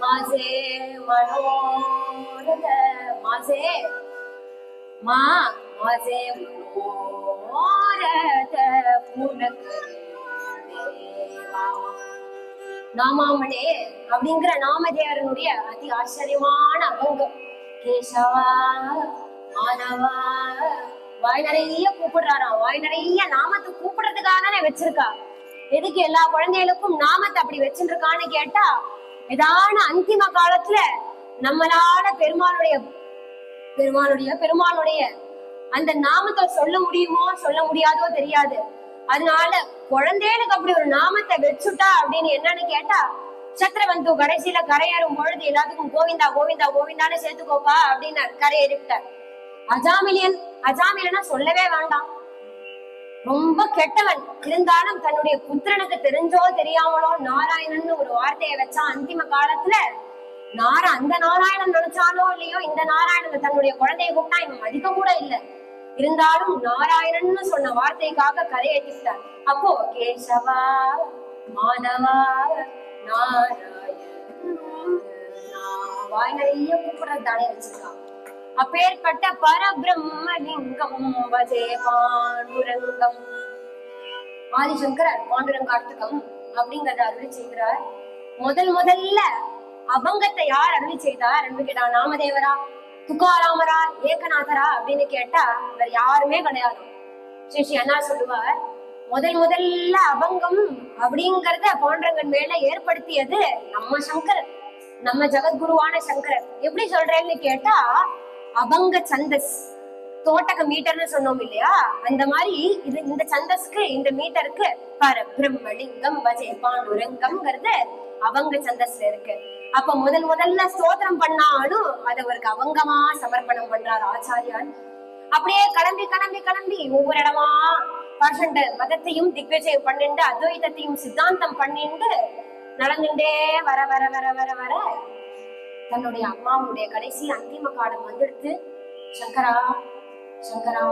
[SPEAKER 1] மாசே மனோரத மாசே மாசே மனோரத பூர்ணகரி தேவா. நாமாமணே அப்படிங்கிற நாமதேவரனுடைய அதி ஆச்சரியமான அபங்கம். கேசவா மாதவா வாய் நிறைய கூப்பிடுறாராம். வாய் நிறைய நாமத்தை கூப்பிடுறதுக்காக தானே வச்சிருக்கா. எதுக்கு எல்லா குழந்தைகளுக்கும் நாமத்தை அப்படி வச்சிருக்கான்னு கேட்டா, ஏதான அந்திம காலத்துல நம்மளால பெருமாளுடைய அந்த நாமத்தை சொல்ல முடியுமோ சொல்ல முடியாதோ தெரியாது. அதனால குழந்தைகளுக்கு அப்படி ஒரு நாமத்தை வச்சுட்டா அப்படின்னு என்னன்னு கேட்டா, சத்திரவந்து கடைசியில கரையேறும் பொழுது எல்லாத்துக்கும் கோவிந்தா கோவிந்தா கோவிந்தான்னு சேர்த்துக்கோப்பா அப்படின்னு கரையேறிவிட்டார். அஜாமிலனா சொல்லவே வேண்டாம், ரொம்ப கெட்டவன். இருந்தாலும் தன்னுடைய புத்திரனுக்கு தெரிஞ்சோ தெரியாமலோ நாராயணன் ஒரு வார்த்தையை வச்சா. அந்திம காலத்துல அந்த நாராயணன் நினைச்சாலோ இல்லையோ, இந்த நாராயணன் தன்னுடைய குழந்தைய கூப்பிட்டா இவன் மதிக்க கூட இல்லை. இருந்தாலும் நாராயணன்னு சொன்ன வார்த்தைக்காக கரையேற்றிட்டார். அப்போ கேசவா மாதவா நாராயண வாய் நிறைய கூப்பிடுறது தானே வச்சிருக்கான். அப்பேற்பட்ட பரபிரம்மலிங்கம் வஜே பாண்டுரங்கம். ஆதிசங்கரர் பாண்டுரங்கார்த்தகம் அப்படிங்கறத அருளி செய்கிறார். முதல்ல அபங்கத்தை யார் அருளி செய்தார் என்று கேட்டா, நாமதேவரா, துக்காராமரா, ஏகநாதரா அப்படின்னு கேட்டா இவர் யாருமே கிடையாது. ஸ்ரீ அண்ணா சொல்லுவார், முதல்ல அபங்கம் அப்படிங்கறத பாண்டரங்கன் மேல ஏற்படுத்தியது நம்ம சங்கரர், நம்ம ஜெகத்குருவான சங்கரர். எப்படி சொல்றேன்னு கேட்டா, அபங்க சந்தஸ் தோட்டக மீட்டர்னு சொன்னோம் இல்லையா, அந்த மாதிரி இது இந்த சந்தஸ்க்கு இந்த மீட்டருக்கு பரபிரம்மலிங்கம் வஜே பாண்டுரங்கம்ங்கிறது அபங்க சந்தஸ்ல இருக்கு. அப்ப முதல்ல ஸ்தோத்திரம் பண்ணாலும் அதை அவருக்கு அவங்கமா சமர்ப்பணம் பண்றார் ஆச்சாரியான். அப்படியே கிளம்பி ஒவ்வொரு இடமா பர்சன்ட் மதத்தையும் திக்விஜயம் பண்ணிட்டு அத்வைதத்தையும் சித்தாந்தம் பண்ணிட்டு நடந்துட்டே வர வர வர வர வர தன்னுடைய அம்மாவுடைய கடைசி அந்திம காலம் வந்துடுத்து. சங்கரா சங்கரா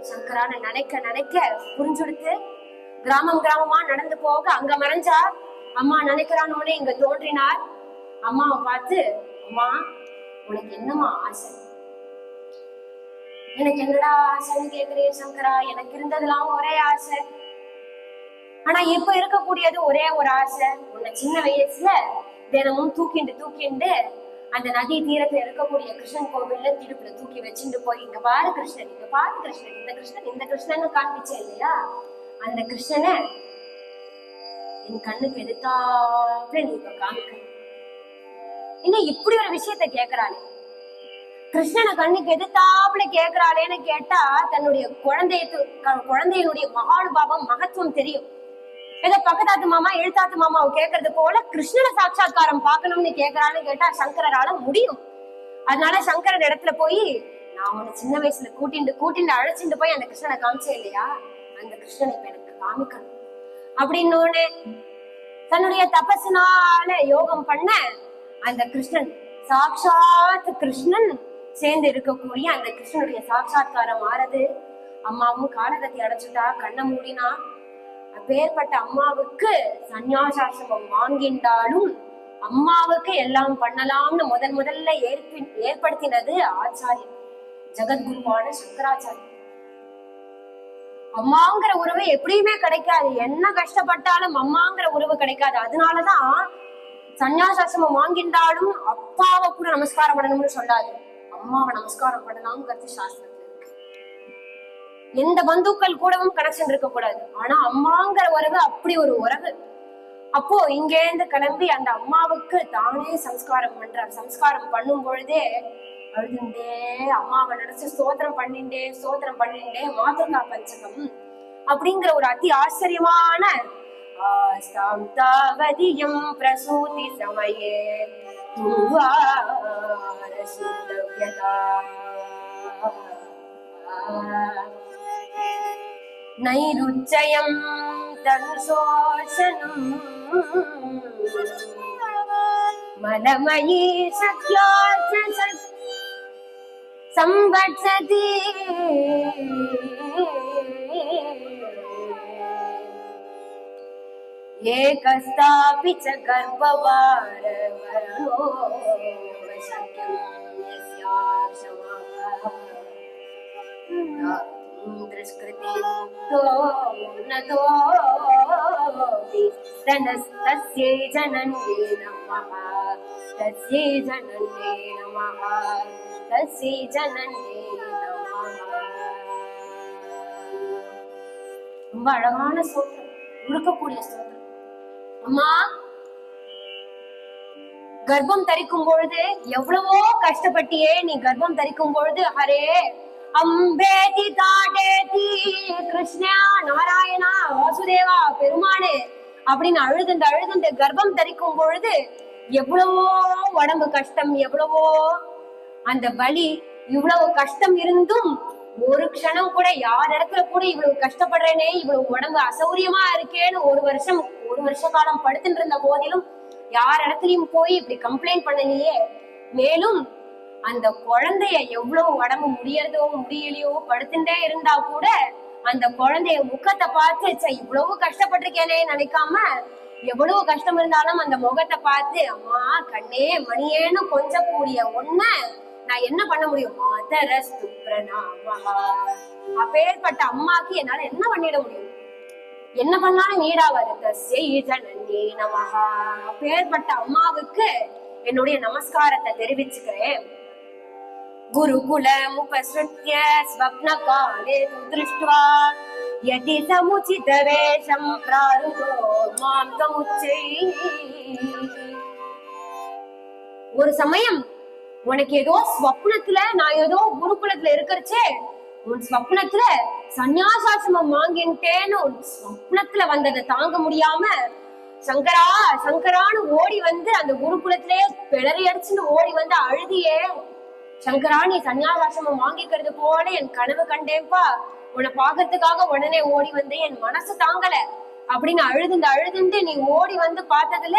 [SPEAKER 1] சங்கரான்னு நினைக்க புரிஞ்சுடுத்து. கிராமமா நடந்து போக அங்க மறைஞ்சார். அம்மா நினைக்கிறானோட இங்க தோன்றினார். அம்மாவை பார்த்து, அம்மா உனக்கு என்னம்மா ஆசை? எனக்கு என்னடா ஆசைன்னு கேக்குறேன் சங்கரா, எனக்கு இருந்ததுலாம் ஒரே ஆசை. ஆனா இப்ப இருக்கக்கூடியது ஒரே ஒரு ஆசை. உன்னை சின்ன வயசுல தினமும் தூக்கிண்டு அந்த நதி தீரத்துல இருக்கக்கூடிய கிருஷ்ணன் கோவில்ல திருப்புல தூக்கி வச்சுட்டு போய், இங்க பாரு கிருஷ்ணன், இங்க பாரு கிருஷ்ணன், இந்த கிருஷ்ணன் காண்பிச்சேன் இல்லையா, அந்த கிருஷ்ணனை என் கண்ணுக்கு எதிர்த்தாப்புல நீ இப்ப காமிக்க. இன்னும் இப்படி ஒரு விஷயத்த கேக்குறாளே, கிருஷ்ணனை கண்ணுக்கு எதிர்த்தாப்புல கேக்குறாளேன்னு கேட்டா தன்னுடைய குழந்தையினுடைய மகானுபாவம் மகத்துவம் தெரியும். ஏதோ பக்கத்தாத்து மாமா எழுத்தாத்து மாமாவை கேட்கறது போல கிருஷ்ணனை சாட்சாத்காரம் பார்க்கணும்னு கேட்கறான்னு கேட்டா சங்கரால முடியும். அதனால சங்கரன் இடத்துல போய், நான் உன்னை சின்ன வயசுல கூட்டிண்டு அழைச்சிட்டு போய் அந்த கிருஷ்ணனை காமிச்சேன் இல்லையா, அந்த கிருஷ்ணனை இப்ப எனக்கு காமிக்கணும் அப்படின்னு தன்னுடைய தபசுனால யோகம் பண்ண அந்த கிருஷ்ணன், சாட்சாத் கிருஷ்ணன் சேர்ந்து இருக்கக்கூடிய அந்த கிருஷ்ணனுடைய சாட்சாத்காரம் ஆறது. அம்மாவும் காலகத்தி அடைச்சுட்டா, கண்ணை மூடினா. அப்பேற்பட்ட அம்மாவுக்கு சந்நியாசாசிரமம் வாங்கின்றாலும் அம்மாவுக்கு எல்லாம் பண்ணலாம்னு முதல்ல ஏற்படுத்தினது ஆச்சாரியன், ஜெகத்குருவான சங்கராச்சாரியன். அம்மாங்கிற உறவு எப்படியுமே கிடைக்காது. என்ன கஷ்டப்பட்டாலும் அம்மாங்கிற உறவு கிடைக்காது. அதனாலதான் சந்நியாசாசிரமம் வாங்கின்றாலும் அப்பாவை கூட நமஸ்காரம் பண்ணணும்னு சொல்லாது, அம்மாவை நமஸ்காரம் பண்ணலாம்ங்கிறது சாஸ்திரத்துல இருக்கு. எந்த பந்துக்கள் கூடவும் கனெக்ஷன் இருக்க கூடாது. ஆனா அம்மாங்கிற உறவு அப்படி ஒரு உறவு. அப்போ இங்க இருந்து கிளம்பி அந்த அம்மாவுக்கு தானே சம்ஸ்காரம் பண்றார். சம்ஸ்காரம் பண்ணும் பொழுதே அழுதுண்டே அம்மாவை நினைச்சு ஸ்தோத்திரம் பண்ணிண்டே மாதங்கா பஞ்சகம் அப்படிங்கிற ஒரு அதி ஆச்சரியமான பிரசூதி சமயே நைருச்சயம் தனுசோஷனம் மலமயி சக்யாச்ச சம்பத்சதி ஏகஸ்தாபி ச கர்ப்பவார வரணோ சக்யம் யஸ்யாக்ஷமஹ தஸ்யை ஜனன்யே நமஹ தஸ்யை ஜனன்யே நமஹ தஸ்யை ஜனன்யே நமஹ. ரொம்ப அழகான ஸ்தோத்திரம், உருக்கக்கூடிய ஸ்தோத்திரம். அம்மா கர்ப்பம் தரிக்கும் பொழுது எவ்வளவோ கஷ்டப்பட்டியே, நீ கர்ப்பம் தரிக்கும் பொழுது ஹரே அம்பேதி தாடேதி கிருஷ்ணா நாராயணா வாசுதேவா பெருமானே அப்படின்னு அழுதுண்டு கர்ப்பம் தரிக்கும் பொழுது எவ்வளவோ உடம்பு கஷ்டம், எவ்வளவோ அந்த வலி, இவ்வளவு கஷ்டம் இருந்தும் ஒரு க்ஷணம் கூட யார் இடத்துல கூட இவ்வளவு கஷ்டப்படுறேனே, இவ்வளவு உடம்பு அசௌரியமா இருக்கேன்னு ஒரு வருஷ காலம் படுத்துட்டு இருந்த போதிலும் யார் இடத்துலயும் போய் இப்படி கம்ப்ளைண்ட் பண்ணலையே. மேலும் அந்த குழந்தைய எவ்வளவு உடம்பு முடியறதோ முடியலையோ படுத்துட்டே இருந்தா கூட அந்த குழந்தைய முகத்தை பார்த்து இவ்வளவு கஷ்டப்பட்டிருக்கேனே நினைக்காம, எவ்வளவு கஷ்டம் இருந்தாலும் அந்த முகத்தை பார்த்து அம்மா கண்ணே மணியேன்னு கொஞ்சம் கூடிய ஒண்ண நான் என்ன பண்ண முடியும்? அப்பேற்பட்ட அம்மாக்கு என்னால என்ன பண்ணிட முடியும்? என்ன பண்ணாலும் ஈடாவது. அப்பேற்பட்ட அம்மாவுக்கு என்னுடைய நமஸ்காரத்தை தெரிவிச்சுக்கிறேன். गुरुकुलमुपसृत्य स्वप्नकाले तु दृष्ट्वा यदि समुचितवेषं प्रारुतो मां तमुच्चैः. ஒரு சமயம் உனக்கு ஏதோ ஸ்வப்னத்துல, நான் ஏதோ குருகுலத்துல இருக்கிறச்சே உன் ஸ்வப்னத்துல சந்நியாசாசிரமம் வாங்கிட்டேன்னு உன் ஸ்வப்னத்துல வந்ததை தாங்க முடியாம சங்கரா சங்கரான்னு ஓடி வந்து அந்த குருகுலத்திலே பிளறி அடிச்சுன்னு ஓடி வந்து அழுதியே. சங்கரா, நீ சன்னியாசாசிரமம் வாங்கிக்கிறது போல என் கனவு கண்டேன்பா, உன்னை பாக்கிறதுக்காக உடனே ஓடி வந்து என் மனசு தாங்கல அப்படின்னு அழுதுண்டு நீ ஓடி வந்து பார்த்ததுல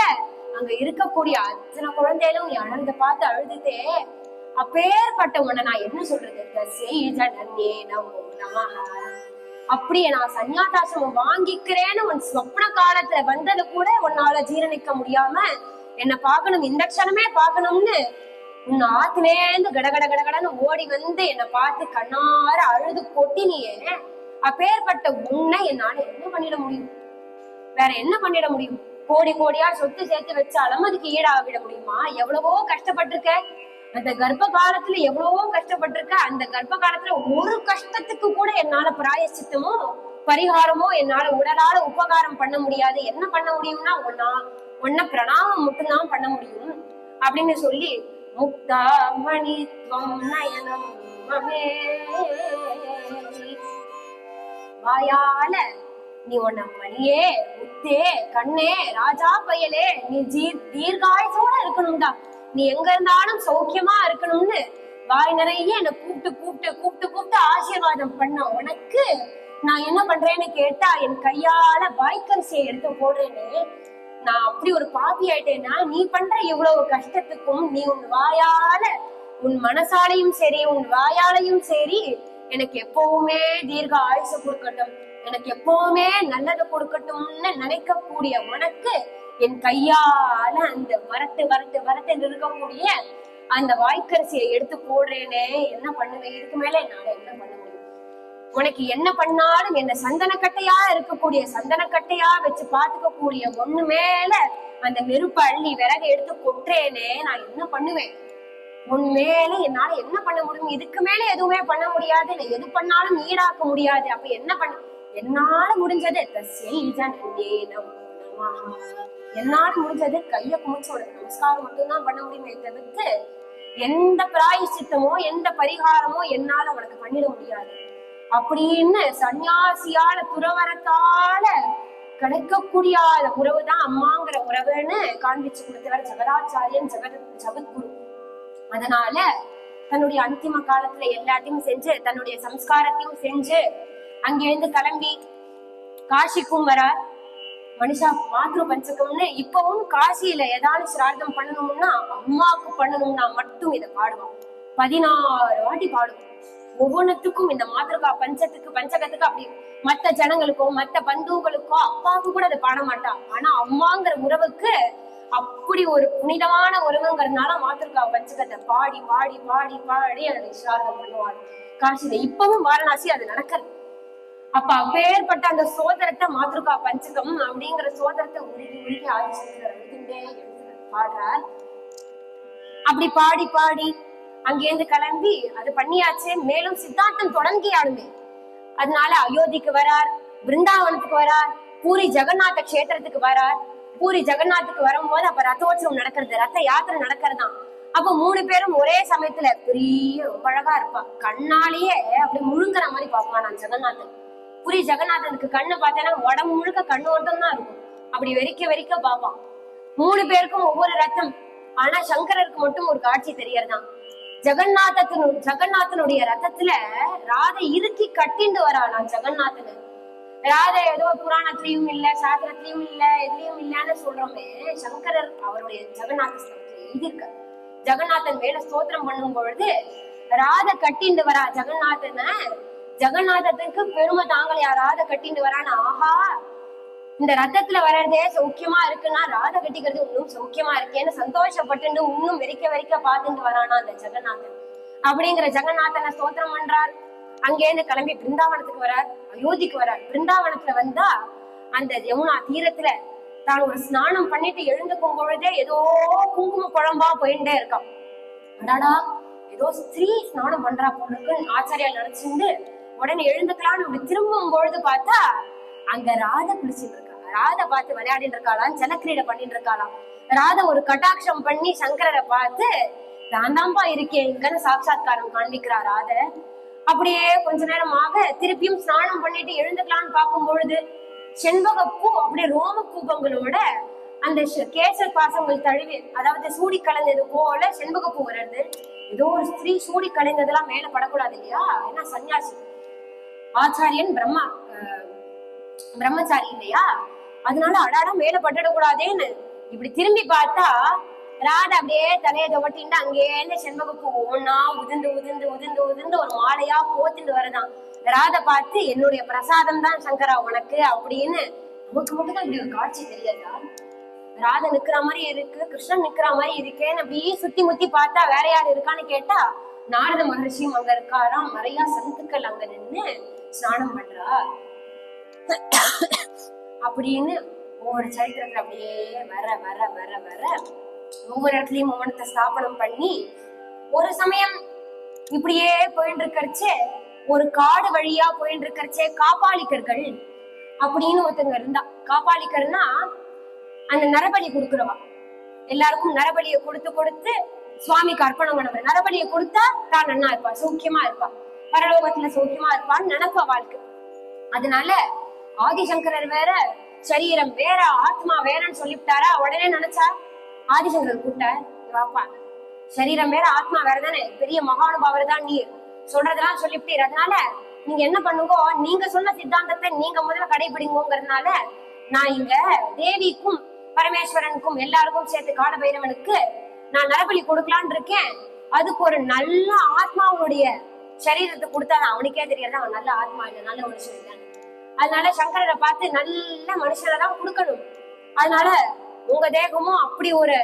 [SPEAKER 1] அங்க இருக்கக்கூடிய அத்தனை குழந்தைகளும் நீ அழுத பார்த்து அழுதுட்டே. அப்பேற்பட்ட உன்னை நான் என்ன சொல்றது? அப்படியே நான் சன்னியாசாசிரமம் வாங்கிக்கிறேன்னு உன் ஸ்வப்ன காலத்துல வந்தது கூட உன்னால ஜீரணிக்க முடியாம என்ன பாக்கணும், இந்த க்ஷணமே பாக்கணும்னு உன் ஆத்துலேந்து கடகட கடகடன்னு ஓடி வந்து என்னை பார்த்து கண்ணார அழுது கொட்டினியே. அப்பேற்பட்ட உன்னை என்னால என்ன பண்ணிட முடியும்? வேற என்ன பண்ணிட முடியும்? கோடி கோடியா சொத்து சேர்த்து வச்சாலும் அதுக்கு ஈடாகிட முடியுமா? எவ்வளவோ கஷ்டப்பட்டிருக்க அந்த கர்ப்ப காலத்துல, எவ்வளவோ கஷ்டப்பட்டிருக்க. அந்த கர்ப்ப காலத்துல ஒரு கஷ்டத்துக்கு கூட என்னால பிராயச்சித்தமோ பரிகாரமோ என்னால உடலால உபகாரம் பண்ண முடியாது. என்ன பண்ண முடியும்னா ஒன்ன பிரணாமம் மட்டும்தான் பண்ண முடியும் அப்படின்னு சொல்லி முக்தாமணி த்வம் நயனம் மமே. வாயால நீ உன்ன மணியே முத்தே கண்ணே ராஜா பயலே நீ தீர்காயசோட இருக்கணும்டா, நீ எங்க இருந்தாலும் சௌக்கியமா இருக்கணும்னு வாய் நிறைய என்னை கூப்பிட்டு கூப்பிட்டு கூப்பிட்டு கூப்பிட்டு ஆசீர்வாதம் பண்ண உனக்கு நான் என்ன பண்றேன்னு கேட்டா என் கையால வாய்க்கரிசியை எடுத்து போடுறேன்னு. நான் அப்படி ஒரு பாப்பி ஆயிட்டேன்னா நீ பண்ற இவ்வளவு கஷ்டத்துக்கும் நீ உன் வாயால, உன் மனசாலையும் சரி உன் வாயாலையும் சரி எனக்கு எப்பவுமே தீர்க்க ஆயுசு கொடுக்கட்டும், எனக்கு எப்பவுமே நல்லதை கொடுக்கட்டும்னு நினைக்கக்கூடிய உனக்கு என் கையால அந்த வரட்டு வரட்டு வரட்டு இருக்கக்கூடிய அந்த வாய்க்கரிசியை எடுத்து போடுறேனே. என்ன பண்ணுவேன்? இதுக்கு மேல என்னால என்ன பண்ண முடியும்? உனக்கு என்ன பண்ணாலும் என்ன சந்தனக்கட்டையா இருக்கக்கூடிய சந்தனக்கட்டையா வச்சு பாத்துக்க கூடிய ஒண்ணு மேல அந்த நெருப்பு அள்ளி விறகு எடுத்து கொட்டுறேனே. நான் என்ன பண்ணுவேன்? உன் மேல என்னால என்ன பண்ண முடியும்? இதுக்கு மேல எதுவுமே பண்ண முடியாது, நான் எது பண்ணாலும் ஈடாக்க முடியாது. அப்ப என்ன பண்ண என்னால முடிஞ்சது? என்னால முடிஞ்சது கைய குமிச்சோட நமஸ்காரம் மட்டும்தான் பண்ண முடியுமே தவிர்த்து எந்த பிராயச்சித்தமோ எந்த பரிகாரமோ என்னால உனக்கு பண்ணிட முடியாது அப்படின்னு சன்னியாசியால துறவரத்தால கிடைக்கக்கூடிய உறவுதான் அம்மாங்கிற உறவுன்னு காண்பிச்சு கொடுத்தவர் ஜெகதாச்சாரியன் ஜகத்குரு. அதனால தன்னுடைய அந்திம காலத்துல எல்லாத்தையும் செஞ்சு தன்னுடைய சம்ஸ்காரத்தையும் செஞ்சு அங்கிருந்து கிளம்பி காசிக்கும் வரார். மனுஷா மாத்ரு பஞ்சகம்னு இப்பவும் காசியில ஏதாவது சிரார்த்தம் பண்ணணும்னா அம்மாவுக்கு பண்ணணும்னா மட்டும் இதை பாடுவோம். 16 வாட்டி பாடுவோம். ஒவ்வொன்றுத்துக்கும் இந்த மாத்திருக்கா பஞ்சகத்துக்கு அப்படி மத்த ஜனங்களுக்கோ மத்த பந்துகளுக்கோ அப்பாவுக்கு கூட அதை பாட மாட்டான். ஆனா அம்மாங்கிற உறவுக்கு அப்படி ஒரு புனிதமான உறவுங்கிறதுனால மாத்திருக்கா பஞ்சகத்தை பாடி பாடி பாடி பாடி அதை சிரார்த்தம் பண்ணுவாங்க காசியில. இப்பவும் வாரணாசி அது நடக்கிறது. அப்ப அப்பேற்பட்ட அந்த சோதரத்தை மாத்ருகா பஞ்சகம் அப்படிங்கிற சோதரத்தை உருகி உருகி ஆதிசங்கரர் எழுதிண்டே பாடுறார். அப்படி பாடி பாடி அங்கேருந்து கிளம்பி அது பண்ணியாச்சு. மேலும் சித்தாந்தம் தொடங்கியாலுமே அதனால அயோத்திக்கு வரார், பிருந்தாவனத்துக்கு வரார், பூரி ஜெகநாத கஷேத்திரத்துக்கு வரார். பூரி ஜெகநாத்துக்கு வரும்போது அப்ப ரத்தோற்சவம் நடக்கிறது, ரத்த யாத்திரை நடக்கிறதுதான். அப்ப 3 பேரும் ஒரே சமயத்துல பெரிய ரொம்ப அழகா இருப்பா. கண்ணாலேயே அப்படி முழுங்குற மாதிரி பாப்பான் நான் ஜெகநாதன். புரி ஜெகநாதனுக்கு கண்ணு பார்த்தேன்னா உடம்பு முழுக்க கண்ணு ஓட்டம் தான் இருக்கும். அப்படி வெறிக்க வெறிக்க பாப்பான். 3 பேருக்கும் ஒவ்வொரு ரத்தம். ஆனா சங்கரருக்கு மட்டும் ஒரு காட்சி தெரியறதான். ஜெகநாதனுடைய ரத்தத்துல ராதை இறுக்கி கட்டிண்டு வராளாம் ஜெகநாதனு. ராதை ஏதோ புராணத்திலயும் இல்ல, சாஸ்திரத்திலயும் இல்ல, எதுலயும் இல்லன்னு சொல்றோமே. சங்கரர் அவருடைய ஜெகநாத ஸ்தலத்துல எழுதியிருக்க. ஜெகநாதன் மேல ஸ்தோத்திரம் பண்ணும் பொழுது ராதை கட்டிண்டு வரா ஜெகநாதனை. ஜெகநாதத்துக்கு பெருமை தாங்கலையா, ராதை கட்டிண்டு வரான்னு. ஆஹா, இந்த ரத்தத்துல வர்றதே சௌக்கியமா இருக்குன்னா ராதை கட்டிக்கிறது இன்னும் சௌக்கியமா இருக்கேன்னு சந்தோஷப்பட்டு இன்னும் வெறிக்க பார்த்துட்டு வரானா அந்த ஜெகநாதன். அப்படிங்கிற ஜெகநாதனை ஸ்தோத்திரம் பண்றார். அங்கேருந்து கிளம்பி பிருந்தாவனத்துக்கு வரார், அயோத்திக்கு வரார். பிருந்தாவனத்துல வந்தா அந்த யமுனா தீரத்துல தான் ஒரு ஸ்நானம் பண்ணிட்டு எழுந்துக்கும் பொழுதே ஏதோ குங்கும குழம்பா போயிட்டே இருக்கான். அடாடா, ஏதோ ஸ்திரீ ஸ்நானம் பண்றா போலுக்குன்னு ஆச்சாரியால் நினைச்சிருந்து உடனே எழுந்துக்கலான்னு இப்படி திரும்பும் பொழுது பார்த்தா அங்க ராதை குளிச்சுட்டு இருக்கா. ராதை பார்த்து விளையாடிட்டு இருக்காளாம், ஜலக்கிரீடை பண்ணிட்டு இருக்காளாம். ராதை ஒரு கட்டாட்சம் பண்ணி சங்கரரை பார்த்து நான் தான்ப்பா இருக்கேன் இங்கன்னு சாட்சாத்காரம் காண்பிக்கிறா ராதை. அப்படியே கொஞ்ச நேரமாக திருப்பியும் ஸ்நானம் பண்ணிட்டு எழுந்துக்கலான்னு பார்க்கும் பொழுது செண்பகப்பூ அப்படியே ரோம கூப்பங்களோட அந்த கேசர் பாசங்கள் தழுவி, அதாவது சூடி கலந்தது போல செண்பகப்பூ வர்றது. ஏதோ ஒரு ஸ்திரீ சூடி கலைந்ததெல்லாம் மேல படக்கூடாது இல்லையா, ஏன்னா சன்னியாசி ஆச்சாரியன் பிரம்மச்சாரி இல்லையா, அதனால அடாடா மேல பட்டுடக்கூடாதேன்னு இப்படி திரும்பி பார்த்தா ராதை அப்படியே தலையை துவட்டின்னு அங்கேருந்து செண்பகப்பூ ஒவ்வொன்னா உதிர்ந்து உதிர்ந்து உதிர்ந்து உதிர்ந்து ஒரு மாலையா போத்துட்டு வருதான். ராதை பார்த்து என்னுடைய பிரசாதம் தான் சங்கரா உனக்கு அப்படின்னு. நமக்கு மட்டும் தான் இப்படி ஒரு காட்சி தெரியாதா? ராதை நிக்கிற மாதிரி இருக்கு, கிருஷ்ணன் நிக்கிற மாதிரி இருக்கேன்னு அப்படியே சுத்தி முத்தி பார்த்தா வேற யாரு இருக்கான்னு கேட்டா நாரத மகர்ஷியும் அங்க இருக்காராம். நிறைய சந்துக்கள் அங்க நின்று ஸ்நானம் பண்றா அப்படின்னு ஒவ்வொரு சரித்திரத்துல அப்படியே வர வர வர வர ஒவ்வொரு இடத்துலயும் மௌனத்தை ஸ்தாபனம் பண்ணி ஒரு சமயம் இப்படியே போயிட்டு இருக்கறச்சே ஒரு காடு வழியா போயிட்டு இருக்கறச்சே காப்பாளிக்கர்கள் அப்படின்னு ஒருத்தங்க இருந்தா. காப்பாளிக்கர்னா அந்த நரபலி கொடுக்குறவா. எல்லாருக்கும் நரபலியை கொடுத்து கொடுத்து சுவாமிக்கு அர்ப்பணம் பண்ணவர். நரபலியை கொடுத்தா தான் நன்னா இருப்பா, சௌக்கியமா இருப்பா, பரலோகத்துல சௌக்கியமா இருப்பான்னு நினைப்பா வாழ்க்கை. அதனால ஆதிசங்கரர் வேற சரீரம் வேற ஆத்மா வேறன்னு சொல்லிவிட்டாரா. உடனே நினைச்சா ஆதிசங்கரர் கூப்பிட்டார், வாப்பா சரீரம் வேற ஆத்மா வேற தானே, பெரிய மகானுபாவர் தான் நீர், சொல்றதெல்லாம் சொல்லிவிட்டீர். அதனால நீங்க என்ன பண்ணுங்க, நீங்க சொன்ன சித்தாந்தத்தை நீங்க முதல்ல கடைபிடிங்கிறதுனால நான் இங்க தேவிக்கும் பரமேஸ்வரனுக்கும் எல்லாருக்கும் சேர்த்து கால பைரவனுக்கு நான் நரபலி கொடுக்கலான் இருக்கேன். அதுக்கு ஒரு நல்ல ஆத்மாவுடைய சரீரத்தை கொடுத்தாதான் அவனுக்கே தெரியறது அவன் நல்ல ஆத்மா இல்லை, நல்ல மனுஷன் இல்லைன்னு. அதனால சங்கரரை பார்த்து நல்ல மனுஷனை தான் கொடுக்கணும். அதனால உங்க தேகமும் அப்படி ஒரு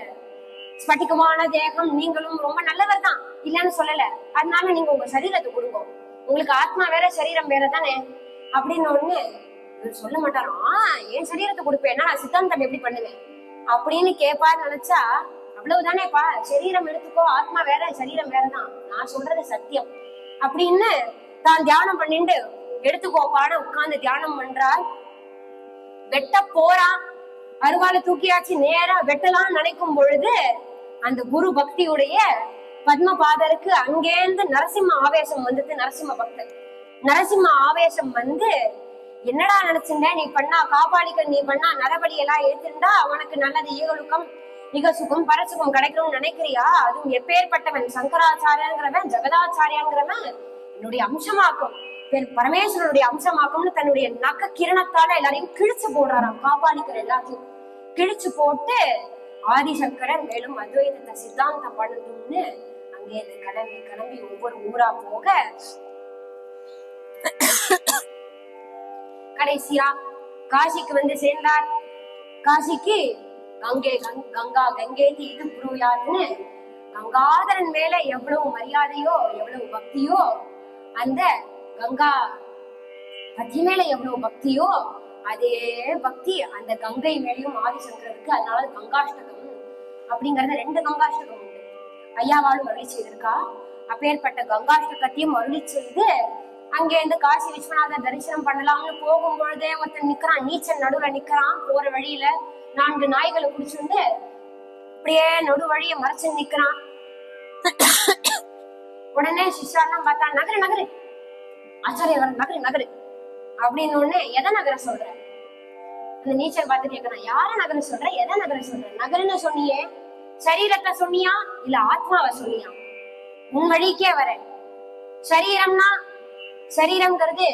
[SPEAKER 1] ஸ்பட்டிகமான தேகம், நீங்களும் ரொம்ப நல்லவர் தான் இல்லன்னு சொல்லல. அதனால நீங்க உங்க சரீரத்தை கொடுங்க, உங்களுக்கு ஆத்மா வேற சரீரம் வேற தானே அப்படின்னு ஒண்ணு சொல்ல மாட்டாராம். என் சரீரத்தை கொடுப்பேன்னா நான் சித்தாந்தம் எப்படி பண்ணுவேன் அப்படின்னு கேட்பாரு. நினைச்சா அவ்வளவுதானேப்பா, சரீரம் எடுத்துக்கோ, ஆத்மா வேற சரீரம் வேறதான், நான் சொல்றது சத்தியம் அப்படின்னு தான் தியானம் பண்ணிட்டு எடுத்துக்கோப்பான உட்கார்ந்து தியானம் பண்றார். வெட்ட போறான், அருவாலை தூக்கியாச்சு நேரா வெட்டலாம் நினைக்கும் பொழுது அந்த குரு பக்தியுடைய பத்மபாதருக்கு அங்கேருந்து நரசிம்ம ஆவேசம் வந்துட்டு. நரசிம்ம பக்தர் நரசிம்ம ஆவேசம் வந்து, என்னடா நினைச்சுட்ட நீ பண்ணா காப்பாளிக்க, நீ பண்ணா நரபலி எல்லாம் ஏத்துண்டா உனக்கு நல்லது ஈகழுக்கம் நிகசுகம் பரசுகம் கிடைக்கணும்னு நினைக்கிறியா? அதுவும் எப்பேற்பட்டவன் சங்கராச்சாரியங்கிறவன் ஜெகதாச்சாரியாங்கிறவன் என்னுடைய அம்சமாக்கும், பரமேஸ்வரனுடைய அம்சமாக்கும்னு தன்னுடைய நக்க கிரணத்தால எல்லாரையும் கிழிச்சு போடுறாராம். காப்பாளிக்கிற எல்லாத்தையும் கிழிச்சு போட்டு ஆதிசங்கரன் மேலும் அத்வைதத்தை சித்தாந்தம் பண்ணணும்னு அங்கே கிளம்பி கிளம்பி ஒவ்வொரு ஊரா போக கடைசியா காசிக்கு வந்து சேர்ந்தார். காசிக்கு கங்கா கங்கேதி இது புருயாதுன்னு கங்காதரன் மேல எவ்வளவு மரியாதையோ எவ்வளவு பக்தியோ, அந்த கங்கா பத்தி மேல எவ்வளவு பக்தியோ அதே பக்தி அந்த கங்கை மேலையும் ஆதிசங்கருக்கு. அதனால கங்காஷ்டகம் அப்படிங்கறத 2 கங்காஷ்டகம் உண்டு. ஐயாவாலும் அருளி செய்திருக்கா. அப்பேற்பட்ட கங்காஷ்டகத்தையும் அருளி செய்து அங்கே இருந்து காசி விஸ்வநாதர் தரிசனம் பண்ணலாம்னு போகும் பொழுதே ஒருத்தன் நிக்கிறான், நீச்சல் நடுவுல நிக்கிறான். போற வழியில 4 நாய்களை குடிச்சுண்டு அப்படியே நடு வழிய மறைச்சு நிக்கிறான். உடனே சிஷ்யாலாம் பார்த்தா, நகரு நகரு ஆச்சாரியர் நகரு நகரு அப்படின்னு ஒண்ணு. எதை நகர சொல்ற? அந்த நீச்சல் பார்த்து கேட்கறான், யார நகர சொல்ற, எதை நகர சொல்ற? நகருன்னு சொன்னியே, சரீரத்தை சொன்னியா இல்ல ஆத்மாவை சொன்னியா? உன் வழிக்கே வர. சரீரம்னா சரீரம்ங்கிறது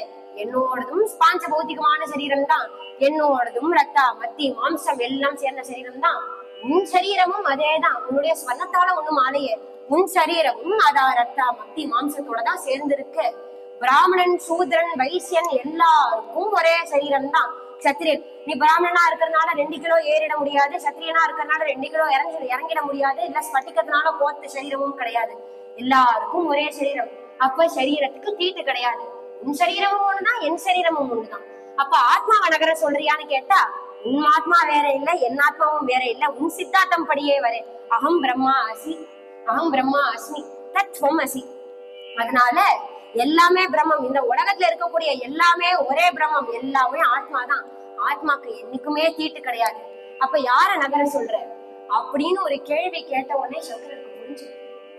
[SPEAKER 1] என்னோடதும் பாஞ்ச பௌத்திகமான சரீரம் தான், என்னோடதும் ரத்த மத்தி மாம்சம் எல்லாம் சேர்ந்த சரீரம் தான். உன் சரீரமும் அதேதான், உன்னுடைய ஸ்வர்ணத்தால ஒண்ணும் ஆலையே. உன் சரீரமும் அதா ரத்த மத்தி மாம்சத்தோட தான் சேர்ந்திருக்கு. பிராமணன் சூத்ரன் வைசியன் எல்லாருக்கும் ஒரே சரீரம் தான். சத்திரியன், நீ பிராமணனா இருக்கிறதுனால 2 கிலோ ஏறிட முடியாது, சத்திரியனா இருக்கிறதுனால 2 கிலோ இறங்கிட முடியாது, இல்ல ஸ்பட்டிக்கத்தினால போத்த சரீரமும் கிடையாது. எல்லாருக்கும் ஒரே சரீரம். அப்ப சரீரத்துக்கு தீட்டு கிடையாது. உன் சரீரமும் ஒண்ணுதான், என் சரீரமும் ஒண்ணுதான். அப்ப ஆத்மாவை நகர சொல்றியான்னு கேட்டா, உன் ஆத்மா வேற இல்ல, என் ஆத்மாவும் வேற இல்ல. உன் சித்தாந்தம் படியே வர அகம் பிரம்மா அசி, அகம் பிரம்மா அஸ்மி தத்வம் அசி. அதனால எல்லாமே பிரம்மம். இந்த உலகத்துல இருக்கக்கூடிய எல்லாமே ஒரே பிரம்மம், எல்லாமே ஆத்மாதான். ஆத்மாக்கு என்னைக்குமே தீட்டு கிடையாது. அப்ப யார நகர சொல்ற அப்படின்னு ஒரு கேள்வி கேட்ட உடனே சங்கரருக்கு புரிஞ்சு,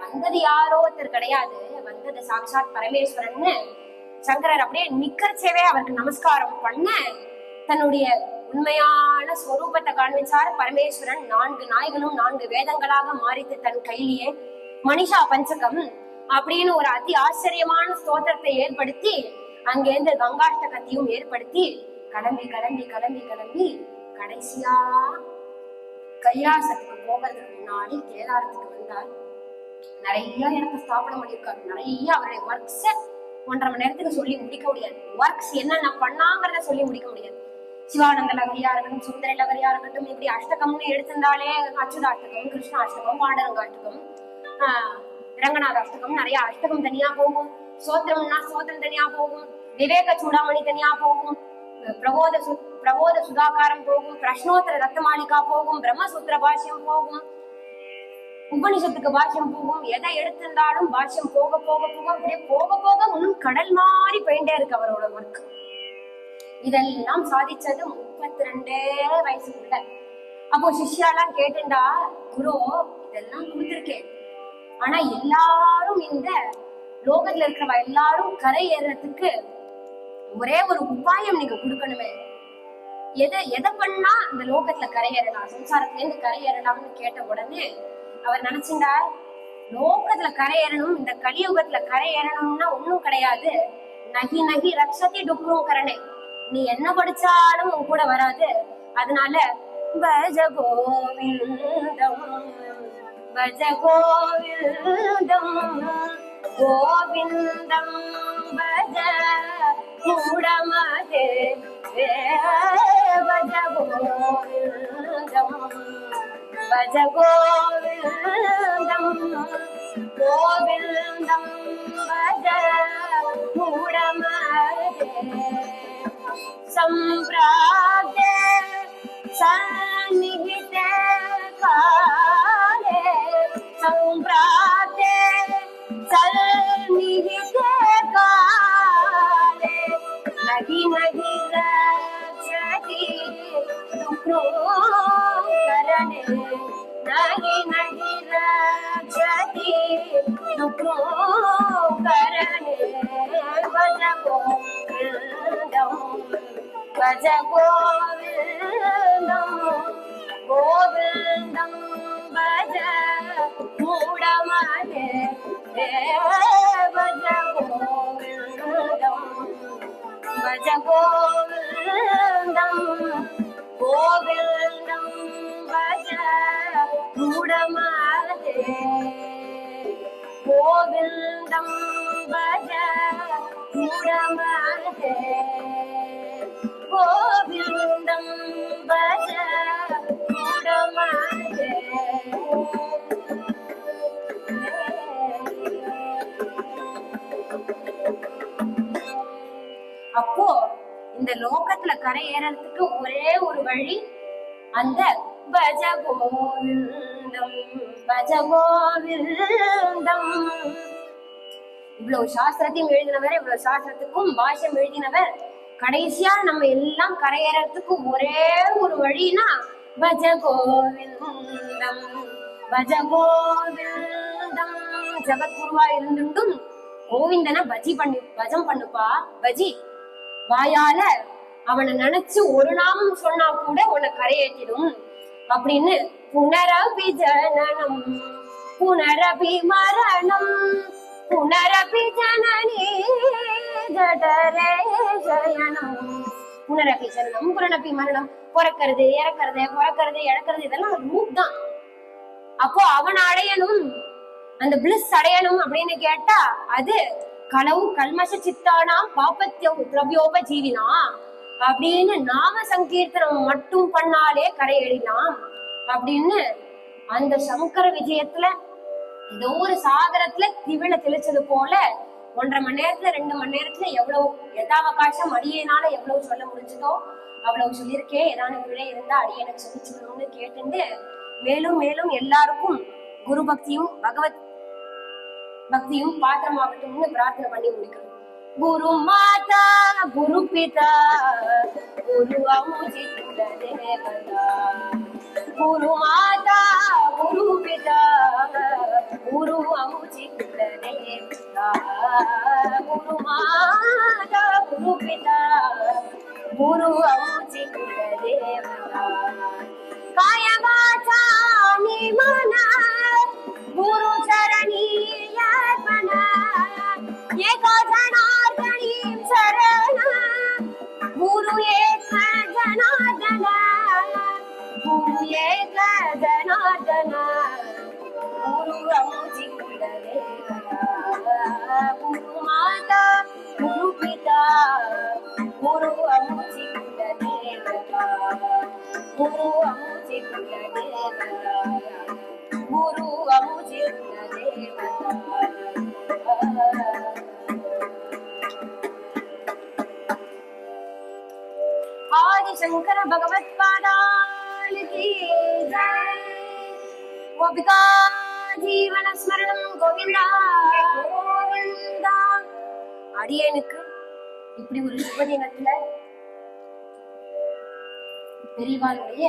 [SPEAKER 1] வந்தது யாரோ ஒருத்தர் கிடையாது, வந்தது சாட்சாத் பரமேஸ்வரன்னு சங்கரர் அப்படியே நிக்கச்சேவே அவருக்கு நமஸ்காரம் பண்ண தன்னுடைய உண்மையான ஸ்வரூபத்தை காண்பிச்சார். பரமேஸ்வரன் 4 நாய்களும் 4 வேதங்களாக மாறித்து தன் கையிலேயே மனிஷா பஞ்சகம் அப்படின்னு ஒரு அதி ஆச்சரியமான ஸ்தோத்திரத்தை ஏற்படுத்தி அங்கேருந்து கங்காஷ்டகத்தையும் ஏற்படுத்தி கிளம்பி கிளம்பி கிளம்பி கிளம்பி கடைசியா கைலாசத்துக்கு போகிறதுக்கு முன்னாடி கேதாரத்துக்கு வந்தார். நிறைய இடத்தை ஸ்தாபனம் பண்ணியிருக்காரு. நிறைய அவருடைய ஒர்க்ஸ 1.5 மணி நேரத்துக்கு சொல்லி முடிக்க முடியாது. ஒர்க்ஸ் என்னென்ன பண்ணாங்கிறத சொல்லி முடிக்க முடியாது. சிவானந்த லகரியா இருக்கட்டும், சுந்தர லகரியா இருக்கட்டும், இப்படி அஷ்டகம்னு எடுத்திருந்தாலே அச்சுதாஷ்டகம், கிருஷ்ணாஷ்டகம், பாண்டரங்காஷ்டகம், ரங்கநாத அஷ்டகம், நிறைய அஷ்டகம் தனியா போகும். சோத்திரம்னா சோத்திரம் தனியா போகும். விவேக சூடாமணி தனியா போகும். பிரபோத சுதாகாரம் போகும். பிரஷ்னோத்தர ரத்தமாலிகா போகும். பிரம்மசூத்திர பாஷ்யம் போகும். உபனிஷத்துக்கு பாஷ்யம் போகும். எதை எடுத்திருந்தாலும் பாஷ்யம் போக போக போக அப்படியே போக போக இன்னும் கடல் மாறி போயிட்டே இருக்கு அவரோட ஒர்க். இதெல்லாம் சாதிச்சது 32 வயசுக்குள்ள. அப்போ சிஷ்யாலாம் கேட்டுண்டா, குரு இதெல்லாம் கொடுத்திருக்கேன், ஆனா எல்லாரும் இந்த லோகத்துல இருக்கிறவ எல்லாரும் கரை ஏறதுக்கு ஒரே ஒரு உபாயம் நீங்க கொடுக்கணுமே. எதை பண்ணா இந்த லோகத்துல கரை ஏறலாம், சம்சாரத்துல இருந்து கரை ஏறலாம்னு கேட்ட உடனே அவர் நினைச்சுண்டா, லோகத்துல கரை ஏறணும், இந்த கலியுகத்துல கரை ஏறணும்னா ஒண்ணும் கிடையாது. நகி நகி ரக்ஷதி டுக்ரும் கரணே, நீ என்ன படிச்சாலும் உன் கூட வராது. அதனால பஜ கோவிந்தம் பஜ கோவிந்தம் கோவிந்தம் பஜ கூடமதே பஜ கோவிந்தம் பஜ கோவிந்தம் கோவிந்தம் பஜ கூடமதே सम्प्राप्ते सन्निहिते काले सम्प्राप्ते सन्निहिते काले नहि नहि रक्षति दुःखकरणे नहि नहि रक्षति दुःखकरणे भज गोविन्दं भज गोविन्दं गोविन्दं भज मूढमते भज गोविन्दं भज गोविन्दं गोविन्दं भज मूढमते गोविन्दं भज मूढमते गोविन्दं भज मूढमते. அப்போ இந்த லோகத்துல கரை ஏறதுக்கு ஒரே ஒரு வழி, அந்த பஜ கோவிந்தம் பஜ கோவிந்தம். இவ்வளவு சாஸ்திரத்தையும் எழுதினவர், இவ்வளவு சாஸ்திரத்துக்கும் பாஷ்யம் எழுதினவர், கடைசியா நம்ம எல்லாம் கரையேறதுக்கு ஒரே ஒரு வழினா பஜ கோவிந்தம் பஜ கோவிந்தம். ஜகத்குருவா இருந்துட்டும் கோவிந்தனை பஜம் பண்ணுப்பா. பஜி வாயால அவனை நினைச்சு ஒரு நாமம் சொன்னா கூட உன்னை கரையேற்றிடும் அப்படின்னு. புனரபி ஜனனம் புனரபி மரணம் புனரபி ஜனனி ஜடரே சயனம். புனரப்பி சரணம் புனரப்பி மரணம். பிறக்கிறது இறக்கிறது பிறக்கிறது இழக்கிறது இதெல்லாம் ரூப் தான். அப்போ அவன் அடையணும், அந்த பிளிஸ் அடையணும் அப்படின்னு கேட்டா அது களவு கல்மஷ சித்தானா பாபத்திய திரவியோப ஜீவினா அப்படின்னு நாம சங்கீர்த்தனம் மட்டும் பண்ணாலே கரையேறினான் அப்படின்னு அந்த சங்கர விஜயத்துல ஏதோ ஒரு சாகரத்துல திவிழ தெளிச்சது போல 1.5 மணி நேரத்துல 2 மணி நேரத்துல எவ்வளவு யதாவகாசம் அடியேனால எவ்வளவு சொல்ல முடிஞ்சதோ அவ்வளவு சொல்லியிருக்கேன். ஏதான விழை இருந்தா அடியனை சொல்லிச்சுக்கணும்னு கேட்டுண்டு மேலும் மேலும் எல்லாருக்கும் குரு பக்தியும் பகவத் பக்தியும் பாத்திரமாகட்டும்னு பிரார்த்தனை பண்ணி முடிக்கணும். குரு மாதா குரு பிதா குரு அமுஜித் தேவதா. குரு மாதா குரு பிதா குரு அமுஜித் தேவதா. குரு மாதா குரு பிதா குரு அமுஜித் தேவதா. காய வாசா நிமனா गुरु चरणीयर्पण एक जनार्दनी शरण. गुरु एक जनार्दन गुरु एक जनार्दन. गुरु अमुजी कुलदेवता. गुरु माता गुरु पिता गुरु अमुजी कुलदेवता. गुरु अमुजी कुलदेवता. गुरु अमुजी कुलदेवता. आदि शंकर भगवत पादाल की जय. गोपिका जीवन स्मरणं गोविंदा गोविंदा. அடியனுக்கு இப்படி ஒரு சுபதினத்துல பெரியவாளுடைய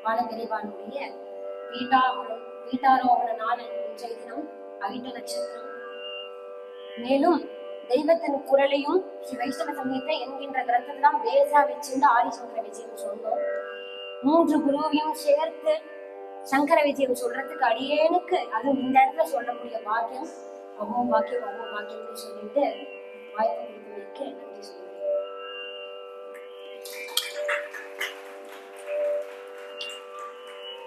[SPEAKER 1] பால பெரியவாளுடைய பீட்டாரோகண நாள் இன்றைய தினம் அவிட்ட நட்சத்திரம். மேலும் தெய்வத்தின் குரலையும் ஸ்ரீ வைஷ்ணவ சங்கீத என்கின்ற கிரந்தத்தான் பேசா வச்சிருந்து ஆதிசங்கர விஜயம் சொன்னோம். 3 குருவையும் சேர்த்து சங்கர விஜயம் சொல்றதுக்கு அடியேனுக்கு அது இந்த இடத்துல சொல்லக்கூடிய பாக்கியம் அவ்வளோ பாக்கியம்னு சொல்லிட்டு வாய்ப்பு கொடுத்து நன்றி சொல்லுவேன்.